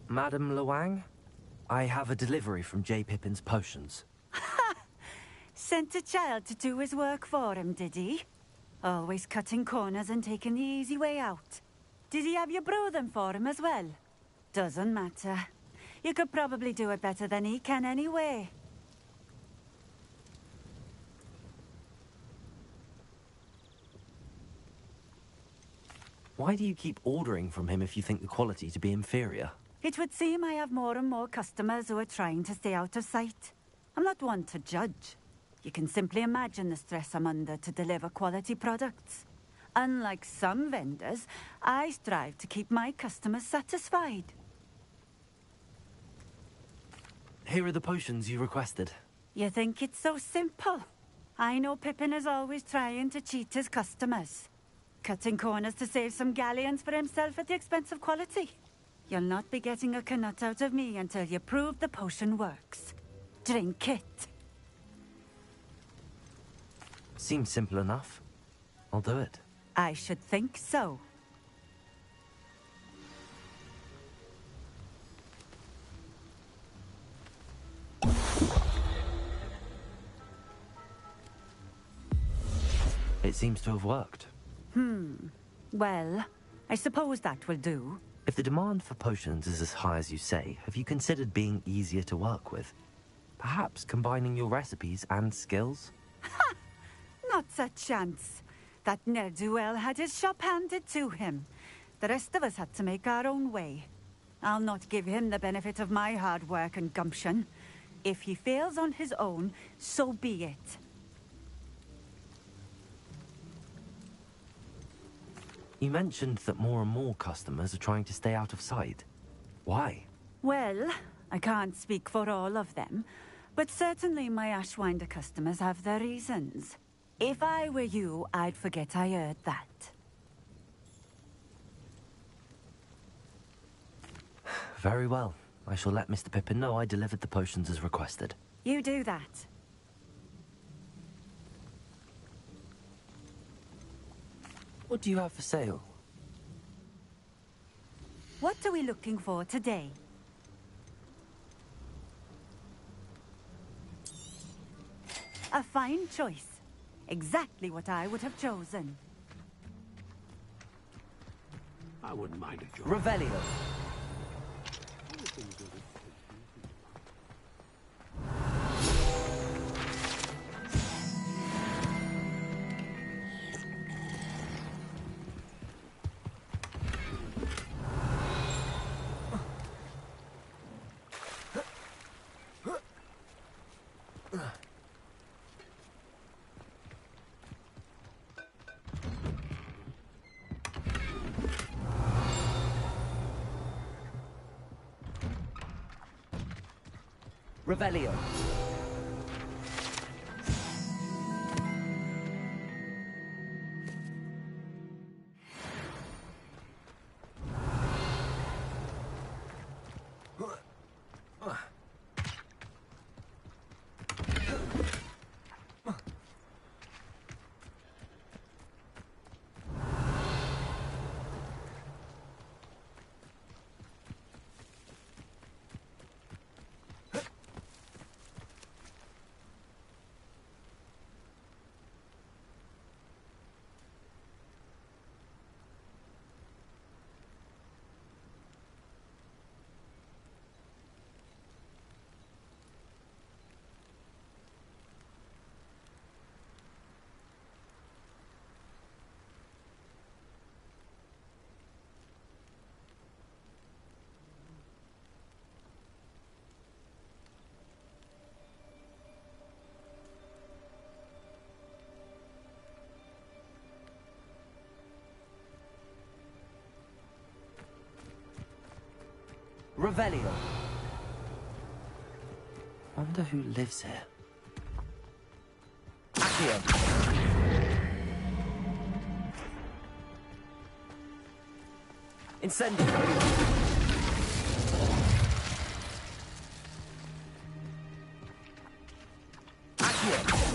Madam Luang, I have a delivery from J. Pippin's potions. Sent a child to do his work for him, did he? Always cutting corners and taking the easy way out. Did he have you brew them for him as well? Doesn't matter. You could probably do it better than he can anyway. Why do you keep ordering from him if you think the quality to be inferior? It would seem I have more and more customers who are trying to stay out of sight. I'm not one to judge. You can simply imagine the stress I'm under to deliver quality products. Unlike some vendors, I strive to keep my customers satisfied. Here are the potions you requested. You think it's so simple? I know Pippin is always trying to cheat his customers. Cutting corners to save some galleons for himself at the expense of quality. You'll not be getting a canut out of me until you prove the potion works. Drink it. Seems simple enough. I'll do it. I should think so. It seems to have worked. Well, I suppose that will do. If the demand for potions is as high as you say, have you considered being easier to work with? Perhaps combining your recipes and skills? Not a chance. That ne'er-do-well had his shop handed to him. The rest of us had to make our own way. I'll not give him the benefit of my hard work and gumption. If he fails on his own, so be it. You mentioned that more and more customers are trying to stay out of sight. Why? Well, I can't speak for all of them, but certainly my Ashwinder customers have their reasons. If I were you, I'd forget I heard that. Very well. I shall let Mr. Pippin know I delivered the potions as requested. You do that. What do you have for sale? What are we looking for today? A fine choice. Exactly what I would have chosen. I wouldn't mind a job. Revelio. Revelio. Revelio. Wonder who lives here. Accio. Incendio. Accio.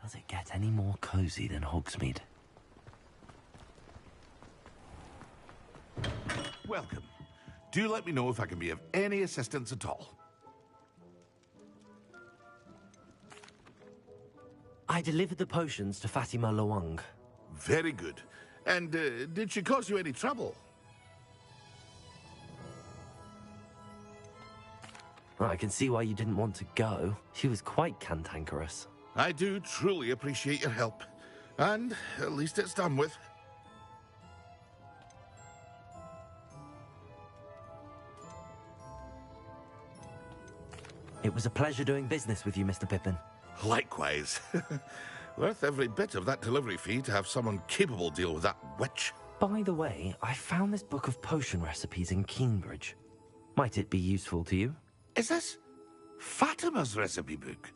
Does it get any more cozy than Hogsmeade? Welcome. Do let me know if I can be of any assistance at all. I delivered the potions to Fatima Lawang. Very good. And did she cause you any trouble? Well, I can see why you didn't want to go. She was quite cantankerous. I do truly appreciate your help. And at least it's done with. It was a pleasure doing business with you, Mr. Pippin. Likewise. Worth every bit of that delivery fee to have someone capable deal with that witch. By the way, I found this book of potion recipes in Cambridge. Might it be useful to you? Is this Fatima's recipe book?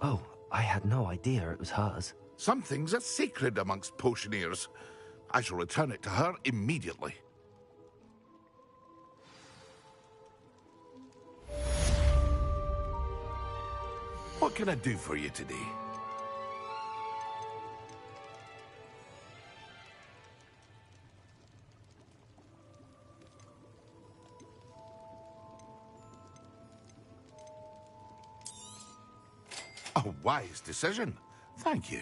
Oh, I had no idea it was hers. Some things are sacred amongst potioneers. I shall return it to her immediately. What can I do for you today? A wise decision. Thank you.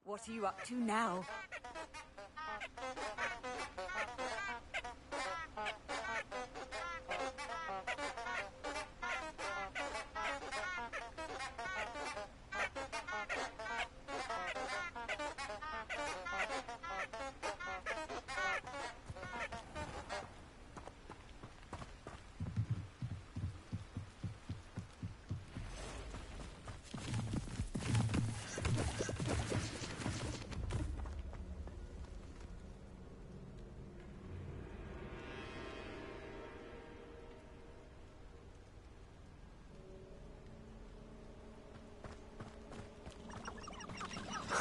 What are you up to now?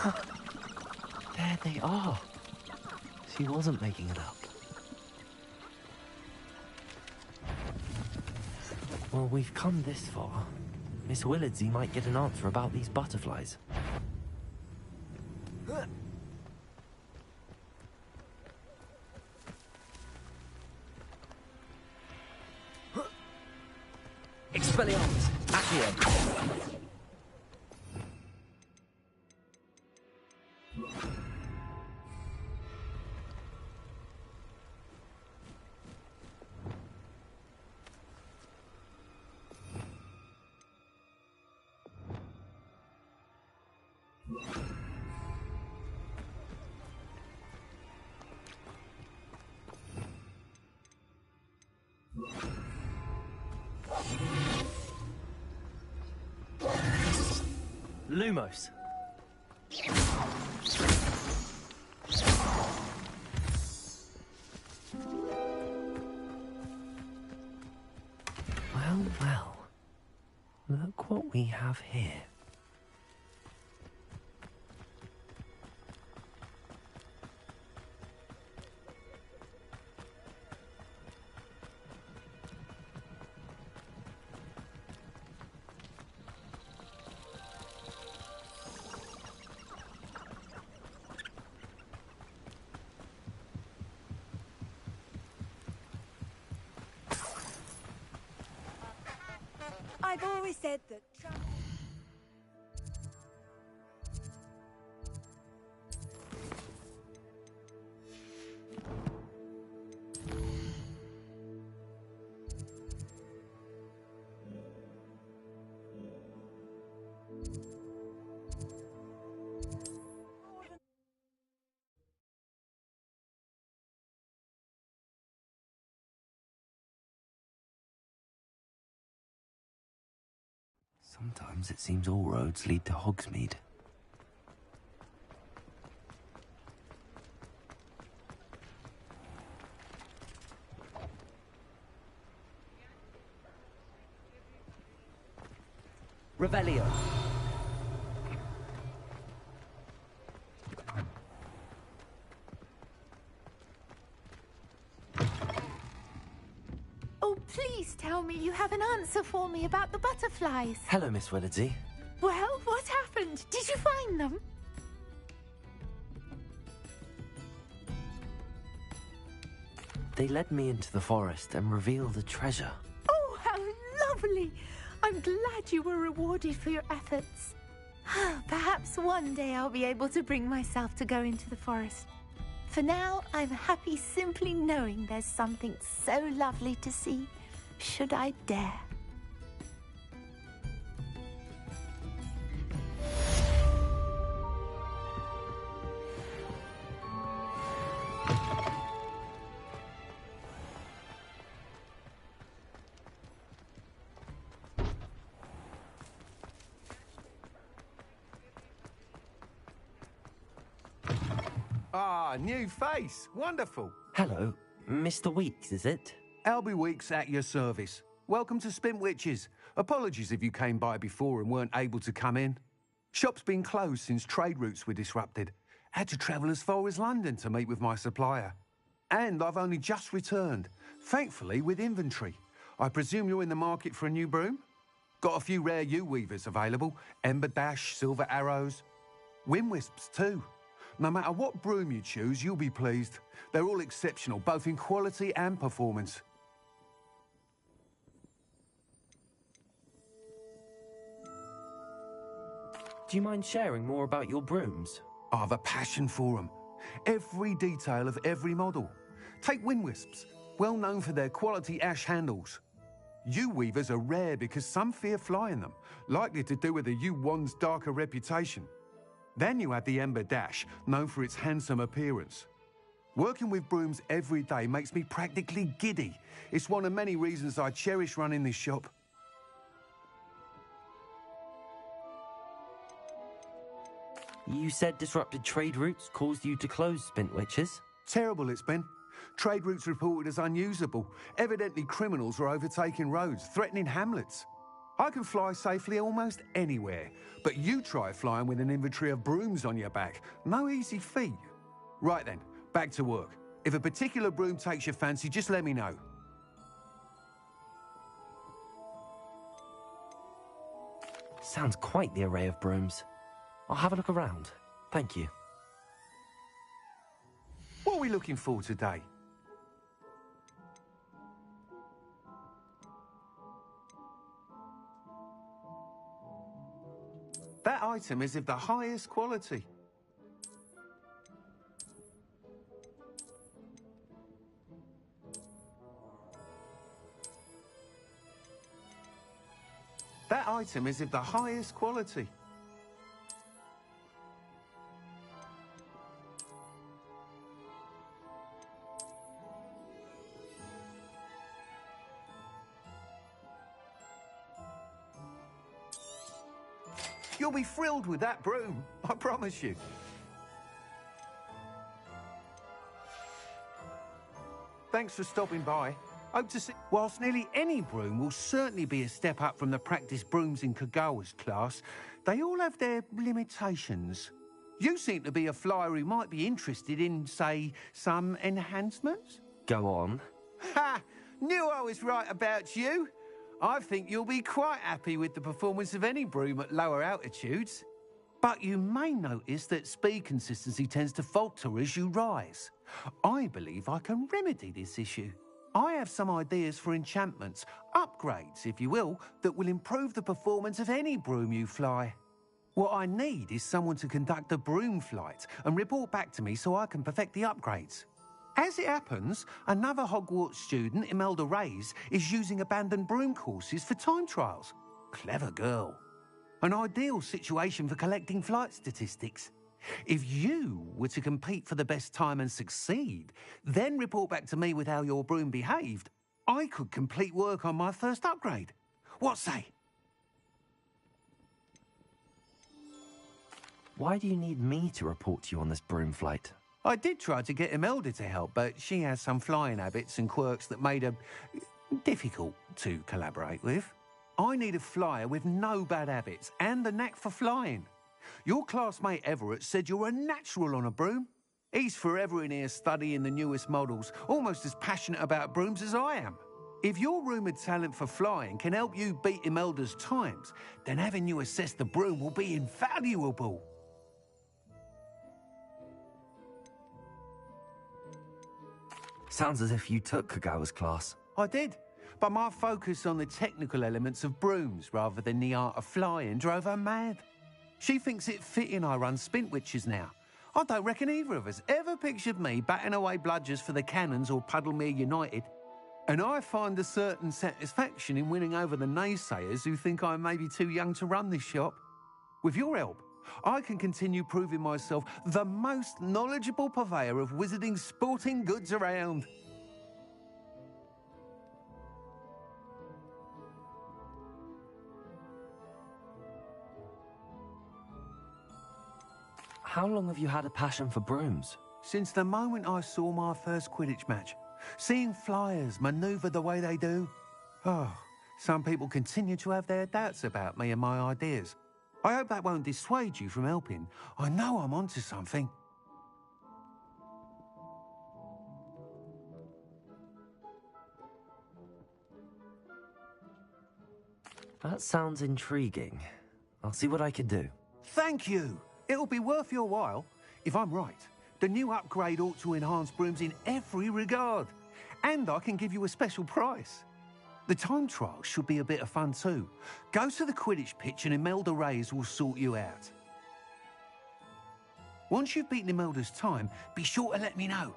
There they are. She wasn't making it up. Well, we've come this far. Miss Willardsey might get an answer about these butterflies. Expelliarmus! Accio! Lumos. Well, well. Look what we have here. I've always said that travel... Sometimes it seems all roads lead to Hogsmeade. Revelio. Oh, please tell me you have an answer for me about the butterflies. Hello, Miss Willardsey. Well, what happened? Did you find them? They led me into the forest and revealed a treasure. Oh, how lovely! I'm glad you were rewarded for your efforts. Perhaps one day I'll be able to bring myself to go into the forest. For now, I'm happy simply knowing there's something so lovely to see, should I dare. Ah, new face. Wonderful. Hello, Mr. Weeks, is it? Albie Weeks at your service. Welcome to Spintwitches. Apologies if you came by before and weren't able to come in. Shop's been closed since trade routes were disrupted. Had to travel as far as London to meet with my supplier. And I've only just returned, thankfully with inventory. I presume you're in the market for a new broom? Got a few rare yew-weavers available. Ember Dash, Silver Arrows. Wind Wisps too. No matter what broom you choose, you'll be pleased. They're all exceptional, both in quality and performance. Do you mind sharing more about your brooms? I have a passion for them. Every detail of every model. Take Wind Wisps, well known for their quality ash handles. Yew weavers are rare because some fear flying them, likely to do with the yew wand's darker reputation. Then you have the Ember Dash, known for its handsome appearance. Working with brooms every day makes me practically giddy. It's one of many reasons I cherish running this shop. You said disrupted trade routes caused you to close Spintwitches? Terrible it's been. Trade routes reported as unusable. Evidently criminals were overtaking roads, threatening hamlets. I can fly safely almost anywhere, but you try flying with an inventory of brooms on your back. No easy feat. Right then, back to work. If a particular broom takes your fancy, just let me know. Sounds quite the array of brooms. I'll have a look around. Thank you. What are we looking for today? That item is of the highest quality. That item is of the highest quality. You'll be thrilled with that broom, I promise you. Thanks for stopping by. Hope to see... Whilst nearly any broom will certainly be a step up from the practice brooms in Kagawa's class, they all have their limitations. You seem to be a flyer who might be interested in, say, some enhancements? Go on. Ha! Knew I was right about you. I think you'll be quite happy with the performance of any broom at lower altitudes. But you may notice that speed consistency tends to falter as you rise. I believe I can remedy this issue. I have some ideas for enchantments, upgrades, if you will, that will improve the performance of any broom you fly. What I need is someone to conduct a broom flight and report back to me so I can perfect the upgrades. As it happens, another Hogwarts student, Imelda Reyes, is using abandoned broom courses for time trials. Clever girl. An ideal situation for collecting flight statistics. If you were to compete for the best time and succeed, then report back to me with how your broom behaved, I could complete work on my first upgrade. What say? Why do you need me to report to you on this broom flight? I did try to get Imelda to help, but she has some flying habits and quirks that made her difficult to collaborate with. I need a flyer with no bad habits and the knack for flying. Your classmate Everett said you're a natural on a broom. He's forever in here studying the newest models, almost as passionate about brooms as I am. If your rumoured talent for flying can help you beat Imelda's times, then having you assess the broom will be invaluable. Sounds as if you took Kagawa's class. I did, but my focus on the technical elements of brooms rather than the art of flying drove her mad. She thinks it fitting I run Spintwitches now. I don't reckon either of us ever pictured me batting away bludgers for the Cannons or Puddlemere United. And I find a certain satisfaction in winning over the naysayers who think I may be too young to run this shop. With your help, I can continue proving myself the most knowledgeable purveyor of wizarding sporting goods around. How long have you had a passion for brooms? Since the moment I saw my first Quidditch match. Seeing flyers manoeuvre the way they do. Oh, some people continue to have their doubts about me and my ideas. I hope that won't dissuade you from helping. I know I'm onto something. That sounds intriguing. I'll see what I can do. Thank you. It'll be worth your while. If I'm right, the new upgrade ought to enhance brooms in every regard. And I can give you a special price. The time trial should be a bit of fun too. Go to the Quidditch pitch and Imelda Reyes will sort you out. Once you've beaten Imelda's time, be sure to let me know.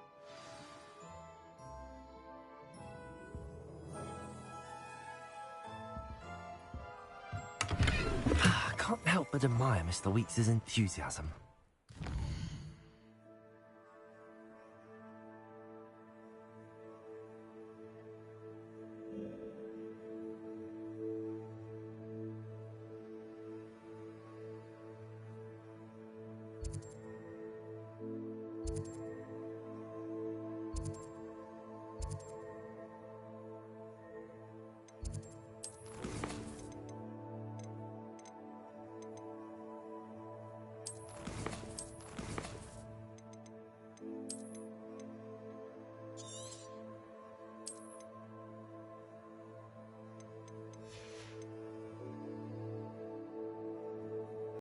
I can't help but admire Mr. Weeks' enthusiasm.